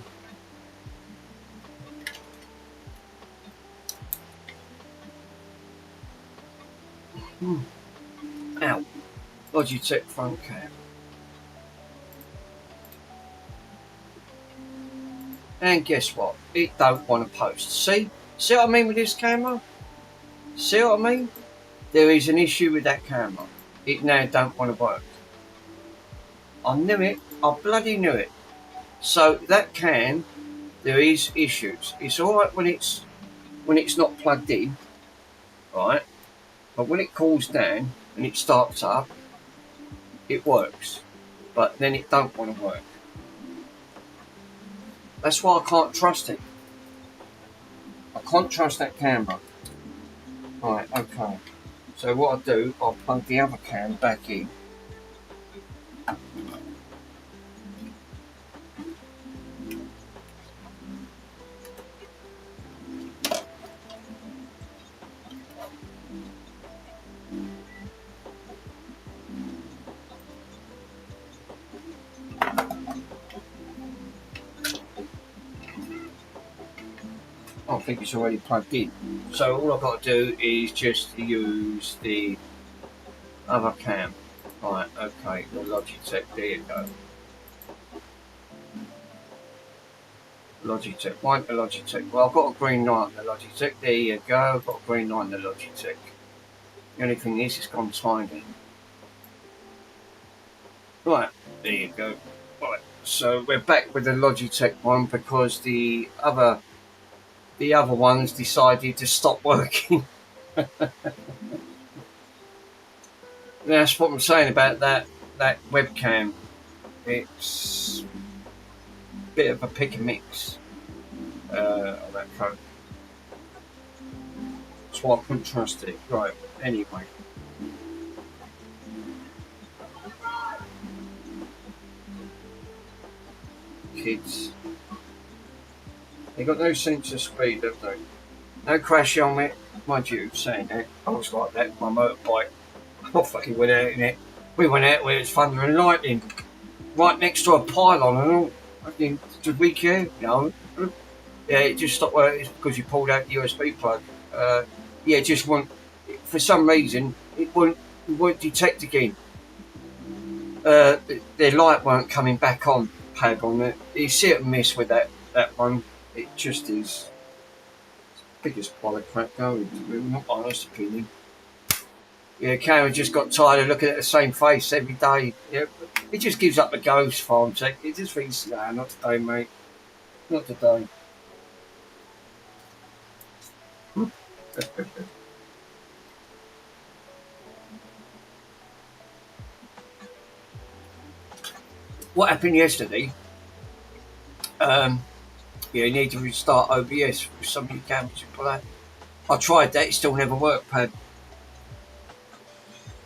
Ow. Logitech front cam. And guess what? It don't want to post. See what I mean with this camera? See what I mean? There is an issue with that camera. It now don't want to work. I knew it. I bloody knew it. So that cam, there is issues. It's alright when it's not plugged in, right? But when it cools down and it starts up, it works. But then it don't want to work. That's why I can't trust it. I can't trust that camera. Right, okay. So what I do, I'll plug the other cam back in. I think it's already plugged in. So all I've got to do is just use the other cam. Right, okay, the Logitech, there you go. Logitech, why the Logitech? Well, I've got a green light on the Logitech, there you go, I've got a green light on the Logitech. The only thing is, it's gone tiny. Right, there you go. Right, so we're back with the Logitech one because the other ones decided to stop working. That's what I'm saying about that webcam. It's a bit of a pick and mix on that phone. That's why I couldn't trust it. Right, anyway. Kids. They got no sense of speed, have they? No crash helmet. Mind you, saying that, I was like that with my motorbike. I fucking went out in it. We went out where it's thunder and lightning. Right next to a pylon and all. Did we care? No. Yeah, it just stopped working because you pulled out the USB plug. Yeah, it just won't. For some reason, it won't detect again. Their light weren't coming back on. Pad on it. You see it miss with that one. It just is biggest pile of crap going. Not my honest opinion. Yeah, Karen just got tired of looking at the same face every day. Yeah, it just gives up the ghost farm tech. It just thinks, nah, not today, mate. Not today. What happened yesterday? Yeah, you need to restart OBS with some of your cameras you play. I tried that, it still never worked, Pad.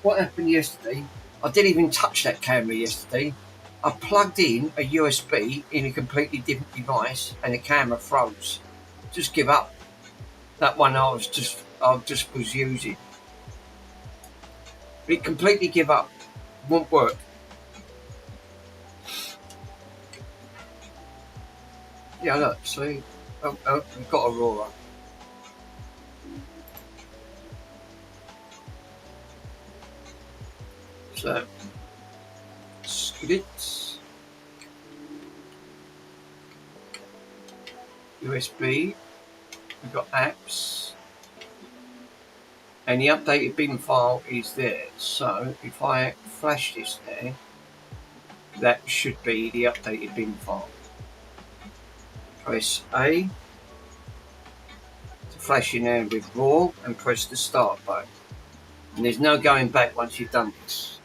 What happened yesterday? I didn't even touch that camera yesterday. I plugged in a USB in a completely different device and the camera froze. Just give up. That one I just was using. It completely give up. Won't work. Yeah, look, see? We've got Aurora. So, skits, USB, we've got apps, and the updated bin file is there. So, if I flash this there, that should be the updated bin file. Press A to flash in there with RAW and press the start button. And there's no going back once you've done this.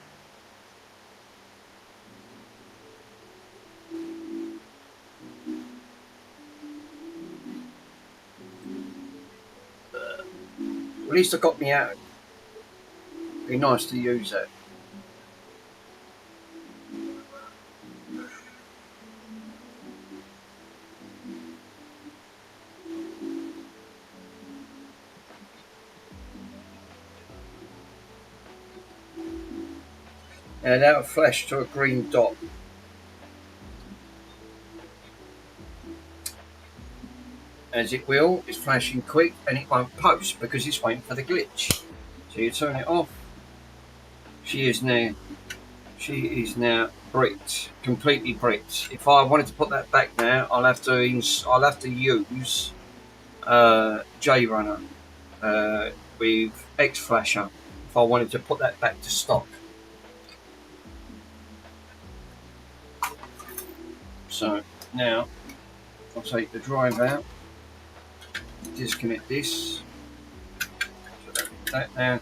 At least I got me out. Be nice to use that. And that'll flash to a green dot. As it will, it's flashing quick and it won't post because it's waiting for the glitch. So you turn it off. She is now bricked, completely bricked. If I wanted to put that back now, I'll have to use JRunner with X Flasher if I wanted to put that back to stock. So now I'll take the drive out, disconnect this, so that now.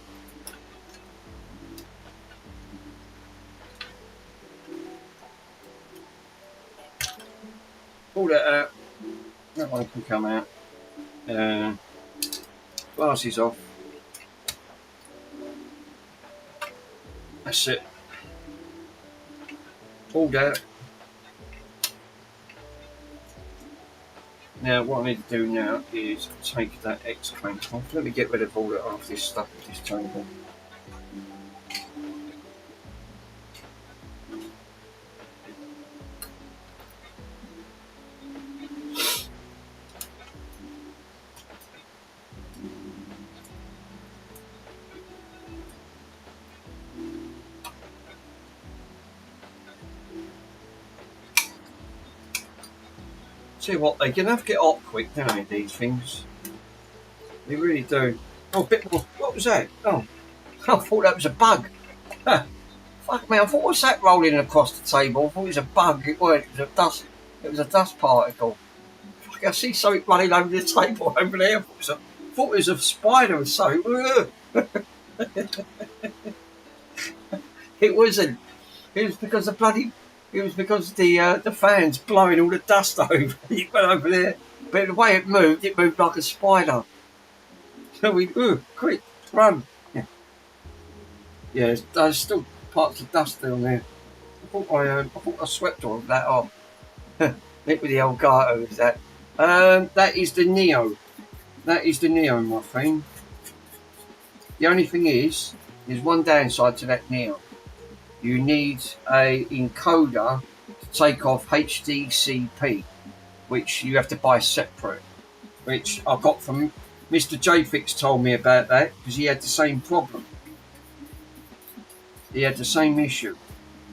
Pull that out, that one can come out, glasses off, that's it, pulled out. Now what I need to do now is take that X crank off. Let me get rid of all of this stuff at this table. See what, they can have to get hot quick, don't they, these things? They really do. Oh, a bit more. What was that? Oh, I thought that was a bug. Huh. Fuck me, I thought, what's that rolling across the table? I thought it was a bug. It weren't. It was a dust. It was a dust particle. Fuck, I see something running over the table over there. I thought it was a spider or something. It wasn't. It was because the bloody. It was because the fan's blowing all the dust over. It went over there. But the way it moved like a spider. So we, quick, run. Yeah, there's still parts of dust down there. I thought I swept all of that off. Hit with the Elgato, is that. That is the Neo. That is the Neo, my friend. The only thing is, there's one downside to that Neo. You need a encoder to take off HDCP, which you have to buy separate, which I got from Mr. JFix told me about that because he had the same problem. He had the same issue.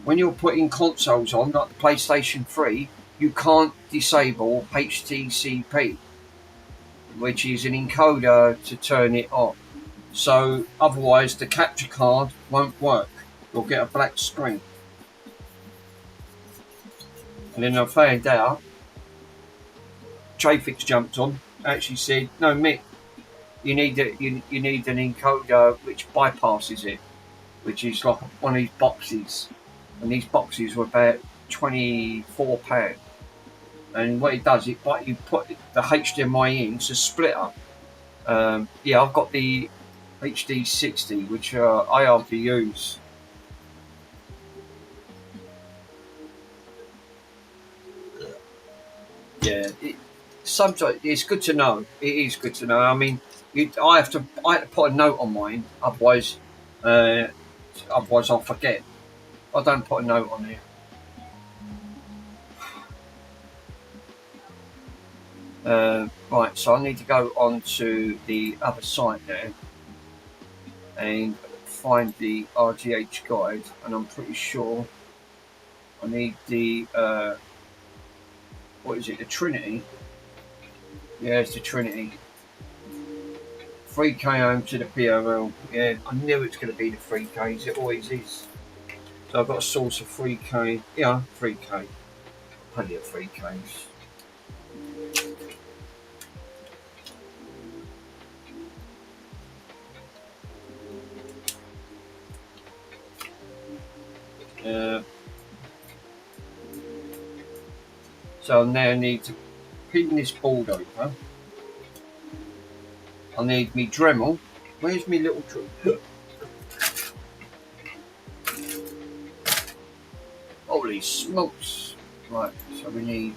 When you're putting consoles on, like the PlayStation 3, you can't disable HDCP, which is an encoder to turn it on. So otherwise the capture card won't work. You'll get a black screen. And then I found out, JFix jumped on, actually said, no Mick, you need an encoder which bypasses it, which is like one of these boxes. And these boxes were about £24. And what it does, you put the HDMI in, it's a splitter. Yeah, I've got the HD60, which I hardly use. Yeah, sometimes it's good to know. It is good to know. I mean, I have to put a note on mine, otherwise I'll forget. I don't put a note on there. Right, so I need to go on to the other site now and find the RGH guide, and I'm pretty sure I need the what is it, the Trinity? Yeah, it's the Trinity. 3K home to the PRL. Yeah, I knew it's going to be the 3Ks, it always is. So I've got a source of 3K. Yeah, 3K. Plenty of 3Ks. So I now need to pin this board over. I need me Dremel. Where's my little tree? Holy smokes. Right, so we need...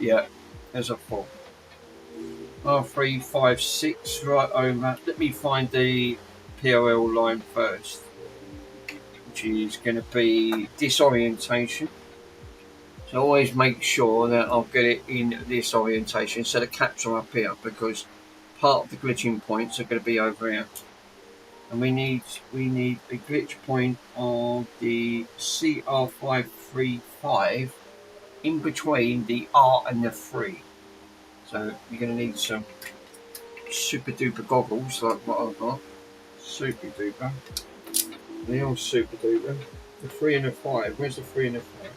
yeah, there's a 4. R3, 5, 6, right over. Let me find the POL line first, which is going to be disorientation. So always make sure that I'll get it in this orientation, so the caps are up here, because part of the glitching points are going to be over here. And we need a glitch point of the CR535 in between the R and the 3. So you're going to need some super duper goggles like what I've got. Super duper. They are super duper. The 3 and the 5. Where's the 3 and the 5?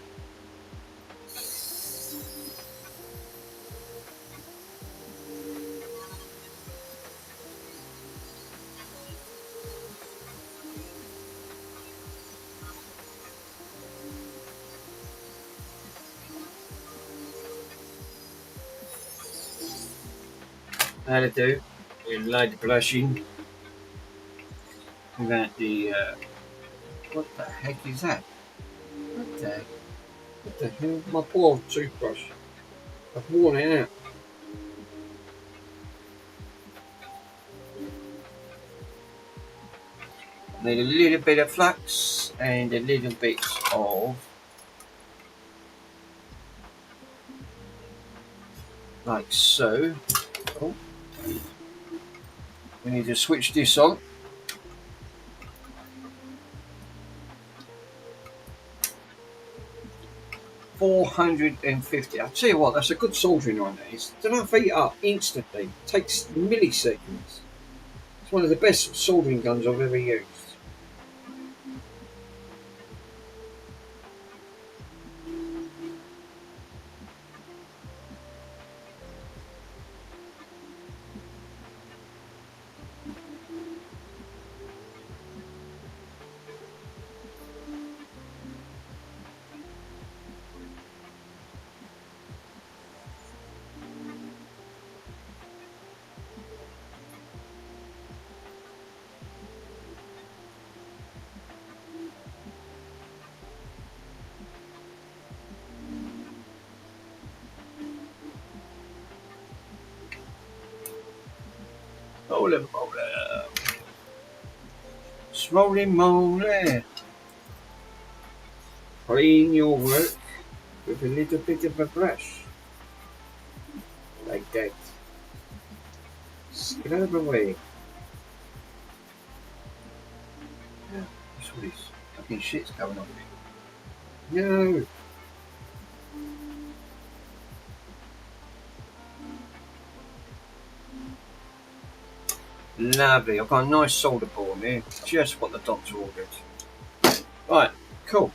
That'll do. We'll light the blushing. That the what the heck is that? What the hell? My poor old toothbrush. I've worn it out. Need a little bit of flux and a little bit of like so. Oh. We need to switch this on. $450. I'll tell you what, that's a good soldering line. Don't heat up instantly. It takes milliseconds. It's one of the best soldering guns I've ever used. Holy moly. Smoly moly. Clean your work with a little bit of a brush. Like that. Scrub away. What's all this fucking shit's going on here? No! Lovely, I've got a nice solder ball here, just what the doctor ordered. Right, cool.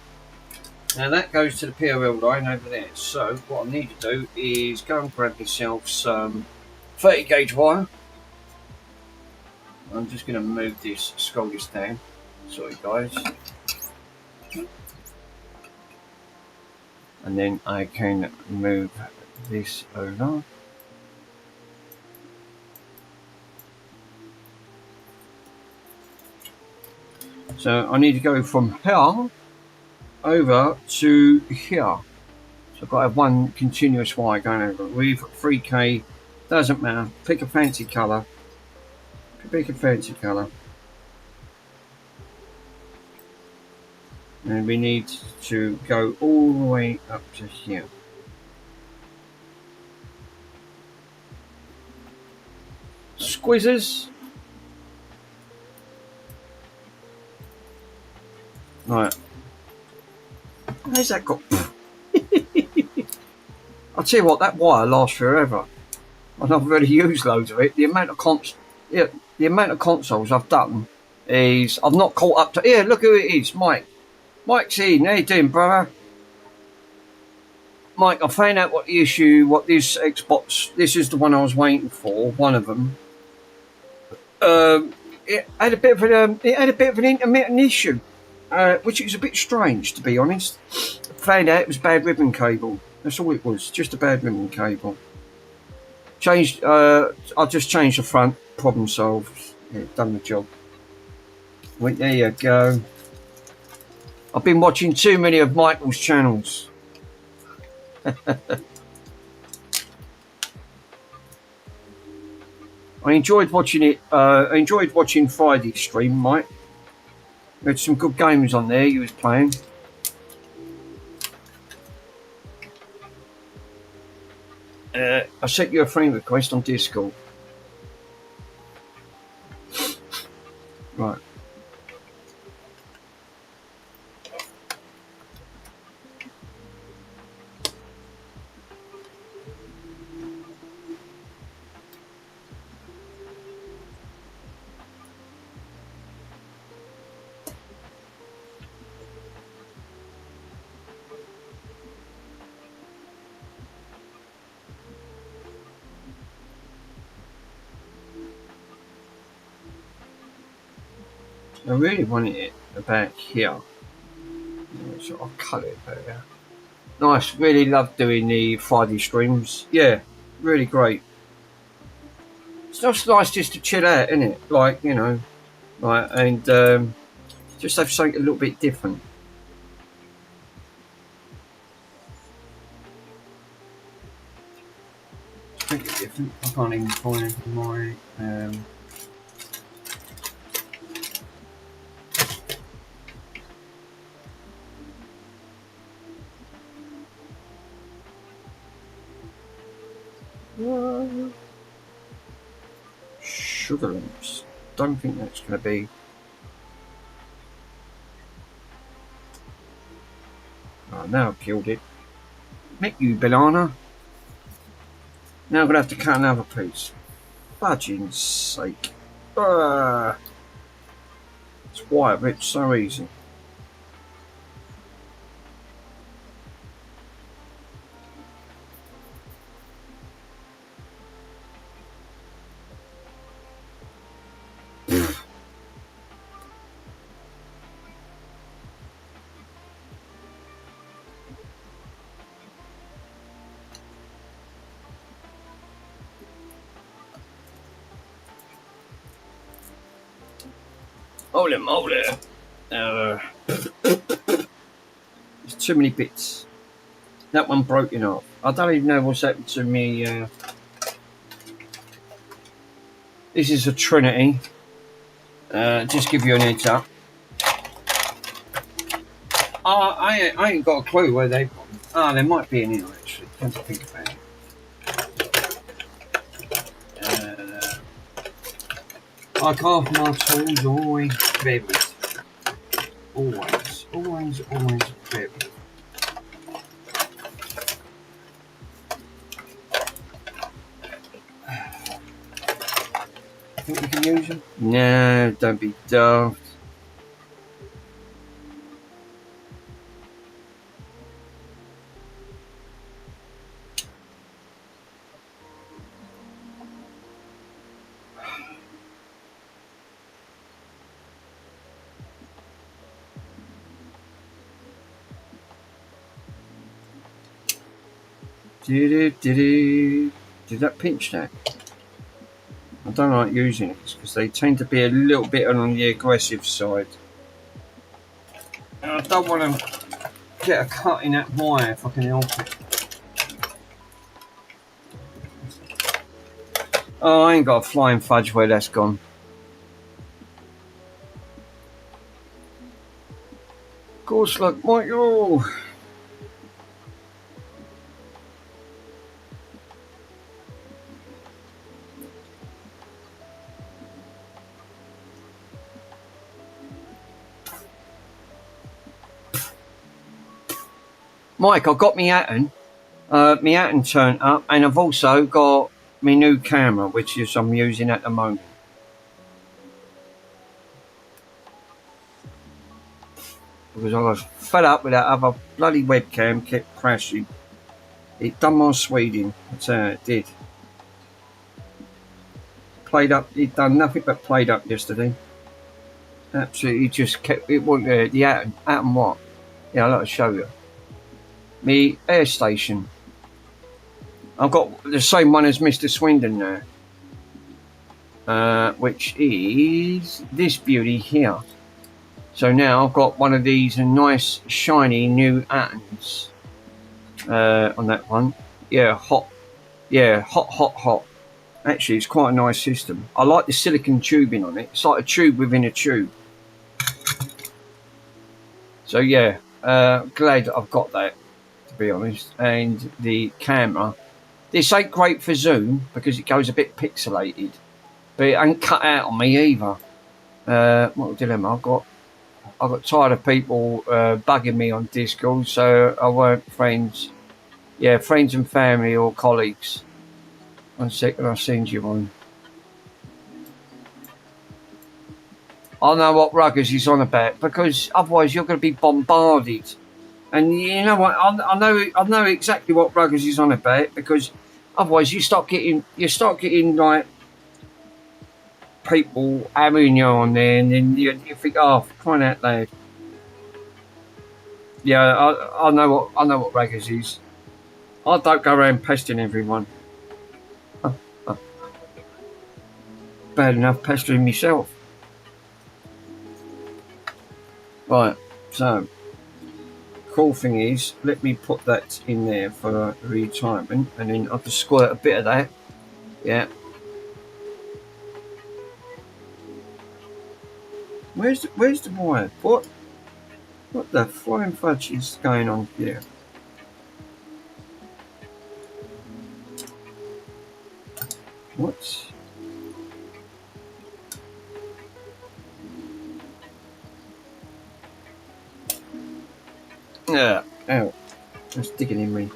Now that goes to the POL line over there. So what I need to do is go and grab myself some 30 gauge wire. I'm just going to move this, scroll this down. Sorry guys. And then I can move this over. So I need to go from here over to here. So I've got to have one continuous wire going over. With 3K, doesn't matter. Pick a fancy colour. Pick a fancy colour. And we need to go all the way up to here. Squizzers. Right. Where's that got? I'll tell you what, that wire lasts forever. And I've already used loads of it. The amount of consoles I've done is I've not caught up to. Yeah, look who it is, Mike. Mike's in. How you doing, brother? Mike, I found out what the issue, what this Xbox. This is the one I was waiting for. One of them. It had a bit of an intermittent issue. Which is a bit strange, to be honest. Found out it was bad ribbon cable. That's all it was. Just a bad ribbon cable. Changed. I just changed the front. Problem solved. Yeah, done the job. Well, there you go. I've been watching too many of Michael's channels. I enjoyed watching it. I enjoyed watching Friday's stream, Mike. We had some good games on there you was playing. I sent you a friend request on Discord. Right. I really wanted it about here. So I'll cut it there. Nice, really love doing the Friday streams. Yeah, really great. It's just nice just to chill out, isn't it? Like, you know, like, and just have something a little bit different. It's a bit different. I can't even find my sugar lumps. Don't think that's going to be. Oh, now I've killed it. Mick, you banana. Now I'm going to have to cut another piece. Fudging sake. It's white, but it's so easy. Holy moly. There's too many bits. That one broke in half. I don't even know what's happened to me. This is a Trinity. Just give you an heads up. I ain't got a clue where they've gone. There might be an here actually. Come to think about it. Like half my tools always buried. Always buried. Think we can use them? No, don't be daft. Did that pinch that? I don't like using it because they tend to be a little bit on the aggressive side. And I don't want to get a cut in that wire if I can help it. Oh, I ain't got a flying fudge where that's gone. Of course, look, Michael. Mike, I've got me Atten turned up, and I've also got my new camera, which is I'm using at the moment. Because I was fed up with that other bloody webcam, kept crashing. It done my Sweden, that's how it did. Played up, it done nothing but played up yesterday. Absolutely just kept, it wasn't there, the Atten what? Yeah, I'd like to show you. my air station. I've got the same one as Mr. Swindon now, which is this beauty here. So now I've got one of these nice shiny new Attens on that one. Yeah, hot. Yeah, hot. Actually, it's quite a nice system. I like the silicon tubing on it. It's like a tube within a tube. So yeah, glad I've got that, to be honest. And the camera. This ain't great for zoom because it goes a bit pixelated, but it ain't cut out on me either. What a dilemma. I got tired of people bugging me on Discord, so I weren't friends. Yeah, friends and family or colleagues. 1 second, I'll send you one. I know what Ruggers he's on about, because otherwise you're going to be bombarded. And you know what? I know exactly what Ruggers is on about, because otherwise you start getting like people hammering you on there, and then you think, oh, for crying out loud. Yeah, I know what Ruggers is. I don't go around pestering everyone. Bad enough pestering myself. Right, so cool thing is, let me put that in there for retirement, and then I'll just squirt a bit of that. Yeah. Where's the wire? What the flying fudge is going on here? What? Yeah. Ow. That's digging in me.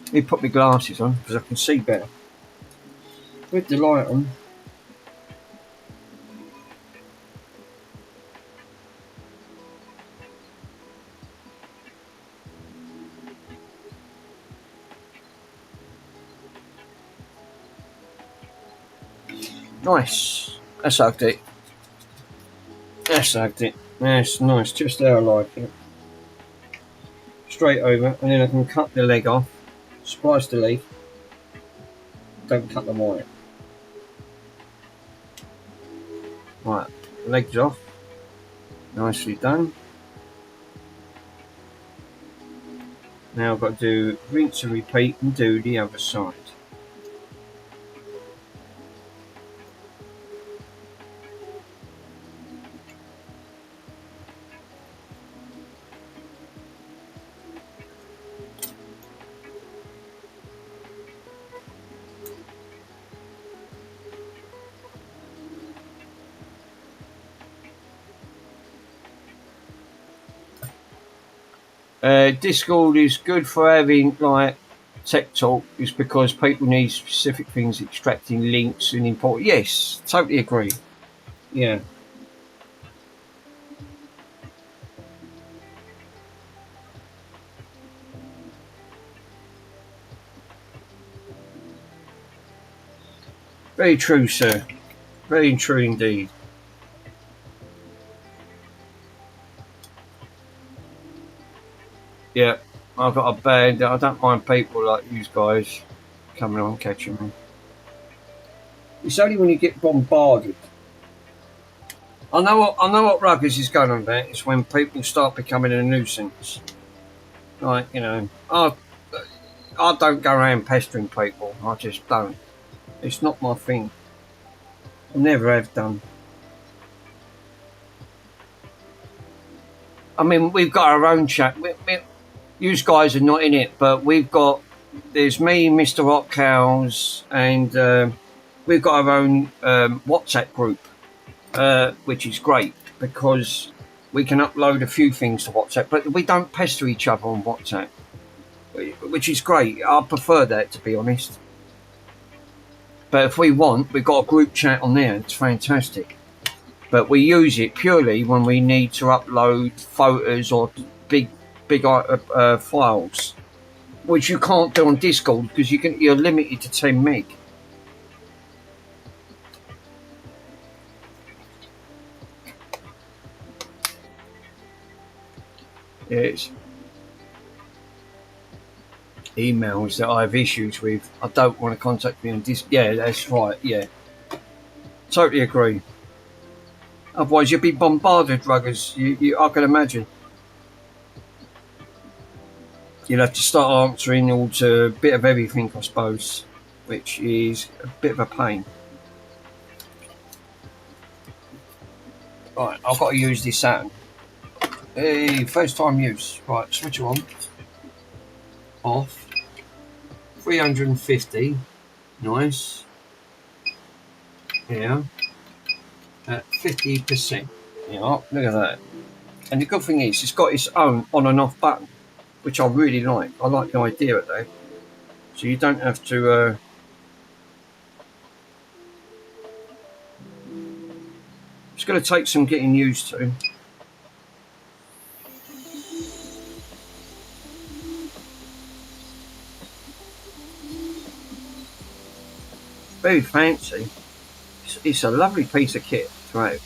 Let me put my glasses on because I can see better. With the light on. Nice. That's hugged it. That's nice. Just how I like it. Straight over, and then I can cut the leg off, splice the leg. Don't cut the wire. Right, legs off. Nicely done. Now I've got to do rinse and repeat and do the other side. Discord is good for having like tech talk, is because people need specific things, extracting links and import. Yes, totally agree. Yeah. Very true, sir. Very true indeed. Yeah, I've got a band. I don't mind people like you guys coming on, catching me. It's only when you get bombarded. I know what Ruggers is going on about. It's when people start becoming a nuisance. Like, you know, I don't go around pestering people. I just don't. It's not my thing. I never have done. I mean, we've got our own chat. You guys are not in it, but there's me, Mr. Rockhouse, and we've got our own WhatsApp group, which is great because we can upload a few things to WhatsApp, but we don't pester each other on WhatsApp, which is great. I prefer that, to be honest. But if we want, we've got a group chat on there. It's fantastic. But we use it purely when we need to upload photos or big files, which you can't do on Discord because you're limited to 10 meg. It's emails that I have issues with. I don't want to contact me on this. Yeah, that's right. Yeah, totally agree. Otherwise, you'd be bombarded, ruggers. I can imagine. You'll have to start answering all to a bit of everything, I suppose, which is a bit of a pain. Right, I've got to use this Attens. Hey, first time use. Right, switch on. Off. 350. Nice. Yeah. At 50%. Yeah, look at that. And the good thing is, it's got its own on and off button, which I really like. I like the idea of that. So you don't have to... It's going to take some getting used to. Very fancy. It's a lovely piece of kit to have.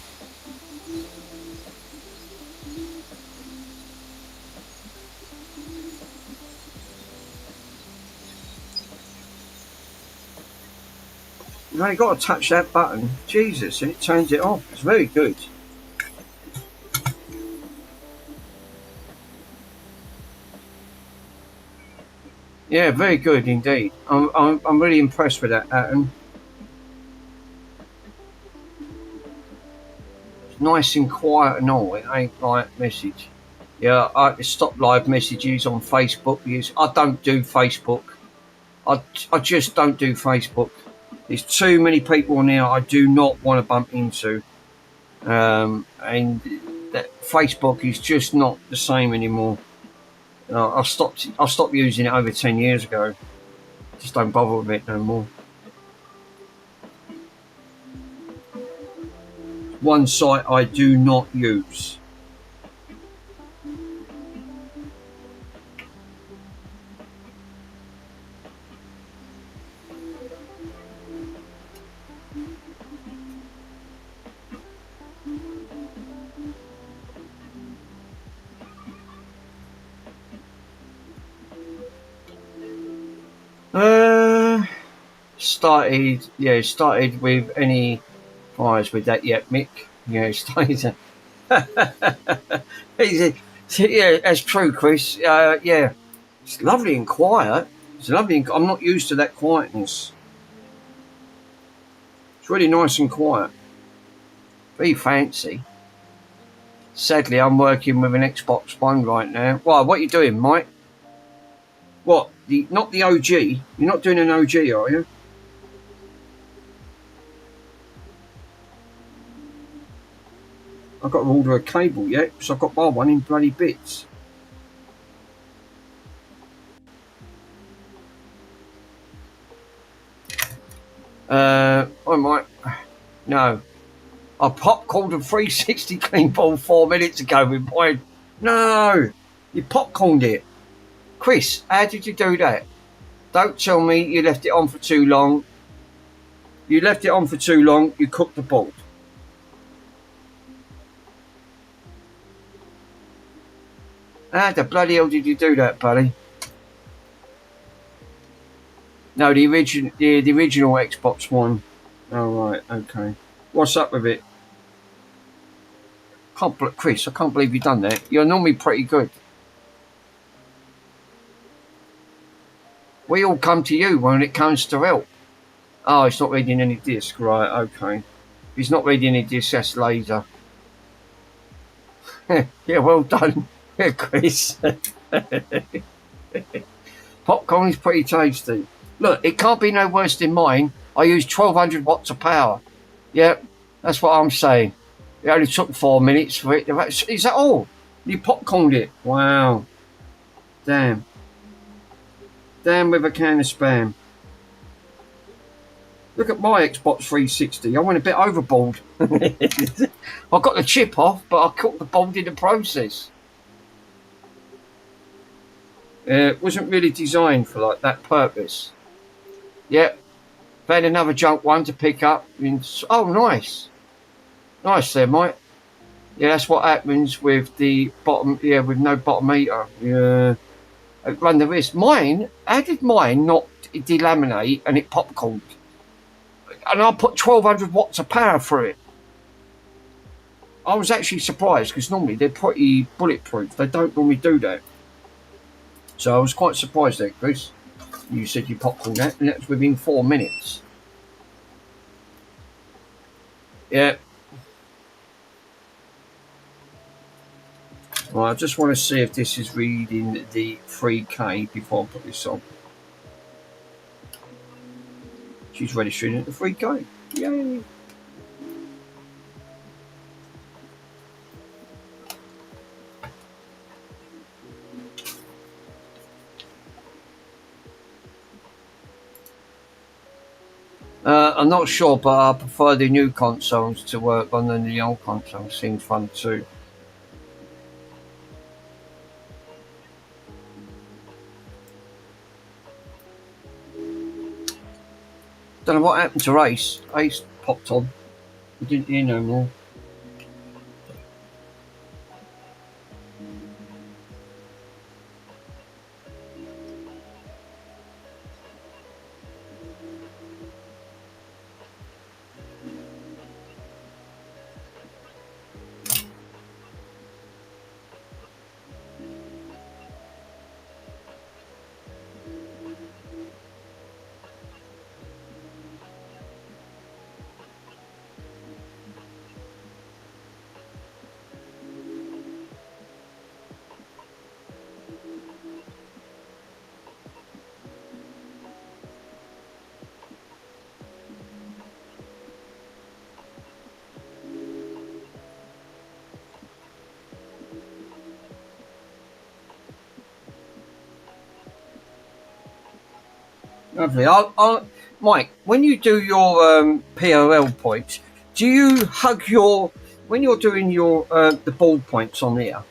You've only got to touch that button, Jesus, and it turns it off. It's very good. Yeah, very good indeed. I'm really impressed with that Attens. It's nice and quiet and all. It ain't like message. Yeah, I stop live messages on Facebook. I don't do Facebook. I just don't do Facebook. There's too many people on there I do not want to bump into. And that Facebook is just not the same anymore. I stopped using it over 10 years ago. Just don't bother with it no more. One site I do not use. Started with any fires with that yet, Mick. Yeah, started. Yeah, that's true, Chris. Yeah, it's lovely and quiet. It's lovely. I'm not used to that quietness. It's really nice and quiet. Very fancy. Sadly, I'm working with an Xbox One right now. Well, what are you doing, Mike? What? Not the OG? You're not doing an OG, are you? I've got to order a cable yet, because I've got my one in bloody bits. I might. No. I popcorned a 360 clean ball 4 minutes ago with mine. No! You popcorned it. Chris, how did you do that? Don't tell me you left it on for too long. You left it on for too long, you cooked the board. How the bloody hell did you do that, buddy? No, the original Xbox One. Oh, right, okay. What's up with it? Chris, I can't believe you've done that. You're normally pretty good. We all come to you when it comes to help. Oh, it's not reading any disc. Right, okay. If it's not reading any disc, that's laser. Yeah, well done. Yeah, Chris. Popcorn is pretty tasty. Look, it can't be no worse than mine. I use 1200 watts of power. Yep, that's what I'm saying. It only took 4 minutes for it. Is that all? You popcorned it? Wow. Damn. Damn with a can of spam. Look at my Xbox 360. I went a bit overboard. I got the chip off, but I cooked the board in the process. It wasn't really designed for like that purpose. Yep. Found another junk one to pick up. Oh, nice. Nice there, Mike. Yeah, that's what happens with the bottom. Yeah, with no bottom meter. Yeah, it run the risk. Mine. How did mine not delaminate and it popcorned? And I put 1200 watts of power through it. I was actually surprised because normally they're pretty bulletproof. They don't normally do that. So I was quite surprised there, Chris. You said you popcorned that, and that's within 4 minutes. Yeah. Well, I just want to see if this is reading the 3K before I put this on. She's registering at the 3K. Yay. I'm not sure, but I prefer the new consoles to work on than the old consoles. Seems fun too. Don't know what happened to Ace. Ace popped on. We didn't hear no more. Lovely. Mike, when you do your POL points, do you hug your when you're doing your the ball points on there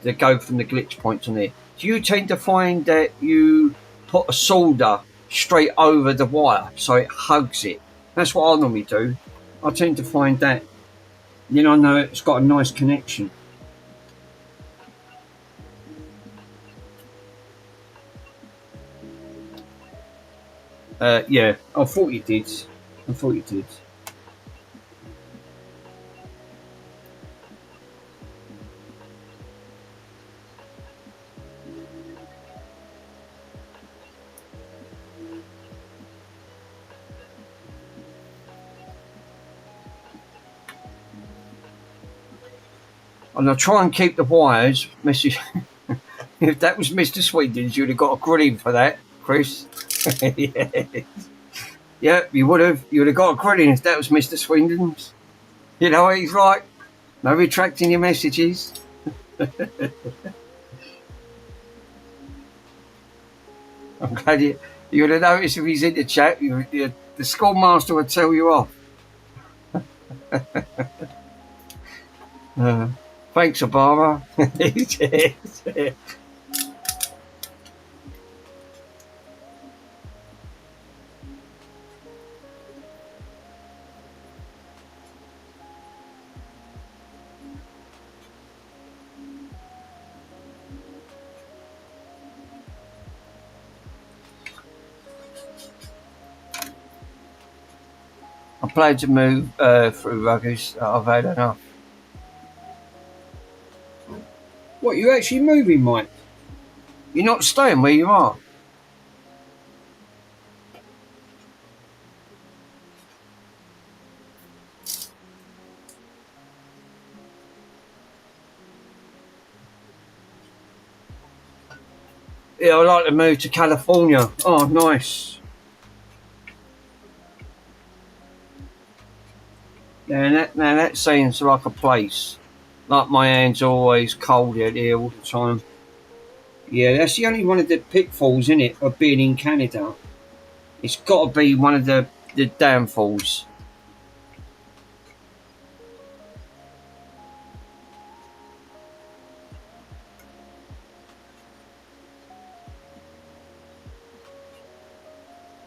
that go from the glitch points on there? Do you tend to find that you put a solder straight over the wire so it hugs it? That's what I normally do. I tend to find that. Then I know it's got a nice connection. Yeah, I thought you did. I thought you did. And I try and keep the wires. Message. If that was Mr. Swindon's, you'd have got a grilling for that, Chris. Yeah. Yeah, you would have. You would have got a grilling if that was Mr. Swindon's. You know what he's like? No retracting your messages. I'm glad you would have noticed if he's in the chat. The schoolmaster would tell you off. Thanks, Obama. I played to move through Ruggers. I've had enough. What, you actually moving, Mike? You're not staying where you are? Yeah, I'd like to move to California. Oh, nice. Yeah, now that seems like a place. Like my hands are always cold out here all the time. Yeah, that's the only one of the pitfalls, in it, of being in Canada. It's got to be one of the downfalls.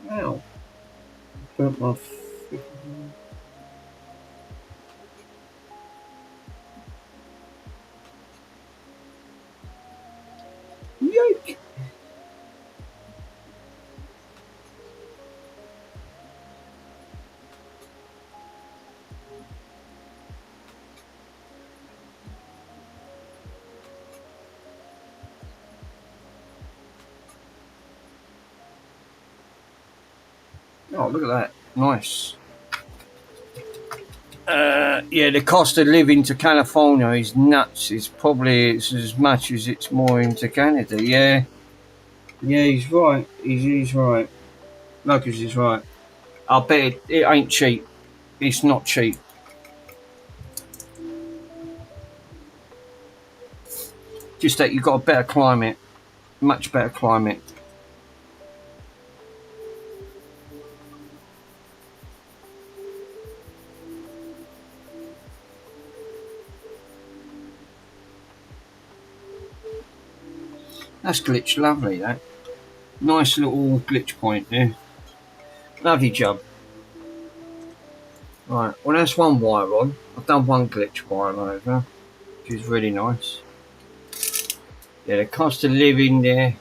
Wow. Burnt my Oh, look at that. Nice. Yeah, the cost of living to California is nuts. It's as much as it's more into Canada. Yeah. Yeah, he's right. He's right. Lucas is right. I bet it ain't cheap. It's not cheap. Just that you've got a better climate. Much better climate. That's glitch lovely, that. Nice little glitch point there. Lovely job. Right, well that's one wire on. I've done one glitch wire over, which is really nice. Yeah, the cost of living there,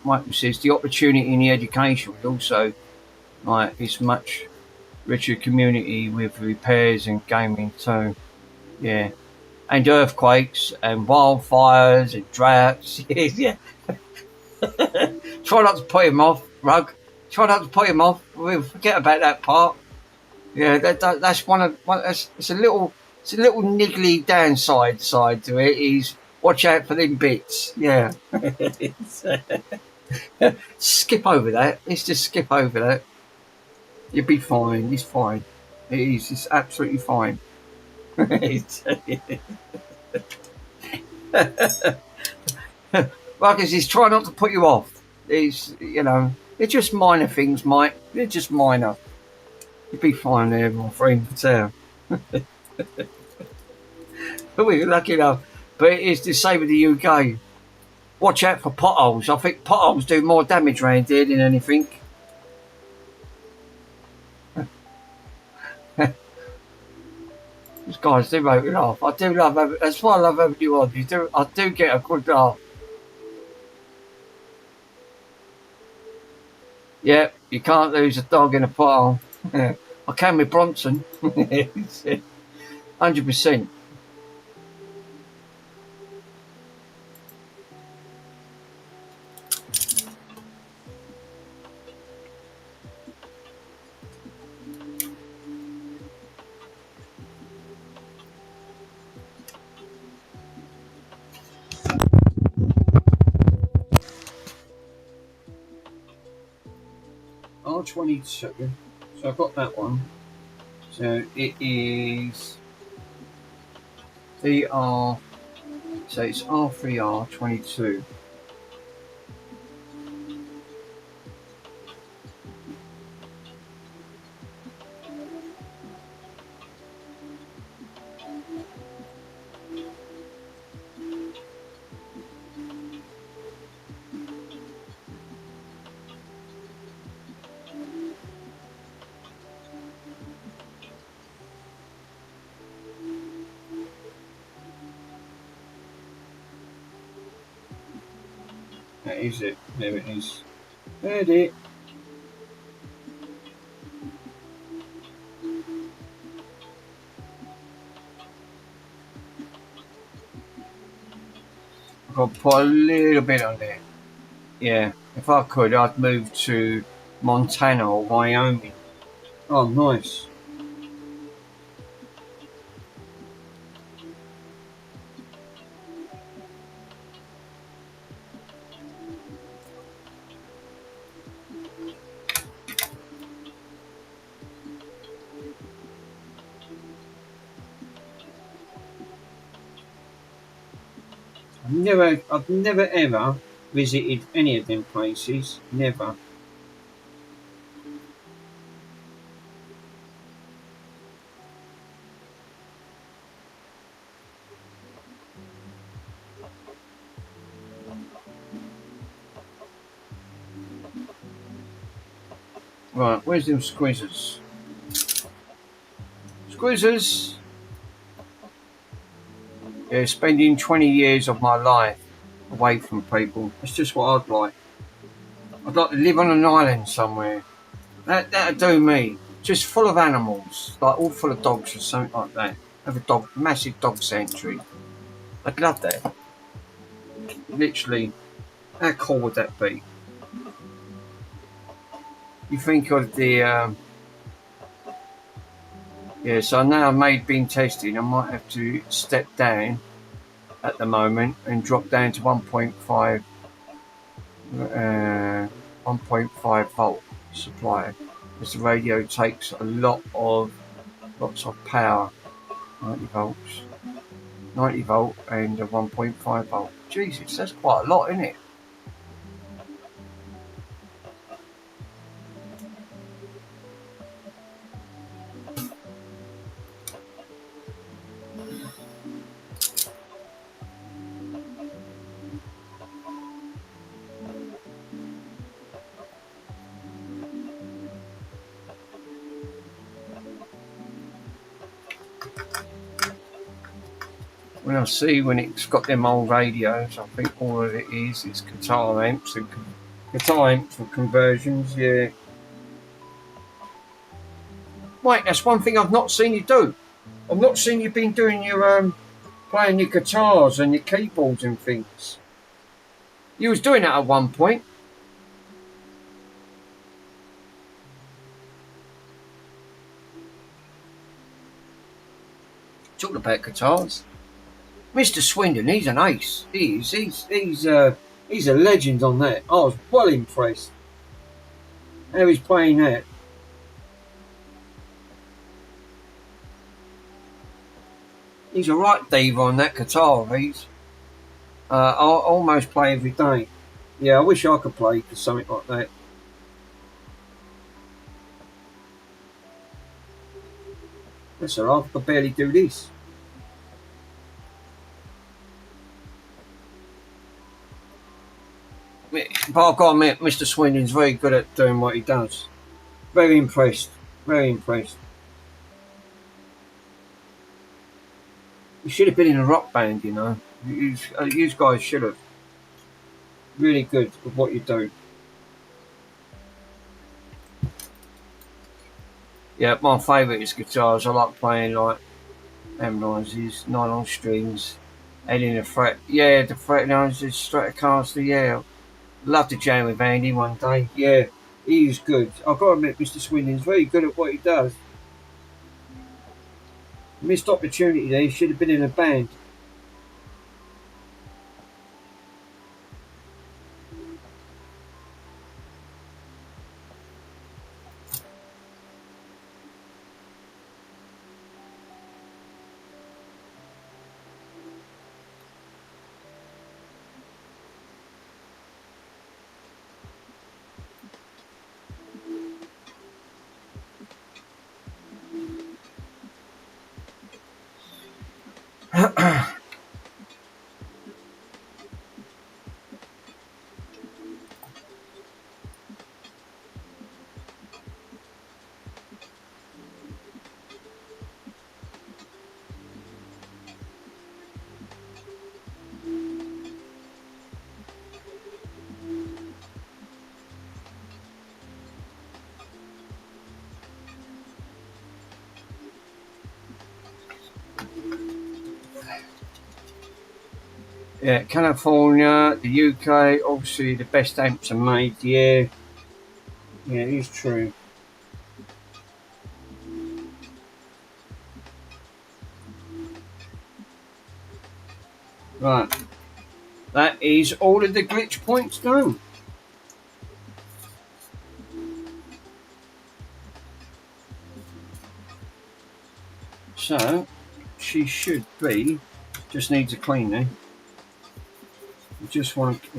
like says, the opportunity in the education was also, like, it's much richer community with repairs and gaming too. Yeah. And earthquakes and wildfires and droughts. Yeah. Try not to put him off, Rug. Try not to put him off. We'll forget about that part. Yeah, that's it's a little niggly downside side to it. Is watch out for them bits. Yeah. Skip over that. Let's just skip over that. You'll be fine. It's fine. It is. It's absolutely fine. Ruggers is trying not to put you off. They're just minor things, Mike. They're just minor. You'll be fine there, my friend. We're lucky enough. But it is the same with the UK. Watch out for potholes. I think potholes do more damage around here than anything. These guys do make me laugh. I do love having, that's why I love having you on. I do get a good laugh. Yeah, you can't lose a dog in a pothole. I can with Bronson. 100%. R22. So I've got that one. So it is VR. So it's R3R22. That is it. There it is. There's it. I've got to put a little bit on there. Yeah, if I could, I'd move to Montana or Wyoming. Oh, nice. I've never ever visited any of them places. Never. Right, where's them squizzers? Squizzers! Yeah, spending 20 years of my life away from people. That's just what I'd like. I'd like to live on an island somewhere. That'd do me. Just full of animals, like all full of dogs or something like that. Have a massive dog sanctuary. I'd love that. Literally, how cool would that be? You think of the yeah. So now I've been testing. I might have to step down at the moment and drop down to 1.5 1.5 volt supply, because the radio takes a lots of power. 90 volts, 90 volt and a 1.5 volt. Jesus, that's quite a lot, isn't it? When I see when it's got them old radios, I think all of it is guitar amps and conversions. Yeah, Mike, that's one thing I've not seen you do. I've not seen you been doing your playing your guitars and your keyboards and things. You was doing that at one point. Talking about guitars, Mr. Swindon, he's an ace. He's a legend on that. I was well impressed how he's playing that. He's a right diva on that guitar. I almost play every day. Yeah, I wish I could play for something like that. That's all right. I could barely do this. But I've got to admit, Mr. Swindon's very good at doing what he does. Very impressed. Very impressed. You should have been in a rock band, you know. You guys should have. Really good at what you do. Yeah, my favourite is guitars. I like playing like harmonises, nylon strings, adding a fret. Yeah, the fret noises, Stratocaster. Yeah, love to jam with Andy one day. Yeah, he's good. I've got to admit, Mr. Swindon's very good at what he does. Missed opportunity there. He should have been in a band. Yeah, California, the UK, obviously the best amps are made. Yeah, it is true. Right, that is all of the glitch points done. So, she should be, just needs a cleaning. I just want to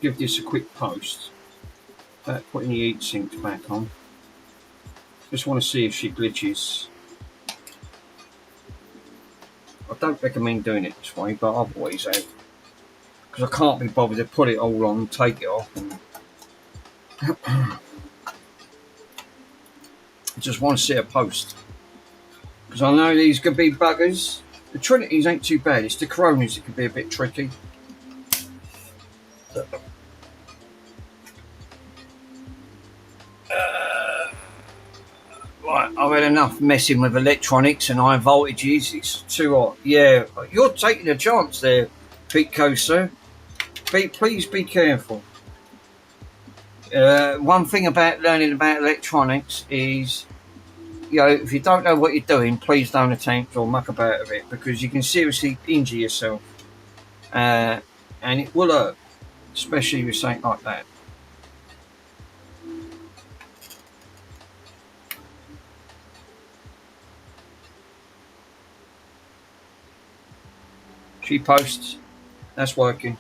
give this a quick post. Putting the heat sinks back on. Just want to see if she glitches. I don't recommend doing it this way, but I've always had. Because I can't be bothered to put it all on and take it off. And I just want to see a post. Because I know these could be buggers. The Trinities ain't too bad. It's the Coronas that could be a bit tricky. Right, I've had enough messing with electronics and high voltages. It's too hot. Yeah, you're taking a chance there, Pico, sir. Please be careful. One thing about learning about electronics is, if you don't know what you're doing, please don't attempt or muck about with it, because you can seriously injure yourself, and it will hurt, especially with something like that. She posts. That's working.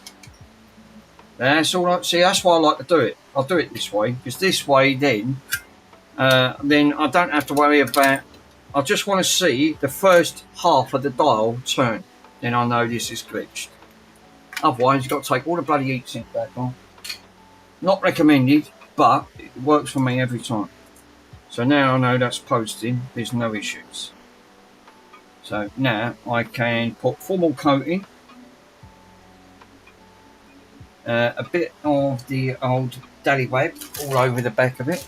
That's all right. See, that's why I like to do it. I'll do it this way, because this way then I don't have to worry about. I just want to see the first half of the dial turn. Then I know this is glitched. Otherwise, you've got to take all the bloody heat sink back on. Not recommended, but it works for me every time. So now I know that's posting. There's no issues. So now I can put formal coating. A bit of the old Daddy Web all over the back of it.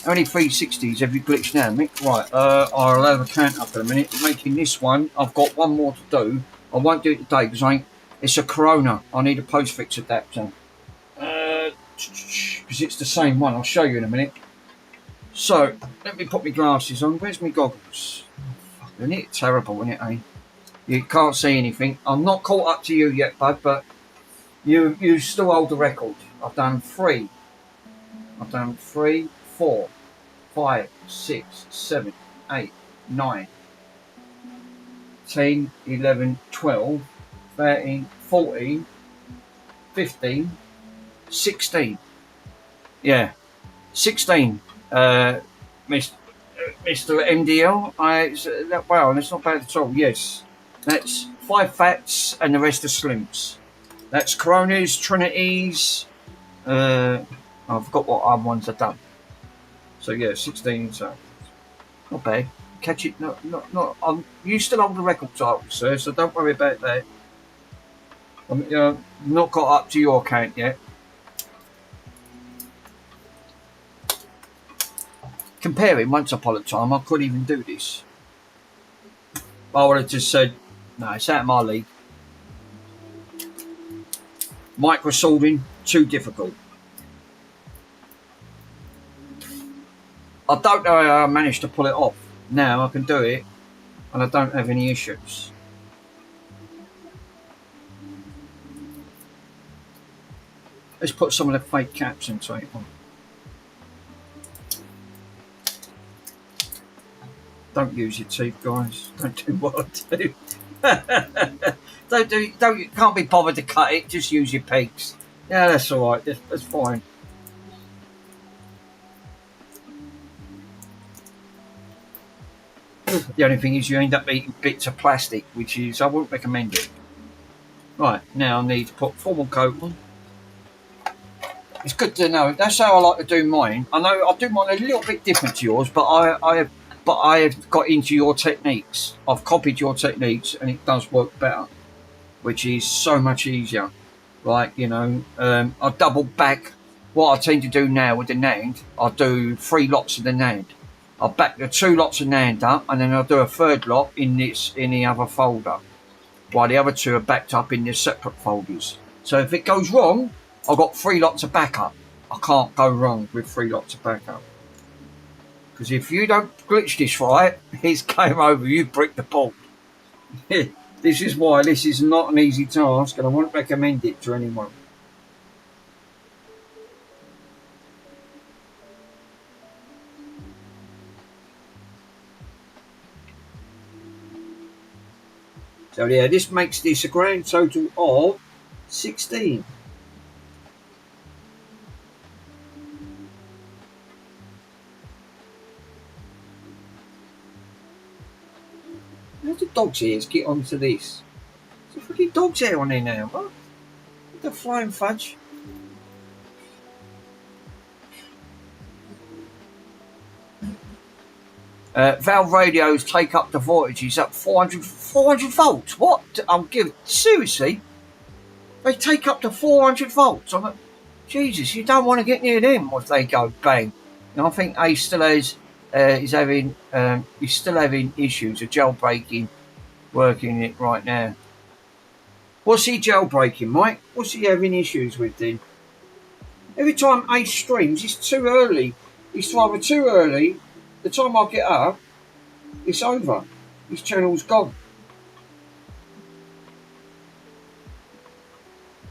How many 360s have you glitched now, Mick? Right, I'll have a count up in a minute. Making this one, I've got one more to do. I won't do it today because it's a Corona. I need a post-fix adapter. Because it's the same one. I'll show you in a minute. So, let me put my glasses on. Where's my goggles? Isn't it terrible, isn't it, eh? You can't see anything. I'm not caught up to you yet, bud, but you still hold the record. I've done 3, 4, 5, 6, 7, 8, 9, 10, 11, 12, 13, 14, 15, 16. Yeah, 16. Mr. MDL. Wow, that's not bad at all. Yes, that's 5 fats and the rest are slims. That's Coronas, Trinities. I forgot what other ones I've done. So yeah, 16. So not bad. Catch it. No. You still hold the record title, sir. So don't worry about that. I'm not got up to your count yet. Comparing once upon a time, I couldn't even do this. I would have just said, no, it's out of my league. Micro soldering, too difficult. I don't know how I managed to pull it off. Now I can do it, and I don't have any issues. Let's put some of the fake caps into it. Don't use your teeth, guys. Don't do what I do. You can't be bothered to cut it. Just use your peaks. Yeah, that's all right. That's fine. The only thing is you end up eating bits of plastic, which is I wouldn't recommend it. Right, now I need to put formal coat on. It's good to know. That's how I like to do mine. I know I do mine a little bit different to yours, but I have got into your techniques. I've copied your techniques, and it does work better, which is so much easier. Like, I double back. What I tend to do now with the NAND, I'll do 3 lots of the NAND. I'll back the 2 lots of NAND up, and then I'll do a 3rd lot in the other folder, while the other 2 are backed up in their separate folders. So if it goes wrong, I've got 3 lots of backup. I can't go wrong with 3 lots of backup. Because if you don't glitch this right, it's game over. You brick the board. This is why this is not an easy task, and I wouldn't recommend it to anyone. So yeah, this makes this a grand total of 16. How do dog's ears get onto this? There's a freaking dog's hair on there now. What? The flying fudge. Valve radios take up the voltages up 400 volts. What? Seriously? They take up to 400 volts. I'm like, Jesus, you don't want to get near them if they go bang. And I think Ace still has, he's still having issues of jailbreaking, working it right now. What's he jailbreaking, Mike? What's he having issues with then? Every time Ace streams, it's too early. It's either too early. The time I get up, it's over. His channel's gone.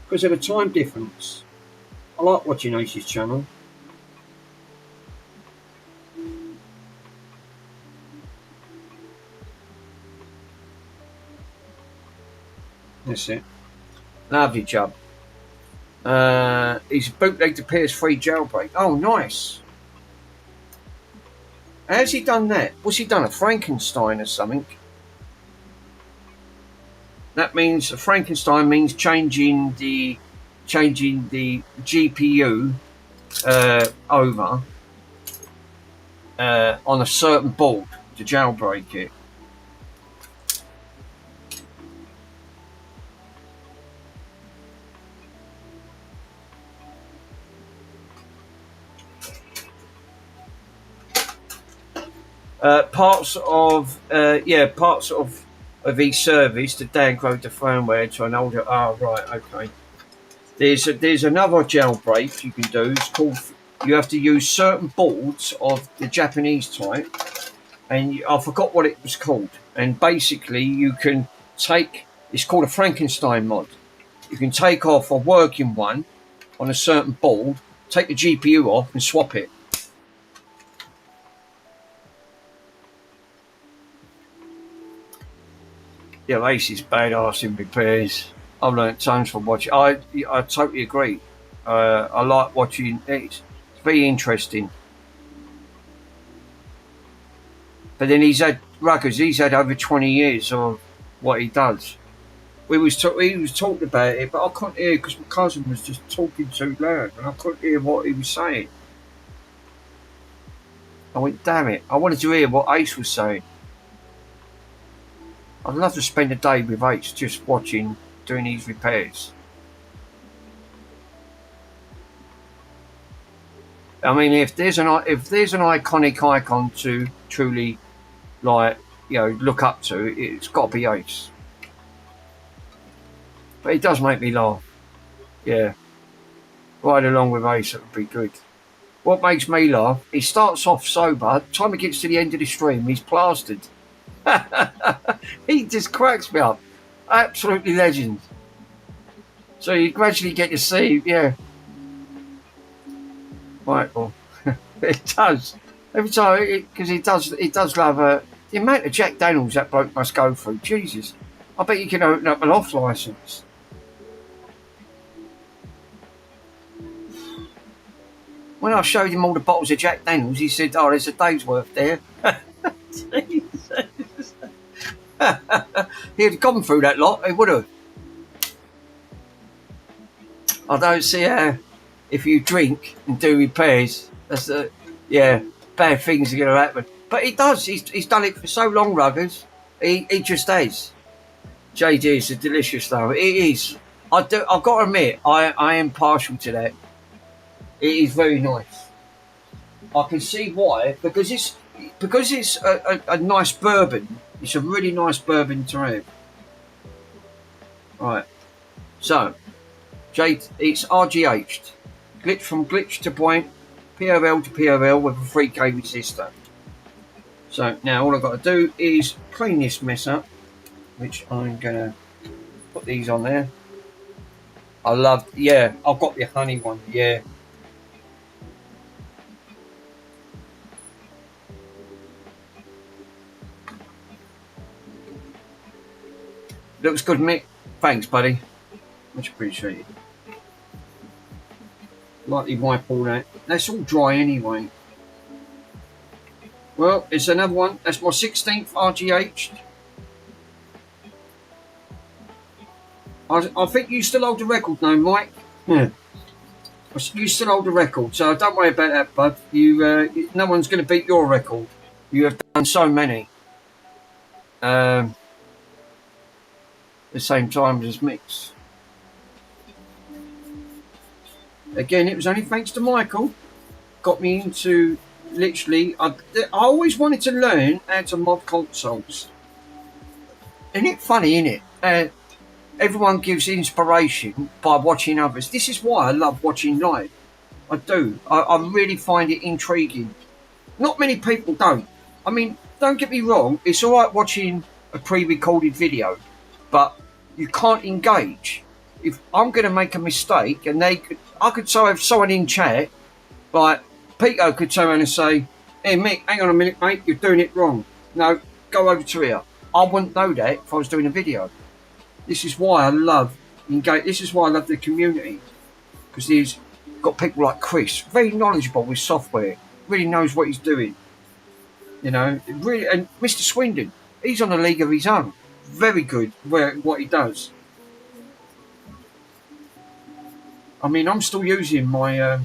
Because of the time difference. I like watching Ace's channel. That's it. Lovely job. He's bootlegged the PS3 jailbreak. Oh, nice. How's he done that? What's he done? A Frankenstein or something? That means Frankenstein means changing the GPU over on a certain board to jailbreak it. Parts of each service to downgrade the firmware to an older. Oh, right, okay. There's another jailbreak you can do. It's called. You have to use certain boards of the Japanese type, and I forgot what it was called. And basically, you can take. It's called a Frankenstein mod. You can take off a working one on a certain board, take the GPU off, and swap it. Yeah, Ace is badass in repairs. I've learnt tons from watching. I totally agree. I like watching it. It's very interesting. But then he's had over 20 years of what he does. He was talking about it, but I couldn't hear because my cousin was just talking too loud, and I couldn't hear what he was saying. I went, damn it! I wanted to hear what Ace was saying. I'd love to spend a day with Ace just watching, doing these repairs. I mean, if there's an iconic icon to truly, look up to, it's got to be Ace. But it does make me laugh. Yeah, right along with Ace, it would be good. What makes me laugh? He starts off sober. Time he gets to the end of the stream, he's plastered. He just cracks me up. Absolutely legend. So you gradually get to see, yeah. Michael. It does. Every time, because he does love the amount of Jack Daniels that bloke must go through. Jesus. I bet you can open up an off licence. When I showed him all the bottles of Jack Daniels, he said, oh, there's a day's worth there. Jesus. He'd have gone through that lot, he would have. I don't see how, if you drink and do repairs, bad things are going to happen. But he does. He's done it for so long, Ruggers. He just has. JD is a delicious though. It is. I've got to admit, I am partial to that. It is very nice. I can see why, because it's a nice bourbon. It's a really nice bourbon to have. Right. So, Jade, it's RGH'd. From glitch to point, POL to POL with a 3K resistor. So now all I've got to do is clean this mess up, which I'm gonna put these on there. I've got the honey one, yeah. Looks good, Mick. Thanks, buddy. Much appreciated. Lightly wipe all that. That's all dry anyway. Well, it's another one. That's my 16th RGH. I think you still hold the record now, Mike. Yeah. You still hold the record, so don't worry about that, bud. No one's going to beat your record. You have done so many. The same time as Mix. Again, it was only thanks to Michael. Got me into literally. I always wanted to learn how to mod consoles. Isn't it funny, isn't it? Everyone gives inspiration by watching others. This is why I love watching live. I do. I really find it intriguing. Not many people don't. I mean, don't get me wrong, it's alright watching a pre-recorded video, but you can't engage. If I'm going to make a mistake and I could so have someone in chat, like Peter could turn around and say, hey Mick, hang on a minute mate, you're doing it wrong. No, go over to here. I wouldn't know that if I was doing a video. This is why I love engage. This is why I love the community, because he's got people like Chris, very knowledgeable with software, really knows what he's doing. You know, really, and Mr. Swindon, he's on a league of his own. Very good what he does. I mean, I'm still using my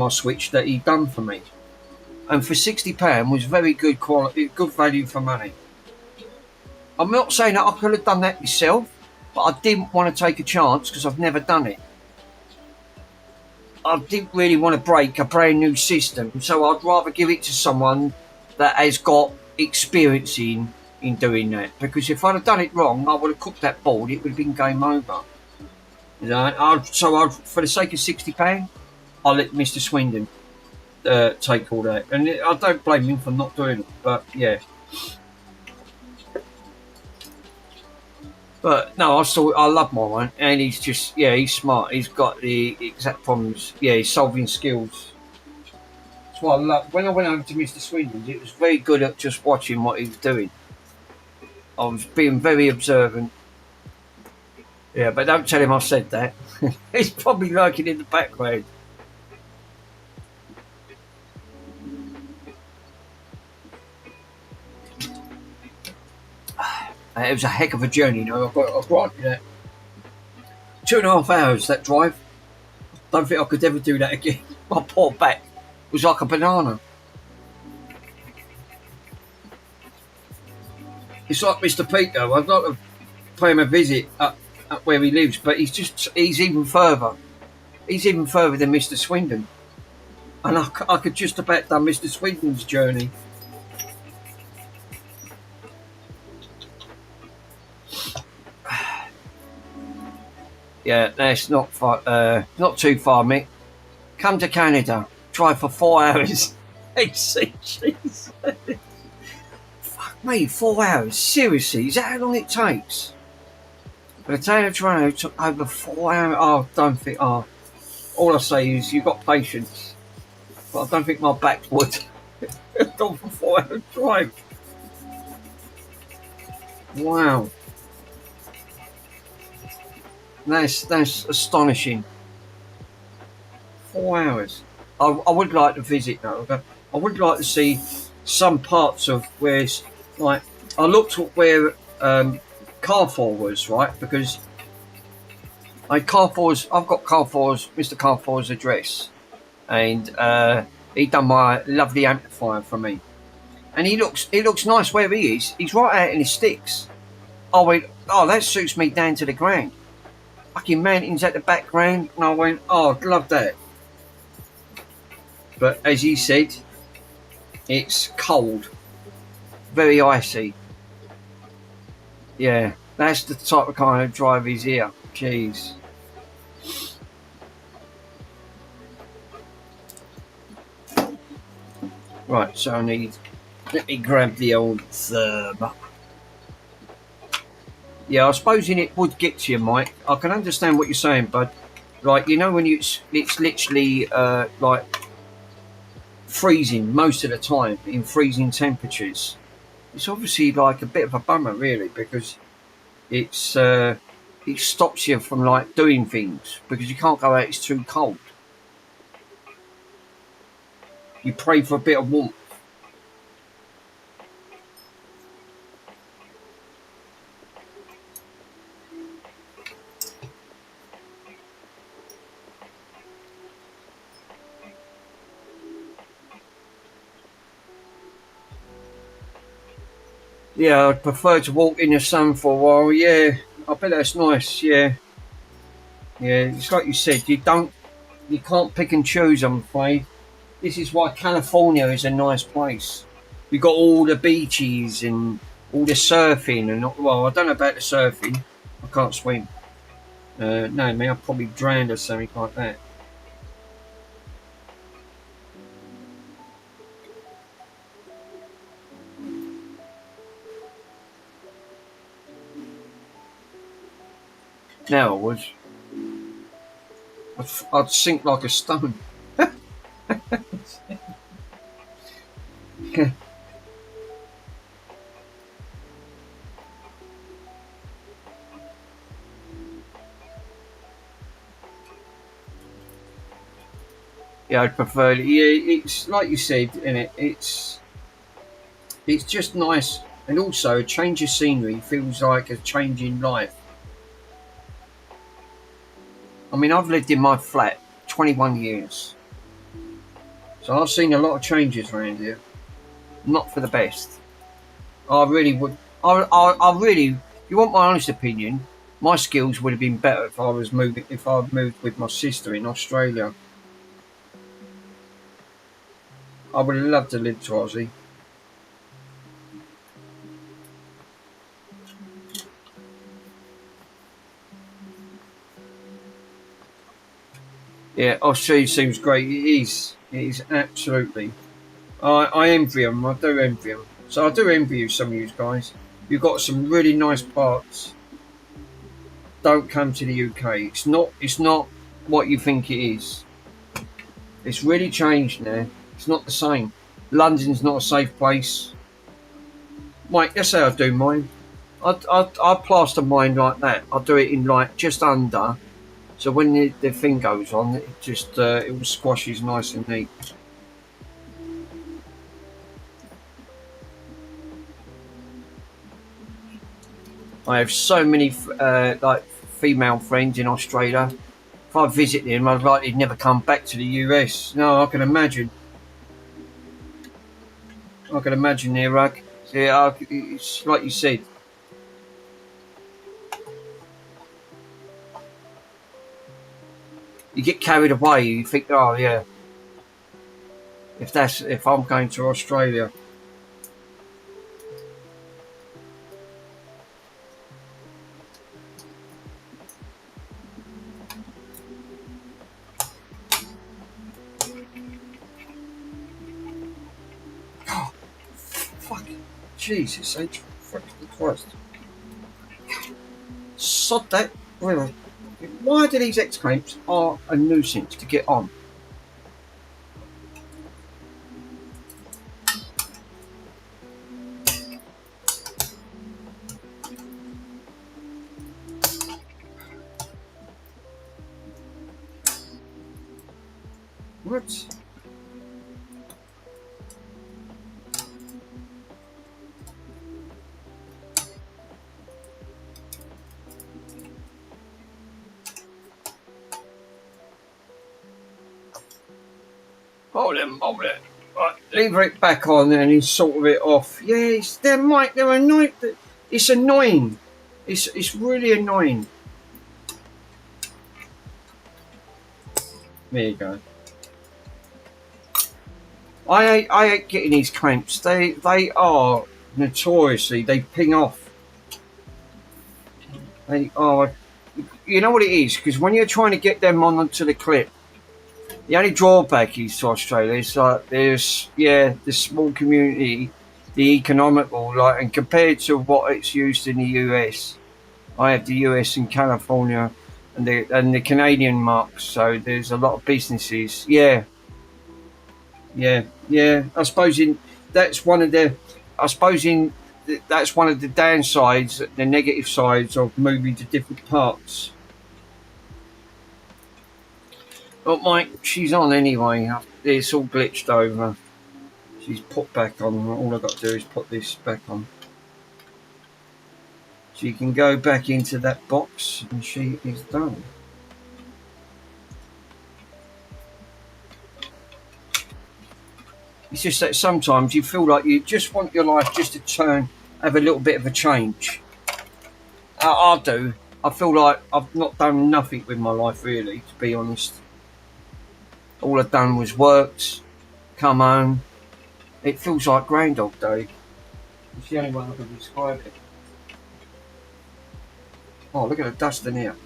Switch that he done for me, and for £60 was very good quality, good value for money. I'm not saying that I could have done that myself, but I didn't want to take a chance because I've never done it. I didn't really want to break a brand new system, so I'd rather give it to someone that has got experience in doing that. Because if I'd have done it wrong, I would have cooked that board. It would have been game over. You know, for the sake of £60, I'll let Mr. Swindon take all that, and I don't blame him for not doing it. But yeah. But no, I love my one, and he's just, he's smart. He's got the exact problems. Yeah, he's solving skills. That's why I love. When I went over to Mr. Swindon's, it was very good at just watching what he was doing. I was being very observant. Yeah, but don't tell him I said that. He's probably lurking in the background. It was a heck of a journey, you know. I've got that. 2.5 hours, that drive. Don't think I could ever do that again. My poor back was like a banana. It's like Mr. Peter. I'd like to pay him a visit up where he lives, but he's even further. He's even further than Mr. Swindon. And I could just about done Mr. Swindon's journey. Yeah, that's not far, not too far, Mick. Come to Canada, drive for 4 hours. jeez. Fuck me, 4 hours. Seriously, is that how long it takes? The day of Toronto took over 4 hours. Oh, don't think. Oh, all I say is you've got patience, but I don't think my back would. Gone for 4 hours drive. Wow. That's astonishing. 4 hours. I would like to visit though. I would like to see some parts of where it's like. I looked at where Carrefour was, right? Because I've got Mr. Carrefour's address, and he done my lovely amplifier for me. And he looks nice where he is. He's right out in the sticks. I went, oh, that suits me down to the ground. Fucking mountains at the background, and I went, oh, I'd love that. But as he said, it's cold, very icy. Yeah, that's the type of kind of drive he's here. Jeez. Right, so let me grab the old therm. Yeah, I suppose it would get to you, Mike. I can understand what you're saying, bud. Like, you know, when it's literally like freezing most of the time, in freezing temperatures. It's obviously like a bit of a bummer, really, because it stops you from like doing things because you can't go out. It's too cold. You pray for a bit of warmth. Yeah, I'd prefer to walk in the sun for a while. Yeah, I bet that's nice. Yeah, it's like you said. You can't pick and choose. I'm afraid. This is why California is a nice place. You've got all the beaches and all the surfing and well, I don't know about the surfing. I can't swim. No, man, I'll probably drown or something like that. Now I would. I'd sink like a stone. Yeah, I'd prefer. Yeah, it's like you said, innit? It's just nice, and also a change of scenery feels like a change in life. I mean, I've lived in my flat 21 years, so I've seen a lot of changes around here. Not for the best. I really would. I really. If you want my honest opinion, my skills would have been better if I was moving. If I moved with my sister in Australia, I would have loved to live to Aussie. Yeah, Australia seems great. It is. It is absolutely. I envy them. I do envy them. So I do envy you, some of you guys. You've got some really nice parts. Don't come to the UK. It's not. It's not what you think it is. It's really changed now. It's not the same. London's not a safe place. Mike, that's how I do mine. I plaster mine like that. I do it in like just under. So when the thing goes on, it just it will squashes nice and neat. I have so many like female friends in Australia. If I visit them, I'd like they'd never come back to the US. No, I can imagine. I can imagine their rug. Yeah, it's like you said. You get carried away. You think, oh yeah, if I'm going to Australia. Oh, fuck, Jesus, fucking Christ. Sod that. Why do these exclaims are a nuisance to get on? What? Hold it. Right, leave it back on and he's sort it off. Yes, they're annoying. It's annoying. It's really annoying. There you go. I hate getting these clamps. They are notoriously they ping off. They are. You know what it is? Because when you're trying to get them onto the clip, the only drawback is to Australia is like there's the small community, the economical and compared to what it's used in the US. I have the US and California and the Canadian marks, so there's a lot of businesses. Yeah. I suppose that's one of the. I suppose that's one of the downsides, the negative sides of moving to different parts. But Mike, she's on anyway. It's all glitched over. She's put back on. All I've got to do is put this back on. She can go back into that box and she is done. It's just that sometimes you feel like you just want your life just to have a little bit of a change. I do. I feel like I've not done nothing with my life really, to be honest. All I've done was worked, come home. It feels like Groundhog Day. It's the only way I can describe it. Oh, look at the dust in here.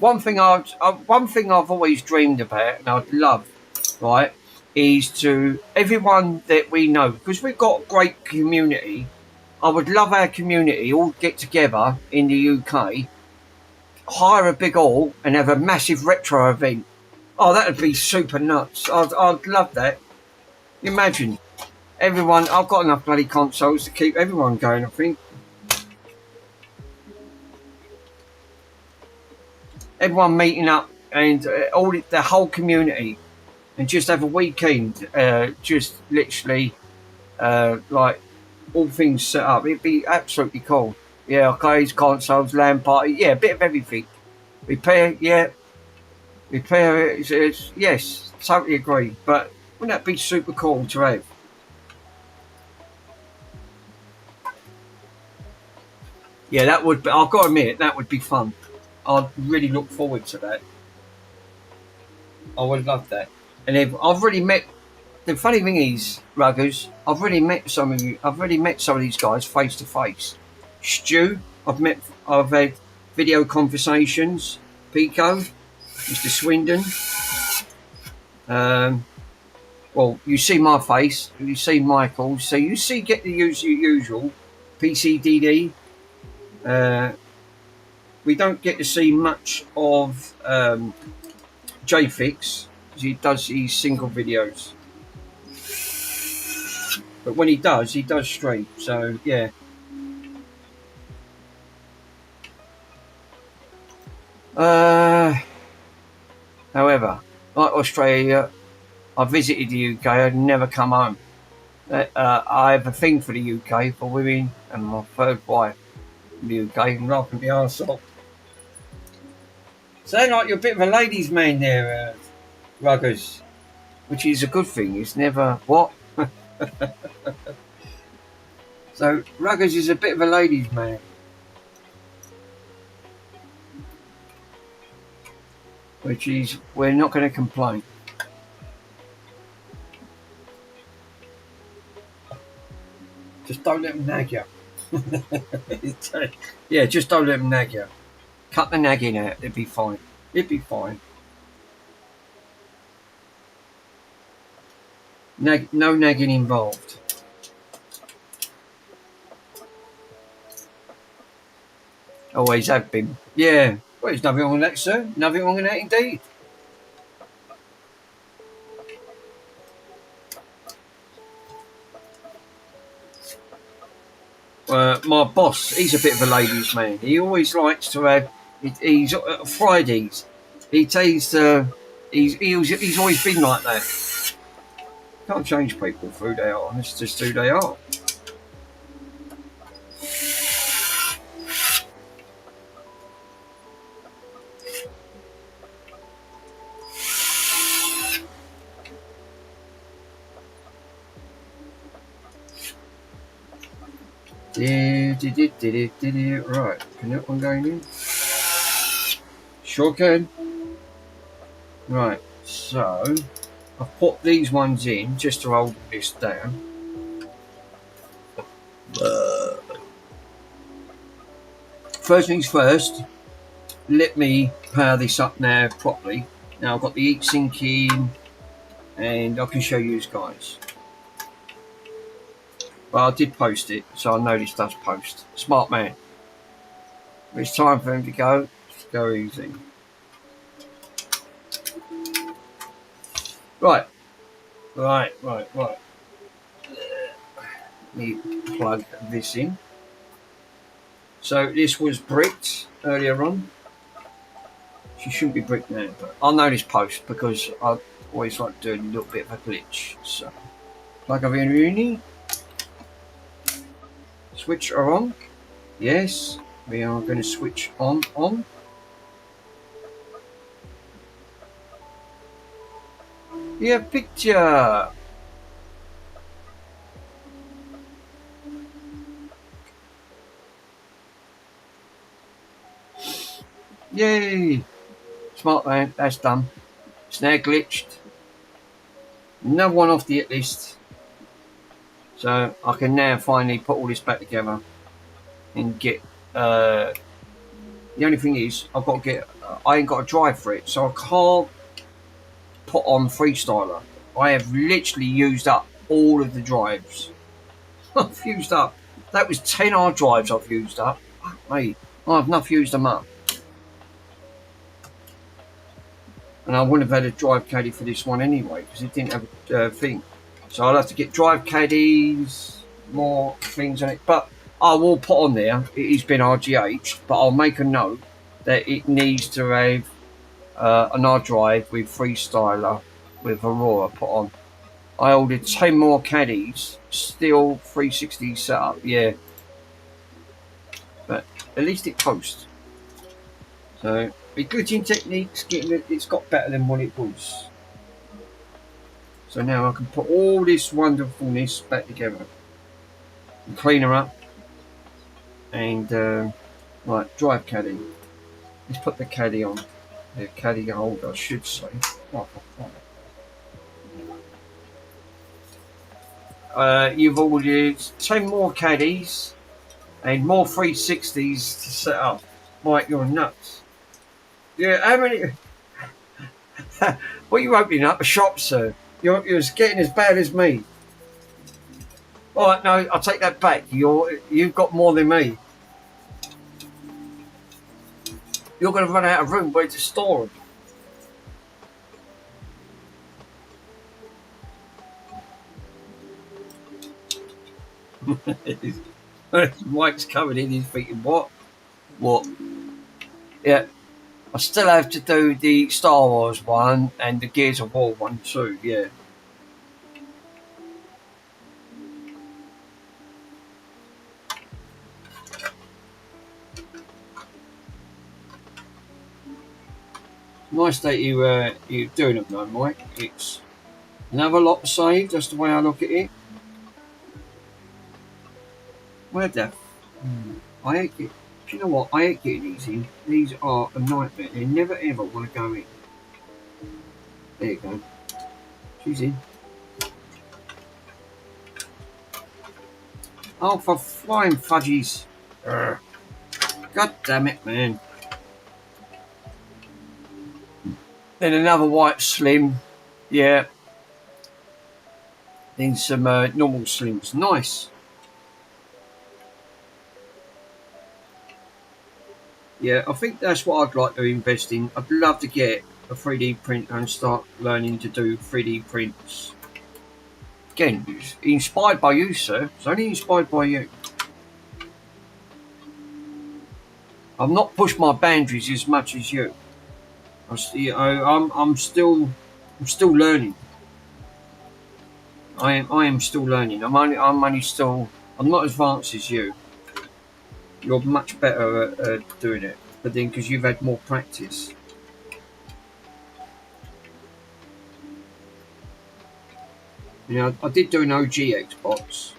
one thing I've always dreamed about, and I'd love, right, is to everyone that we know, because we've got a great community. I would love our community all get together in the UK, hire a big hall, and have a massive retro event. Oh, that would be super nuts. I'd love that. Imagine everyone. I've got enough bloody consoles to keep everyone going, I think. Everyone meeting up and the whole community, and just have a weekend, just literally like all things set up. It'd be absolutely cool. Yeah, arcades, consoles, LAN party, yeah, a bit of everything. Repair, yeah. Repair, yes, totally agree. But wouldn't that be super cool to have? Yeah, that would be, I've got to admit, that would be fun. I'd really look forward to that. I would love that. And I've already met, the funny thing is, Ruggers, I've already met some of these guys face to face. Stu, I've had video conversations. Pico, Mr. Swindon. Well, you see my face, you see Michael, so you get to use your usual PCDD. We don't get to see much of JFix, because he does his single videos. But when he does stream, so yeah. However, like Australia, I visited the UK, I'd never come home. I have a thing for the UK, for women, and my third wife in the UK, and rather than be arsehole. Sound like you're a bit of a ladies' man there, Ruggers, which is a good thing. It's never what. So Ruggers is a bit of a ladies' man. Which is, we're not going to complain. Just don't let them nag you. Yeah, just don't let them nag you. Cut the nagging out, it'd be fine. It'd be fine. No nagging involved. Always have been. Yeah. Well, there's nothing wrong with that, sir. Nothing wrong with that indeed. My boss, he's a bit of a ladies' man. He always likes to have. He's Fridays. He takes. He's always been like that. Can't change people for who they are. It's just who they are. Right, can that one go in? Sure can. Right, so I've put these ones in just to hold this down. First things first, let me power this up now properly. Now I've got the heatsink in, and I can show you guys. Well, I did post it, so I know this does post. Smart man. But it's time for him to go. Just go easy. Right. Let me plug this in. So this was bricked earlier on. She shouldn't be bricked now, but I'll know this post because I always like doing a little bit of a glitch. So plug over in. Switch are on. Yes, we are going to switch on. Yeah, picture. Yay! Smart man, that's done. It's now glitched. Another one off the hit list. So I can now finally put all this back together and get. The only thing is, I've got to get I ain't got a drive for it, so I can't put on freestyler. I have literally used up all of the drives. I've used up. That was 10 hard drives I've used up. Mate, I've not used them up. And I wouldn't have had a drive caddy for this one anyway, because it didn't have a thing. So I'll have to get drive caddies, more things on it. But I will put on there, it has been RGH, but I'll make a note that it needs to have an hard drive with freestyler with Aurora put on. I ordered 10 more caddies, still 360 setup, yeah. But at least it posts. So, with glitching techniques, it's got better than what it was. So now I can put all this wonderfulness back together. And clean her up. And, right, drive caddy. Let's put the caddy on. The caddy holder, I should say. You've ordered 10 more caddies and more 360s to set up. Mike, you're nuts. Yeah, how many? What are you opening up a shop, sir? You're getting as bad as me. All right, no, I'll take that back. You've got more than me. You're going to run out of room where to store them. Mike's coming in, he's thinking, what? What? Yeah, I still have to do the Star Wars one and the Gears of War one too, yeah. Nice that you're doing them though, Mike. It's another lot saved, that's the way I look at it. Where the... I hate it. Do you know what? I hate getting these in. These are a nightmare. They never ever want to go in. There you go. She's in. Oh, for flying fudgies. Urgh. God damn it, man. Then another white slim. Yeah. Then some normal slims. Nice. Yeah, I think that's what I'd like to invest in. I'd love to get a 3D printer and start learning to do 3D prints. Again, inspired by you, sir. It's only inspired by you. I've not pushed my boundaries as much as you. I'm still learning. I am still learning. I'm not as advanced as you. You're much better at doing it, but then because you've had more practice. You know, I did do an OG Xbox.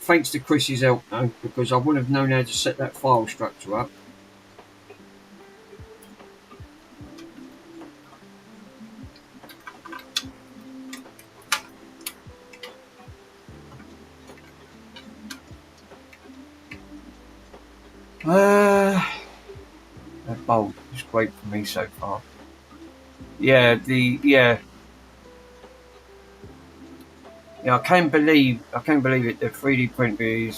Thanks to Chris's help though, because I wouldn't have known how to set that file structure up. That bowl is great for me so far. Yeah, yeah, I can't believe it. The 3D printer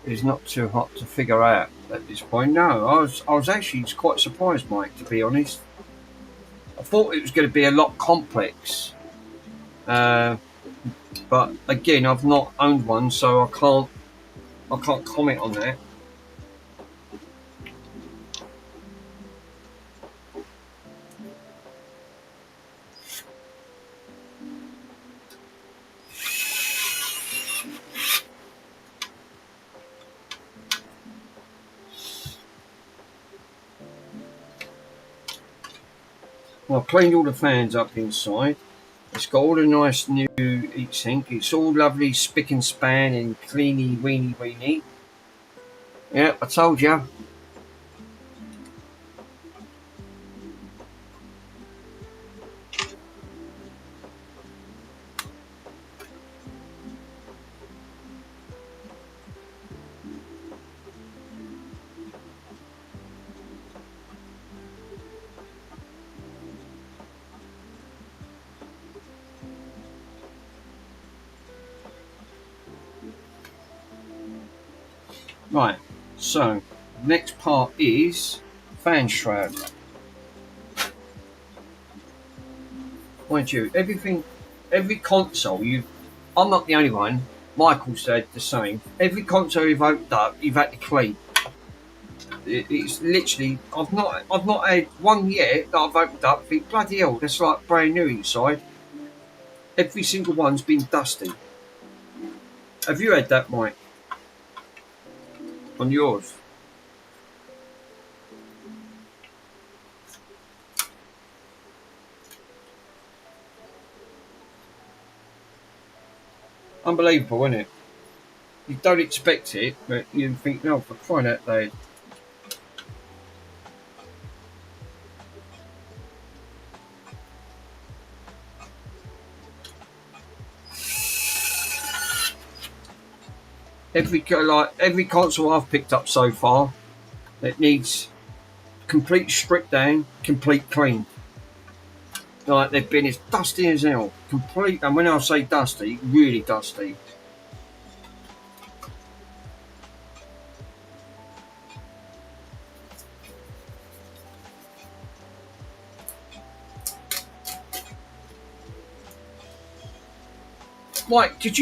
is not too hot to figure out at this point. No, I was actually quite surprised, Mike, to be honest. I thought it was going to be a lot complex, but again, I've not owned one, so I can't comment on that. Well, I've cleaned all the fans up inside. It's got all the nice new heatsink. It's all lovely spick and span and cleany weeny. Yeah, I told you. Right, so next part is fan shroud. Mind you, every console I'm not the only one. Michael said the same. Every console you've opened up, you've had to clean. It's literally, I've not had one yet that I've opened up. Think bloody hell, that's like brand new inside. Every single one's been dusty. Have you had that, Mike? On yours? Unbelievable, isn't it? You don't expect it, but you think, no, for crying out loud. Every console I've picked up so far, it needs complete strip down, complete clean. Like they've been as dusty as hell, complete. And when I say dusty, really dusty. Mike, did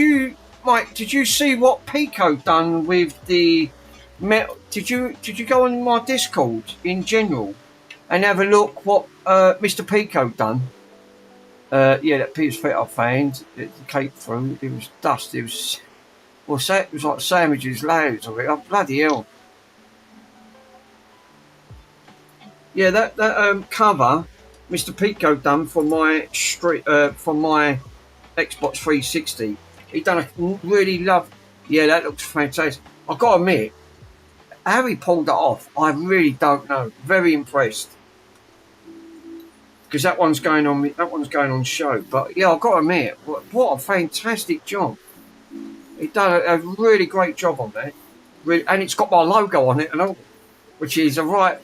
you see what Pico done with the metal? Did you go on my Discord in general and have a look what Mr. Pico done? Yeah, that PS Fit I found, it came through. It was dust. It was it was like sandwiches, loads of it. Oh, bloody hell! Yeah, that cover Mr. Pico done for my Xbox 360. He done a really Yeah, that looks fantastic. I've got to admit, how he pulled that off, I really don't know. Very impressed. Because that one's going on show. But yeah, I've got to admit, what a fantastic job. He done a really great job on that. And it's got my logo on it and all, which is a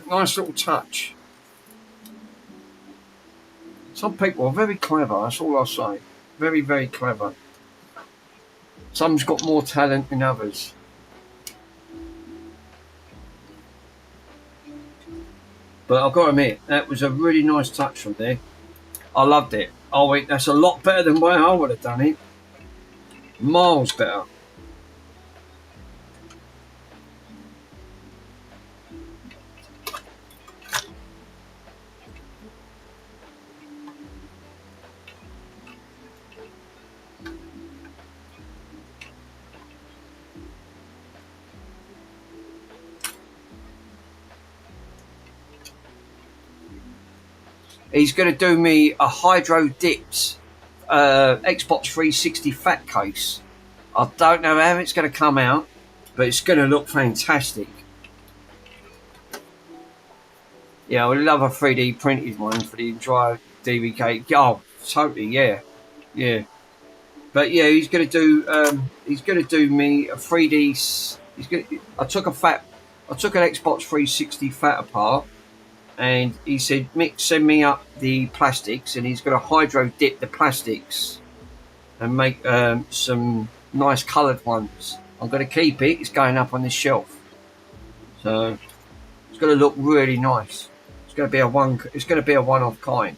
nice little touch. Some people are very clever, that's all I'll say. Very, very clever. Some's got more talent than others. But I've got to admit, that was a really nice touch from there. I loved it. Oh wait, that's a lot better than where I would have done it. Miles better. He's going to do me a Hydro Dips Xbox 360 fat case. I don't know how it's going to come out, but it's going to look fantastic. Yeah, I would love a 3D printed one for the dry DVK. Oh, totally, yeah. But yeah, he's going to do me a 3D. I took an Xbox 360 fat apart, and he said, Mick, send me up the plastics, and he's going to hydro dip the plastics and make some nice coloured ones. I'm going to keep it. It's going up on the shelf, so it's going to look really nice. It's going to be a one-off kind.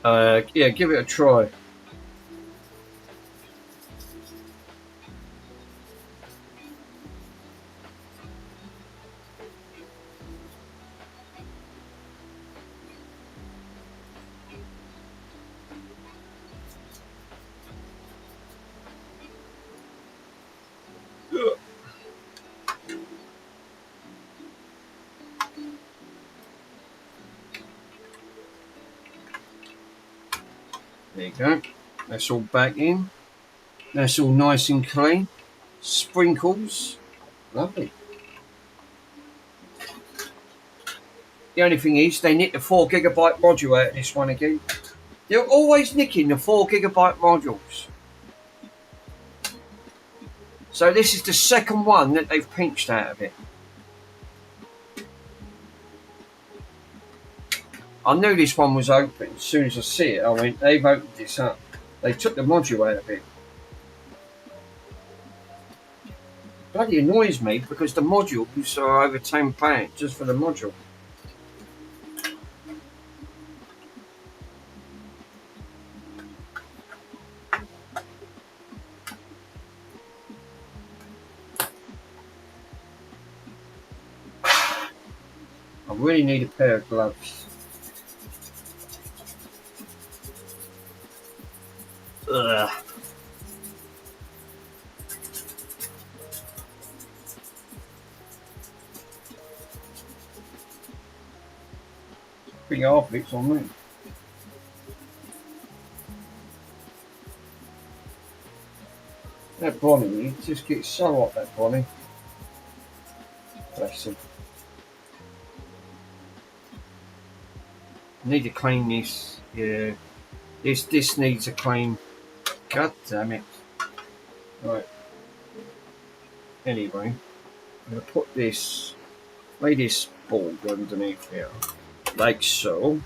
Yeah, give it a try. There you go. That's all back in. That's all nice and clean. Sprinkles. Lovely. The only thing is, they nicked the 4GB module out of this one again. They're always nicking the 4GB modules. So this is the second one that they've pinched out of it. I knew this one was open. As soon as I see it, I went, they've opened this up. They took the module out of it. Bloody annoys me because the modules are over £10 just for the module. I really need a pair of gloves. Ugh. Big half of it's on me. That Bonnie, he just gets so hot, that Bonnie. Bless him. I need to clean this. Yeah. This needs a clean. God damn it. Right. Anyway, I'm going to put this, lay this board underneath here, like so.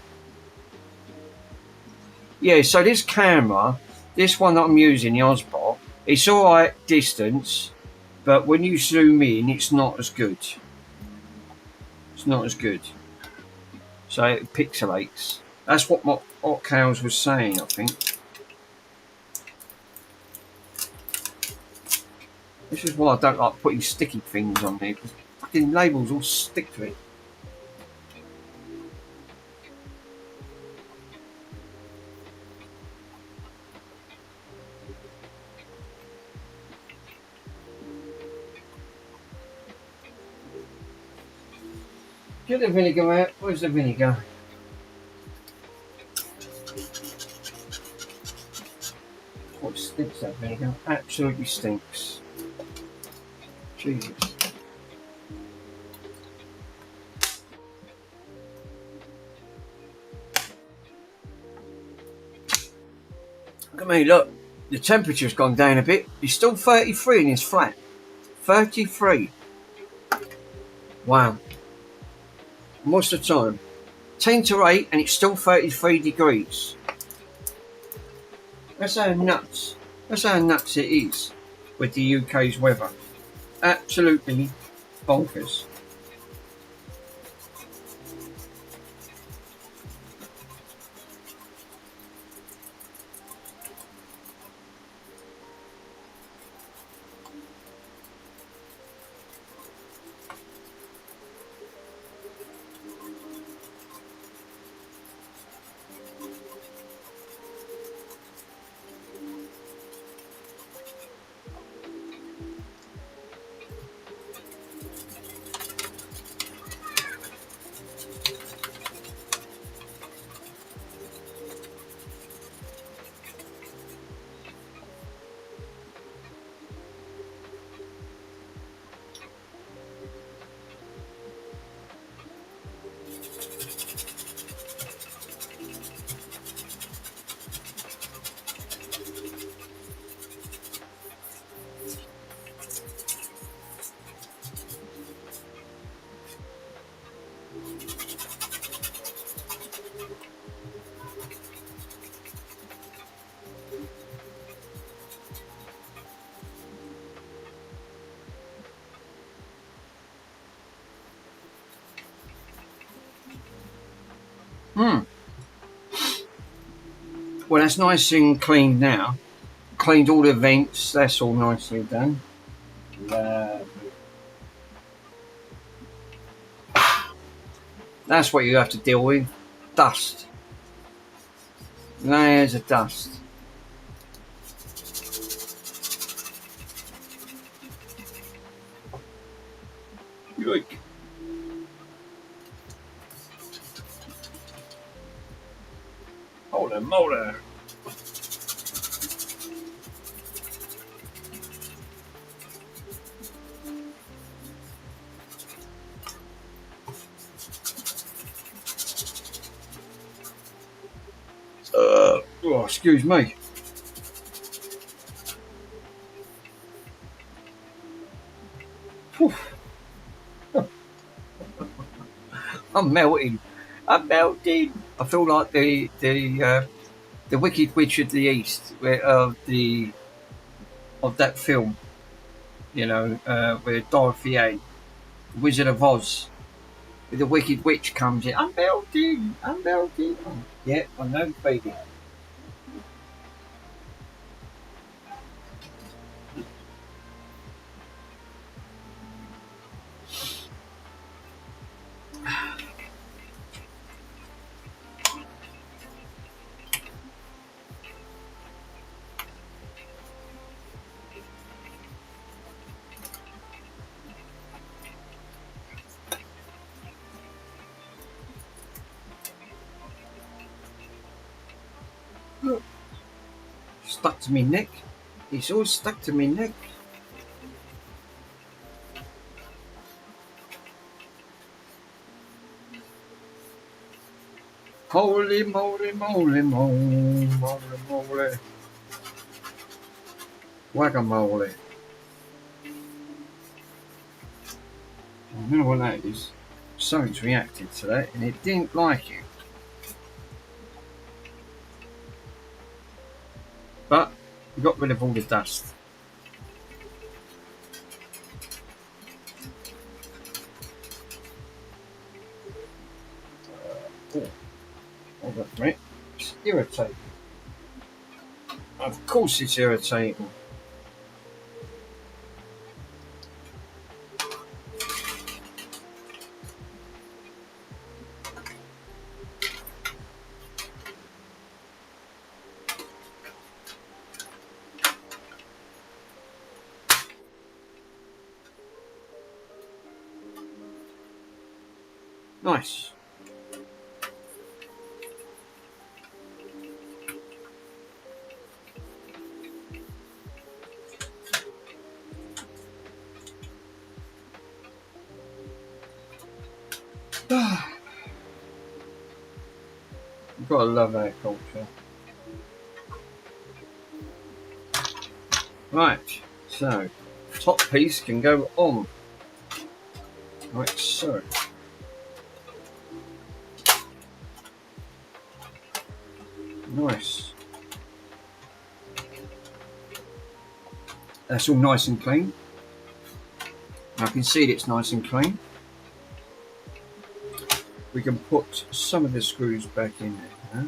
Yeah, so this camera, this one that I'm using, the Osbot, it's alright distance, but when you zoom in, it's not as good. It's not as good. So it pixelates. That's what Cows was saying, I think. This is why I don't like putting sticky things on there, because fucking labels all stick to it. Get the vinegar out. Where's the vinegar? What stinks, that vinegar? Absolutely stinks. Jesus. Look at me, look. The temperature's gone down a bit. It's still 33 in this flat. 33. Wow. Most of the time. 10 to 8 and it's still 33 degrees. That's how nuts. That's how nuts it is with the UK's weather. Absolutely bonkers. Well, that's nice and cleaned now. Cleaned all the vents. That's all nicely done. That's what you have to deal with. Dust. Layers of dust. Yoink. Hold on, motor. Oh, excuse me. I'm melting. I'm melting. I feel like the Wicked Witch of the East, of that film, where Dorothy A, Wizard of Oz, where the Wicked Witch comes in. I'm belting. Oh, yeah, I know, baby. Stuck to me neck. It's all stuck to me neck. Holy moly, moly, moly, moly, moly. Guacamole. I don't know what that is. Something's reacted to that and it didn't like it. But we got rid of all the dust. Hold on a minute. It's irritating. Of course it's irritating. Nice. You've got to love our culture. Right, so top piece can go on. Like so. Nice. That's all nice and clean. I can see that it's nice and clean. We can put some of the screws back in there.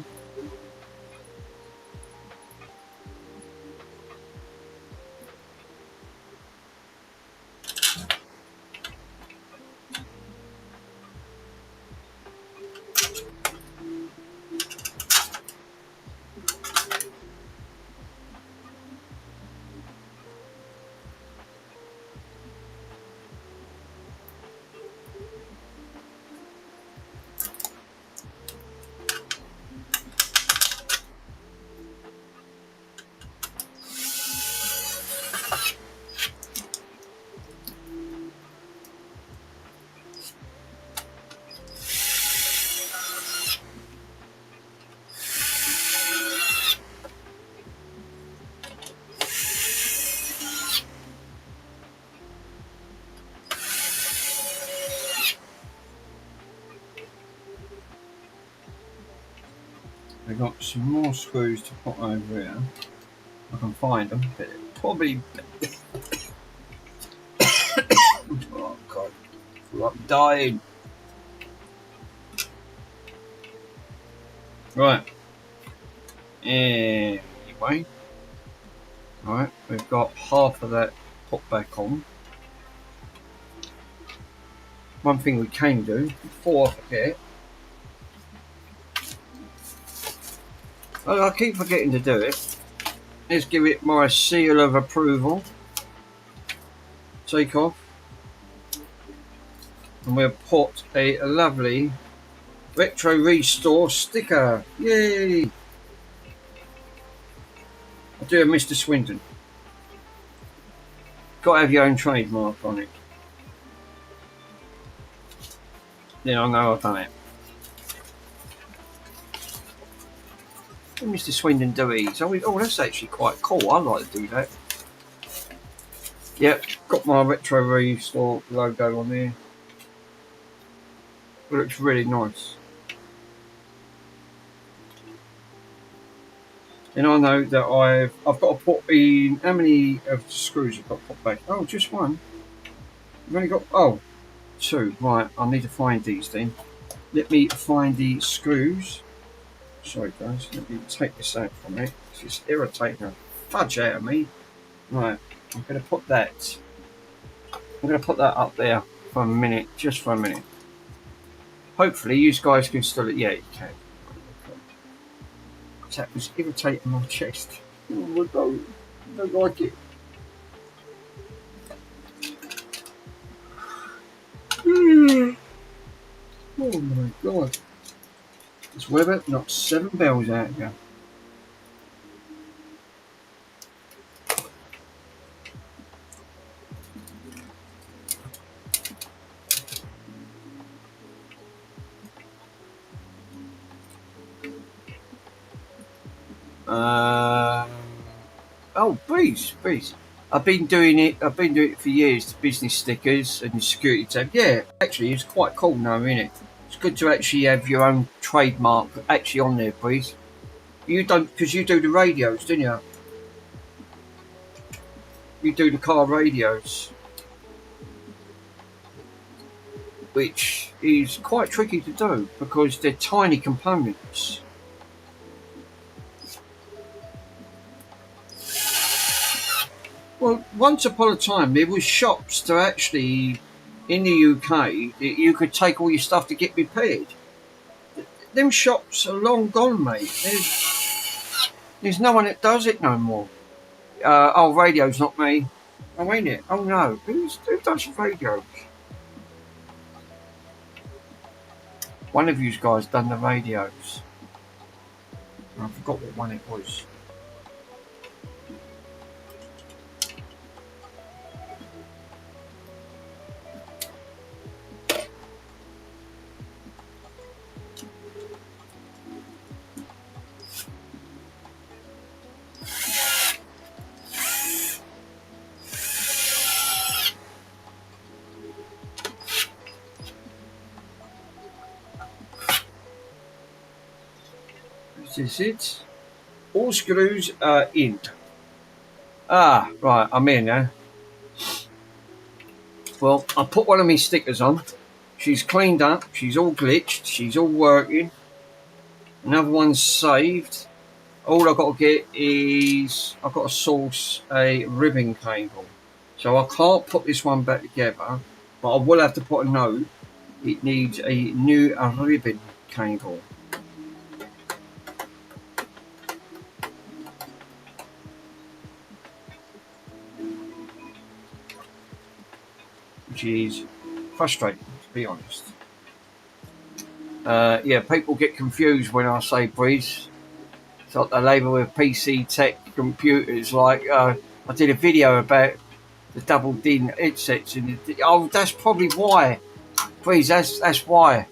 We've got some more screws to put over here. I can find them, but probably. Oh god, I'm dying. Right. Anyway. Right, we've got half of that put back on. One thing we can do before I forget. I keep forgetting to do it. Let's give it my seal of approval. Take off. And we'll put a lovely Retro Restore sticker. Yay! I'll do a Mr. Swindon. Got to have your own trademark on it. Then I know I've done it. What Mr. Swindon do these? Oh, that's actually quite cool. I like to do that. Yep, got my Retro Restore logo on there. It looks really nice. then I know that I've got to put in, how many of the screws I've got to put back? Oh, just one. You've only got, oh, two. Right, I need to find these then. Let me find the screws. Sorry guys, let me take this out from me. It's irritating the fudge out of me. Right, I'm going to put that. I'm going to put that up there for a minute, just for a minute. Hopefully you guys can still, yeah, you can. That was irritating my chest. Oh, I don't like it. Oh my god. This weather knocked 7 bells out of you. Oh, please. I've been doing it for years, the business stickers and the security tab. Yeah, actually, it's quite cool now, isn't it? It's good to actually have your own trademark actually on there, please. You don't, because you do the radios, don't you? You do the car radios, which is quite tricky to do because they're tiny components. Well, once upon a time, there was shops to actually, in the UK, that you could take all your stuff to get repaired. Them shops are long gone, mate. There's no one that does it no more. Oh, radio's not me. Oh, ain't it? Oh no, who does radios? One of you guys done the radios. I forgot what one it was. This is it. All screws are in. Ah, right, I'm in now. Well, I put one of my stickers on. She's cleaned up. She's all glitched. She's all working. Another one's saved. All I've got to get is I've got to source a ribbon cable. So I can't put this one back together, but I will have to put a note. It needs a new ribbon cable. Which is frustrating, to be honest. Yeah, people get confused when I say Breeze. It's like they label with PC tech computers. Like I did a video about the double DIN headsets, and oh, that's probably why. Breeze, that's why.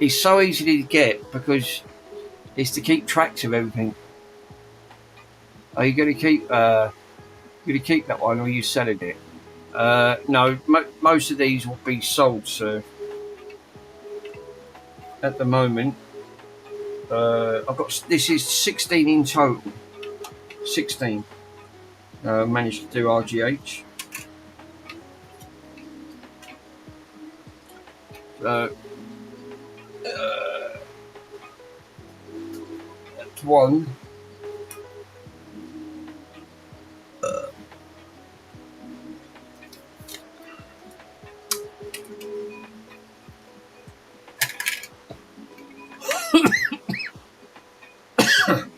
It's so easy to get because it's to keep tracks of everything. Are you going to keep? That one, or are you selling it? No, most of these will be sold, sir. At the moment, I've got, this is 16 in total. 16. Managed to do RGH. 1.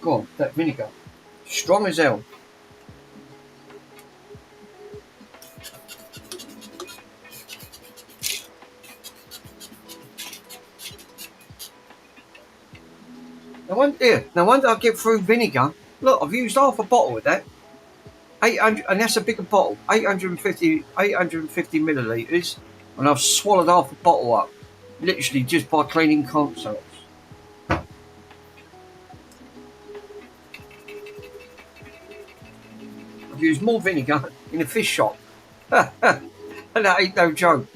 Go on, that vinegar. Strong as hell. No wonder I get through vinegar. Look, I've used half a bottle of that. 800, and that's a bigger bottle. 850 millilitres, and I've swallowed half a bottle up, literally just by cleaning consoles. I've used more vinegar in a fish shop, and that ain't no joke.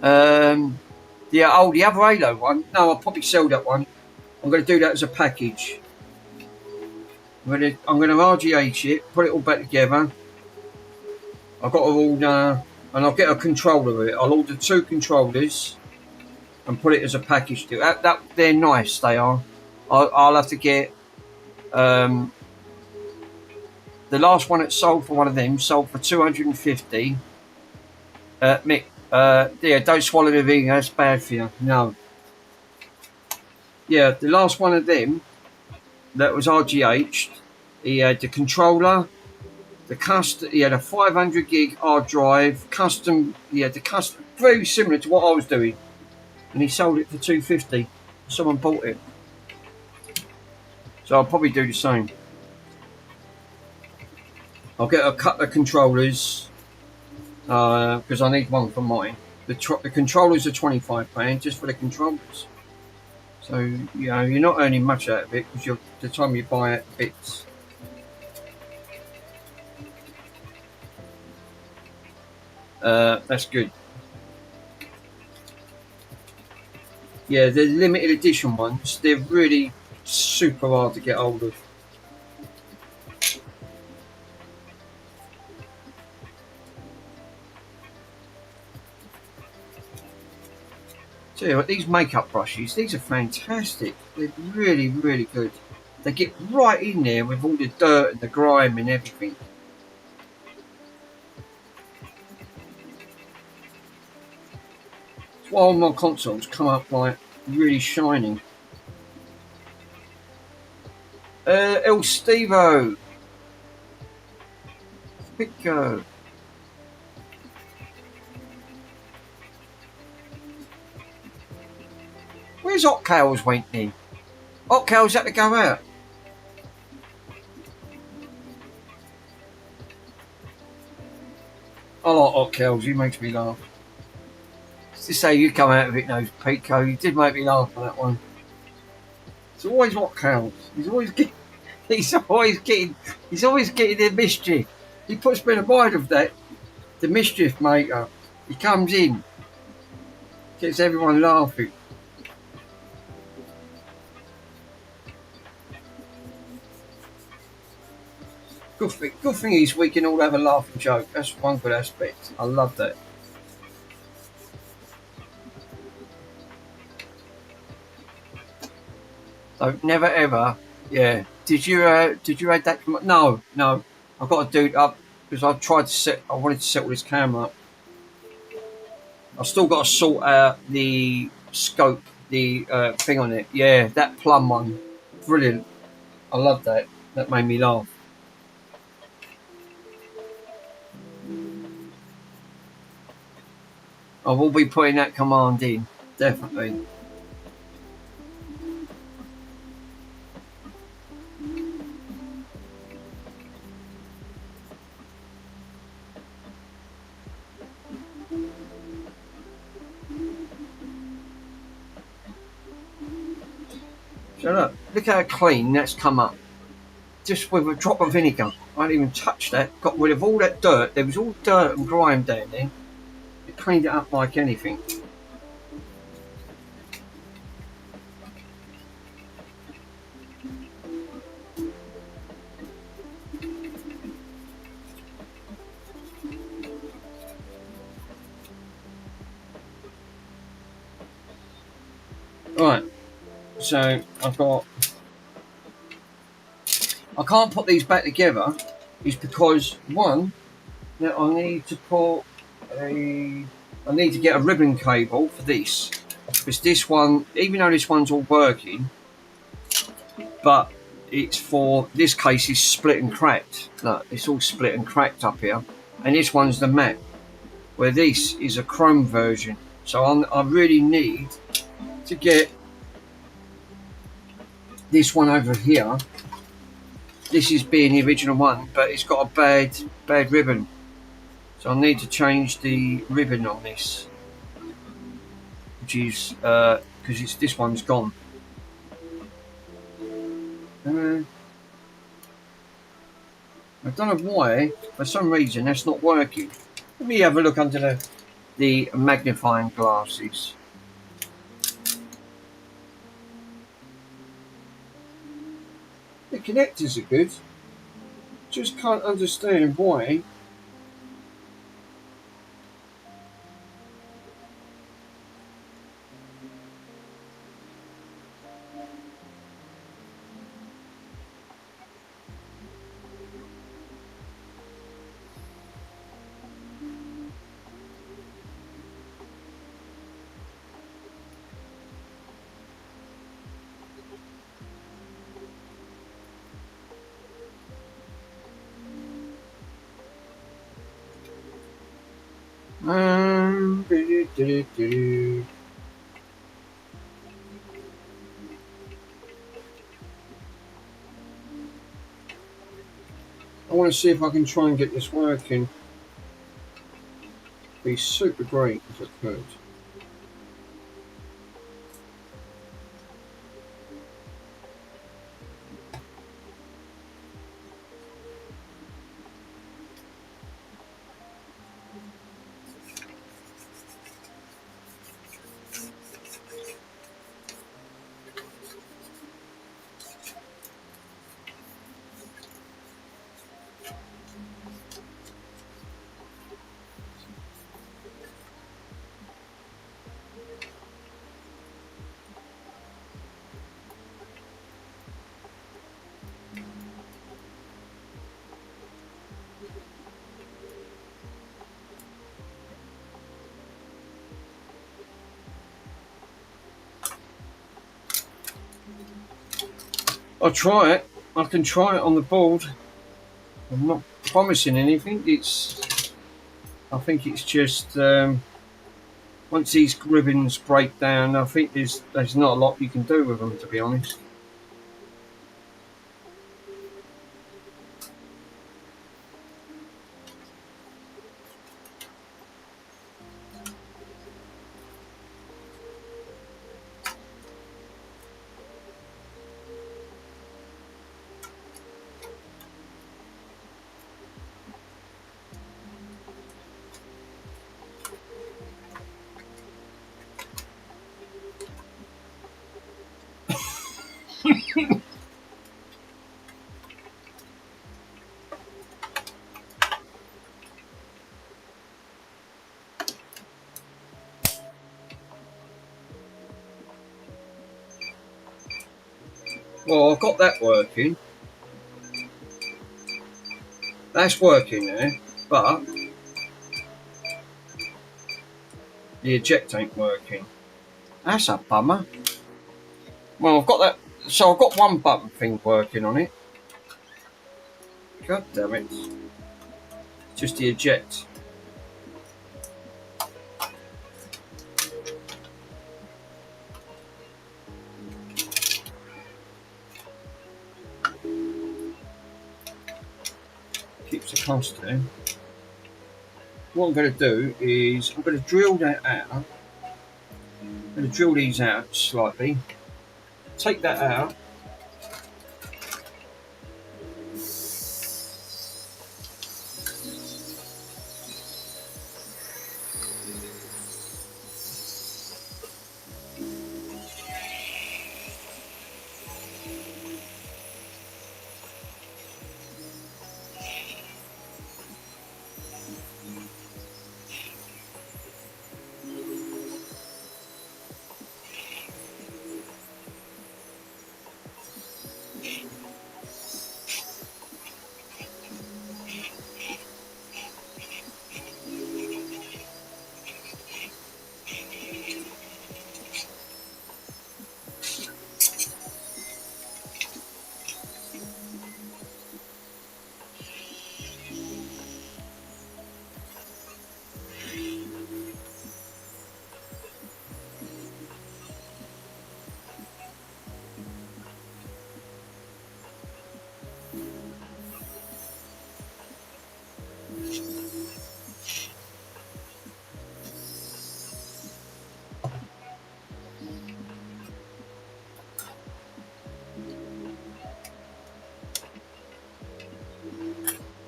The other Halo one. No, I'll probably sell that one. I'm going to do that as a package. I'm going to RGH it, put it all back together. I've got to order, and I'll get a controller of it. I'll order 2 controllers and put it as a package deal. They're nice, they are. I'll have to get the last one that sold for one of them sold for 250. Mick, yeah, don't swallow the thing, that's bad for you. No. Yeah, the last one of them that was RGH'd, he had the controller, he had a 500 gig hard drive, very similar to what I was doing, and he sold it for 250. Someone bought it, so I'll probably do the same. I'll get a couple of controllers because I need one for mine. The controllers are £25 just for the controllers. So you know you're not earning much out of it because the time you buy it bits. That's good. Yeah, the limited edition ones, they're really super hard to get hold of. Tell you what, these makeup brushes, these are fantastic. They're really, really good. They get right in there with all the dirt and the grime and everything. That's why all my consoles come up like really shining. El Stevo. Pico. Where's Hotcales went in? Hotcales had to go out. I like Hotcales, he makes me laugh. To say you come out of it, no, Pico, you did make me laugh on that one. It's always Hotcales. He's always getting the mischief. He puts me in mind of that. The mischief maker. He comes in, gets everyone laughing. Good thing is we can all have a laugh and joke. That's one good aspect. I love that. So never ever, yeah. Did you add that? No. I've got to do it up because I wanted to settle this camera up. I've still got to sort out the scope, the thing on it. Yeah, that plum one, brilliant. I love that. That made me laugh. I will be putting that command in, definitely. So look how clean that's come up. Just with a drop of vinegar. I didn't even touch that. Got rid of all that dirt. There was all dirt and grime down there. It cleaned it up like anything. Right. So I can't put these back together is because one, that I need to get a ribbon cable for this. Because this one, even though this one's all working, but it's for, this case is split and cracked. Look, it's all split and cracked up here. And this one's the matte, where this is a chrome version. So I really need to get this one over here. This is being the original one, but it's got a bad ribbon. So I need to change the ribbon on this, which is because this one's gone. I don't know why. For some reason, that's not working. Let me have a look under the magnifying glasses. connectors are good. Just can't understand why. I want to see if I can try and get this working. Be super great if I could. I'll try it. I can try it on the board. I'm not promising anything. I think it's just once these ribbons break down, I think there's not a lot you can do with them, to be honest. Well, I've got that working. That's working now, but the eject ain't working. That's a bummer. Well, I've got that. So I've got one button thing working on it. God damn it. Just the eject. Keeps the cost down. What I'm going to do is I'm going to drill that out. I'm going to drill these out slightly. Take that out.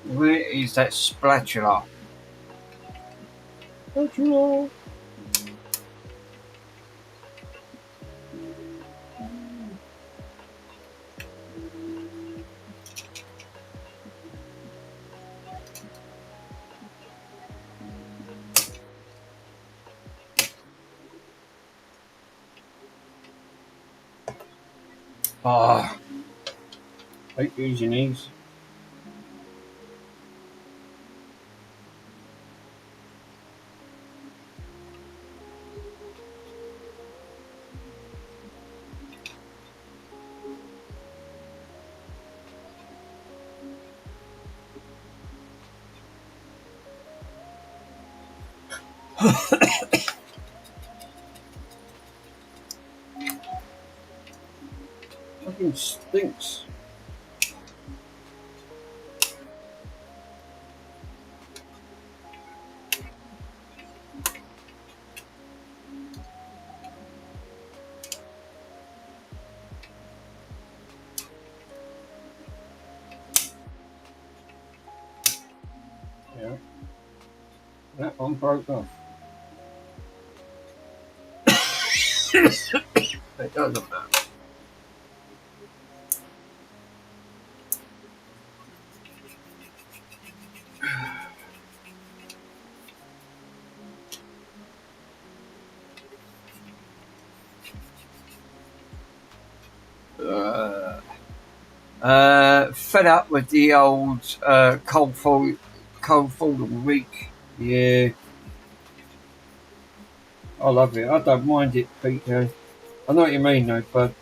Where is that spatula? Spatula. Ah, hate using these. Fucking stinks. Yeah, that one broke off. It doesn't matter. Fed up with the old cold fall of the week. Yeah, I love it. I don't mind it, Peter. I know what you mean, though, but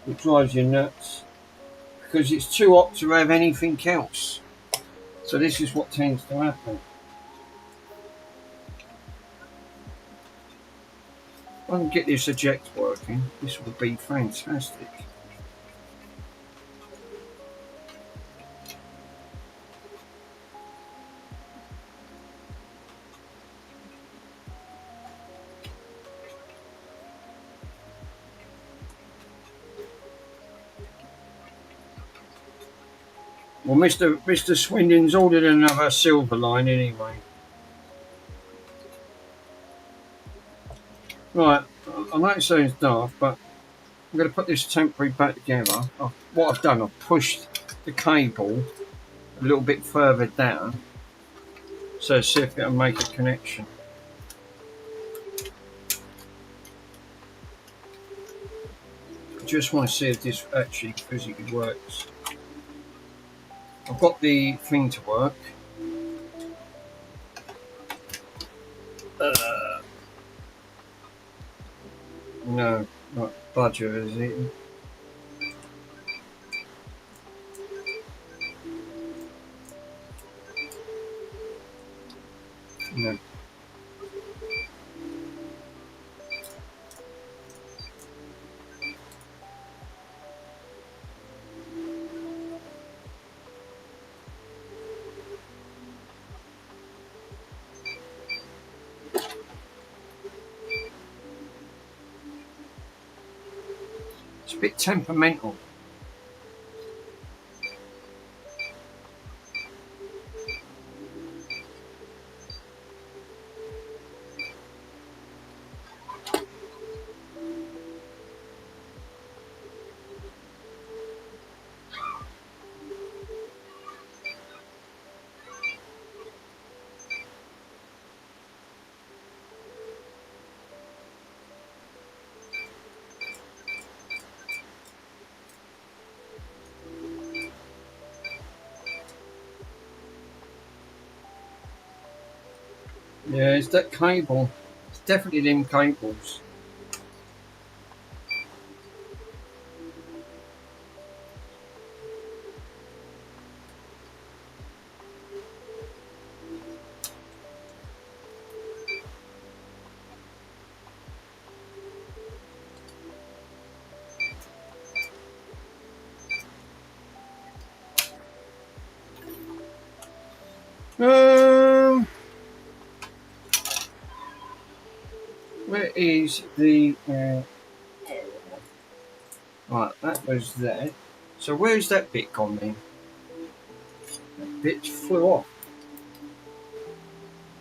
it drives you nuts because it's too hot to have anything else. So this is what tends to happen. If I can get this eject working, this would be fantastic. Well, Mr. Swindon's ordered another silver line anyway. Right, I know it sounds daft, but I'm going to put this temporary back together. What I've done, I've pushed the cable a little bit further down, so see if it'll make a connection. I just want to see if this actually physically works. I've got the thing to work. No, not budger, is it? No. It's a bit temperamental. Yeah, it's that cable. It's definitely them cables. Where is the... right, that was there. So where's that bit gone then? That bit flew off.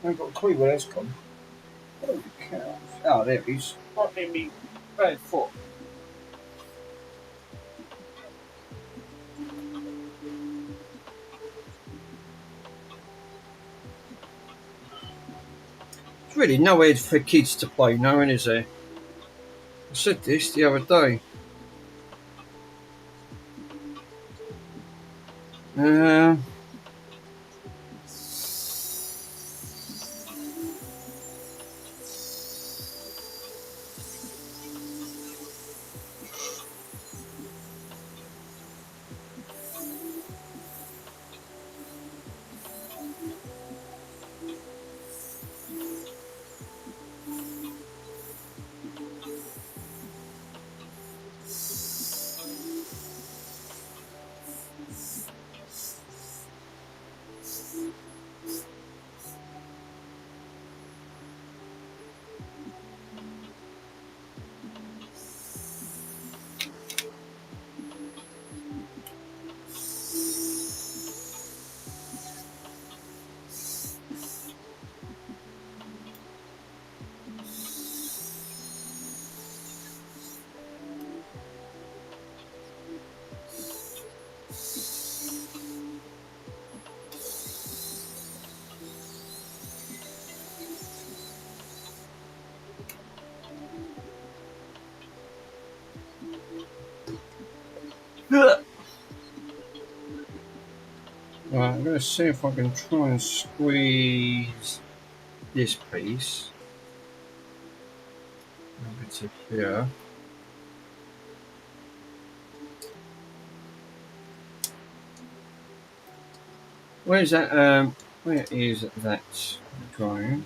I haven't got a clue where that's gone. Holy cow. Oh, there it is. Right near me bad foot. It's really nowhere for kids to play now, is there? I said this the other day. Right, I'm going to see if I can try and squeeze this piece over to here. Where's that? Where is that going?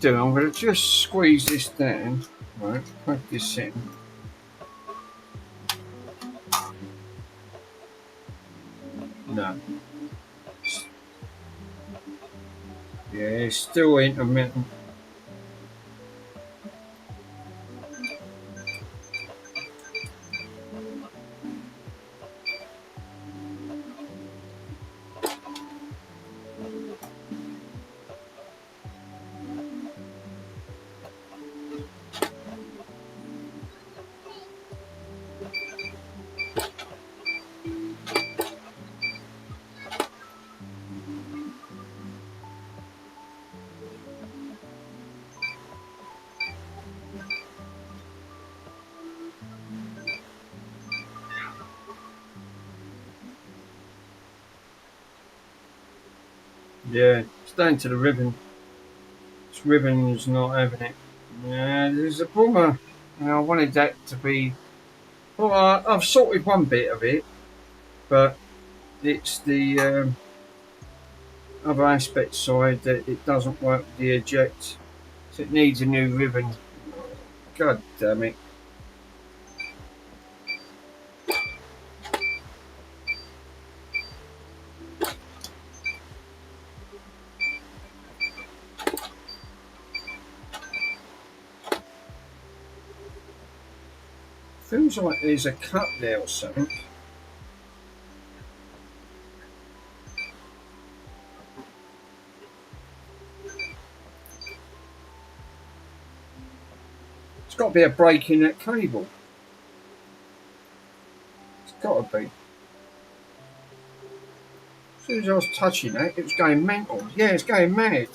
I'm going to just squeeze this down, right, plug this in. No. Yeah, it's still intermittent. Yeah, it's down to the ribbon. This ribbon is not having it. Yeah, there's a bummer. And I wanted that to be. Well, I've sorted one bit of it, but it's the other aspect side that it doesn't work with the eject. So it needs a new ribbon. God damn it. Feels like there's a cut there or something. It's got to be a break in that cable. It's got to be. As soon as I was touching that, it was going mental. Yeah, it's going mad.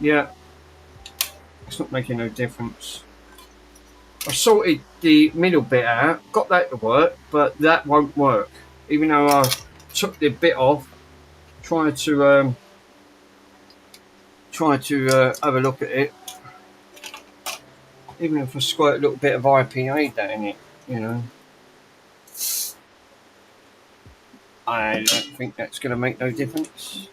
Yeah, it's not making no difference. I've sorted the middle bit out, got that to work, but that won't work. even though I took the bit off, try to have a look at it. Even if I squirt a little bit of IPA down it, you know, I don't think that's going to make no difference.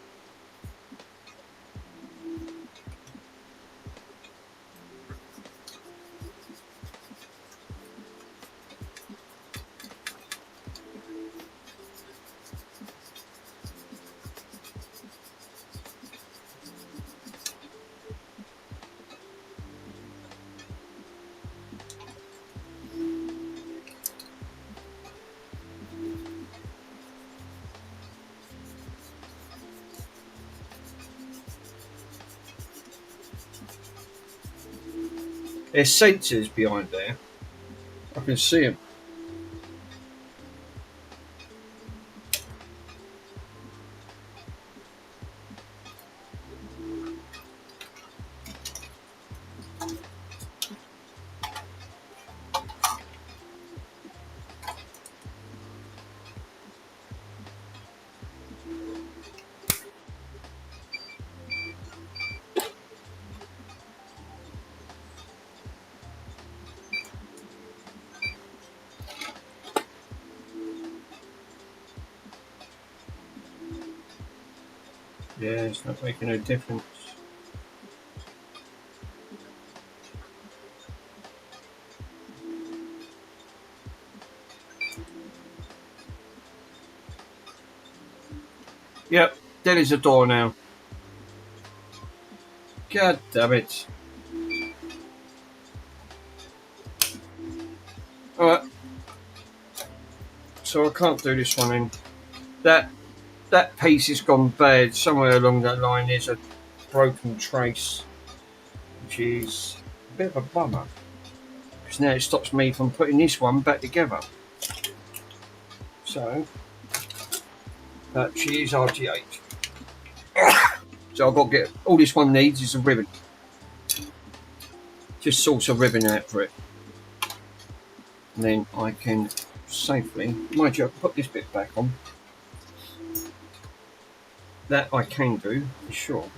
There's sensors behind there. I can see them. Yeah, it's not making a difference. Yep, there is a door now. God damn it. Alright. So I can't do this one in. That piece has gone bad. Somewhere along that line there's a broken trace, which is a bit of a bummer. Because now it stops me from putting this one back together. So, that she is RGH. So I've got to get, all this one needs is a ribbon. Just source a ribbon out for it. And then I can safely, mind you, I can put this bit back on. That I can do, for sure.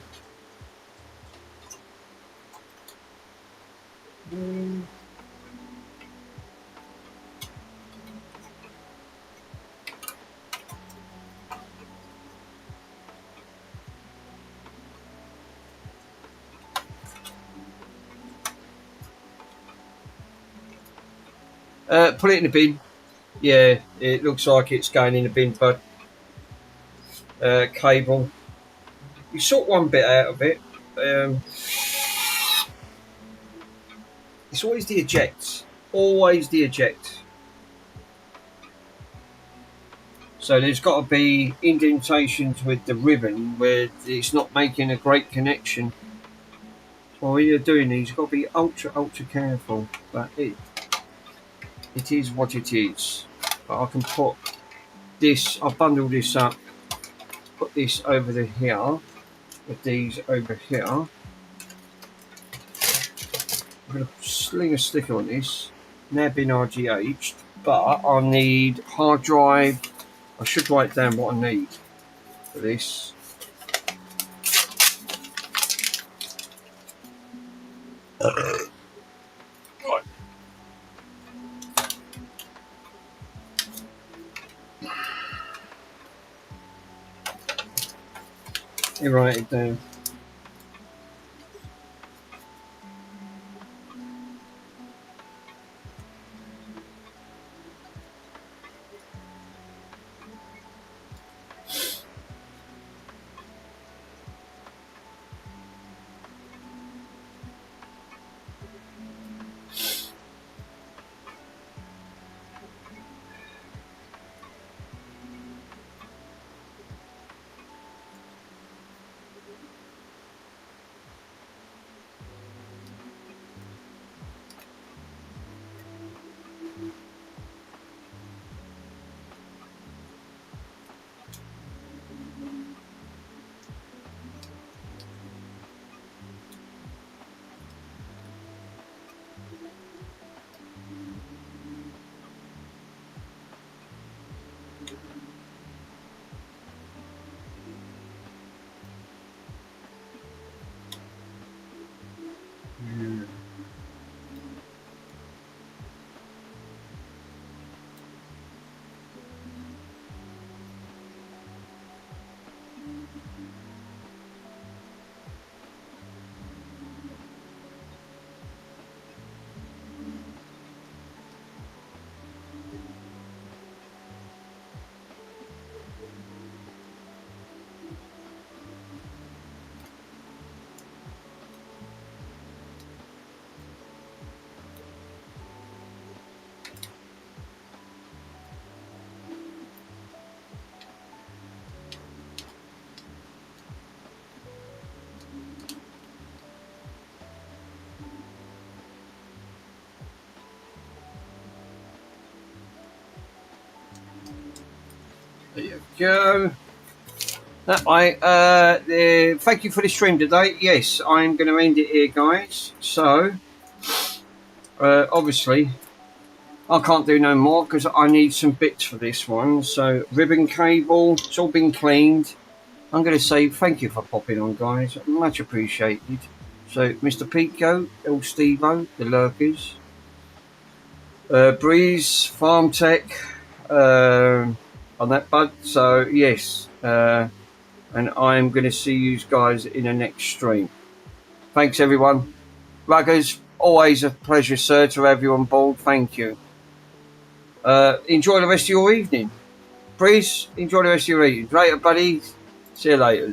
Put it in the bin. Yeah, it looks like it's going in the bin, but cable. You sort one bit out of it. It's always the eject. Always the eject. So there's got to be indentations with the ribbon where it's not making a great connection. So when you're doing these, you've got to be ultra careful. But it is what it is. But I can put this, I'll bundle this up, put this over here, with these over here. I'm going to sling a sticker on this. Now been RGH'd, but I need hard drive. I should write down what I need for this. Right. You write it down. There you go. That way, thank you for the stream today. Yes, I'm going to end it here, guys. So, obviously, I can't do no more because I need some bits for this one. So, ribbon cable, it's all been cleaned. I'm going to say thank you for popping on, guys. Much appreciated. So, Mr. Pico, El Stevo, the Lurkers, Breeze, Farm Tech, on that, bud. So, yes, and I'm going to see you guys in the next stream. Thanks, everyone. Ruggers, always a pleasure, sir, to have you on board. Thank you. Enjoy the rest of your evening. Breeze, enjoy the rest of your evening. Later, buddy. See you later.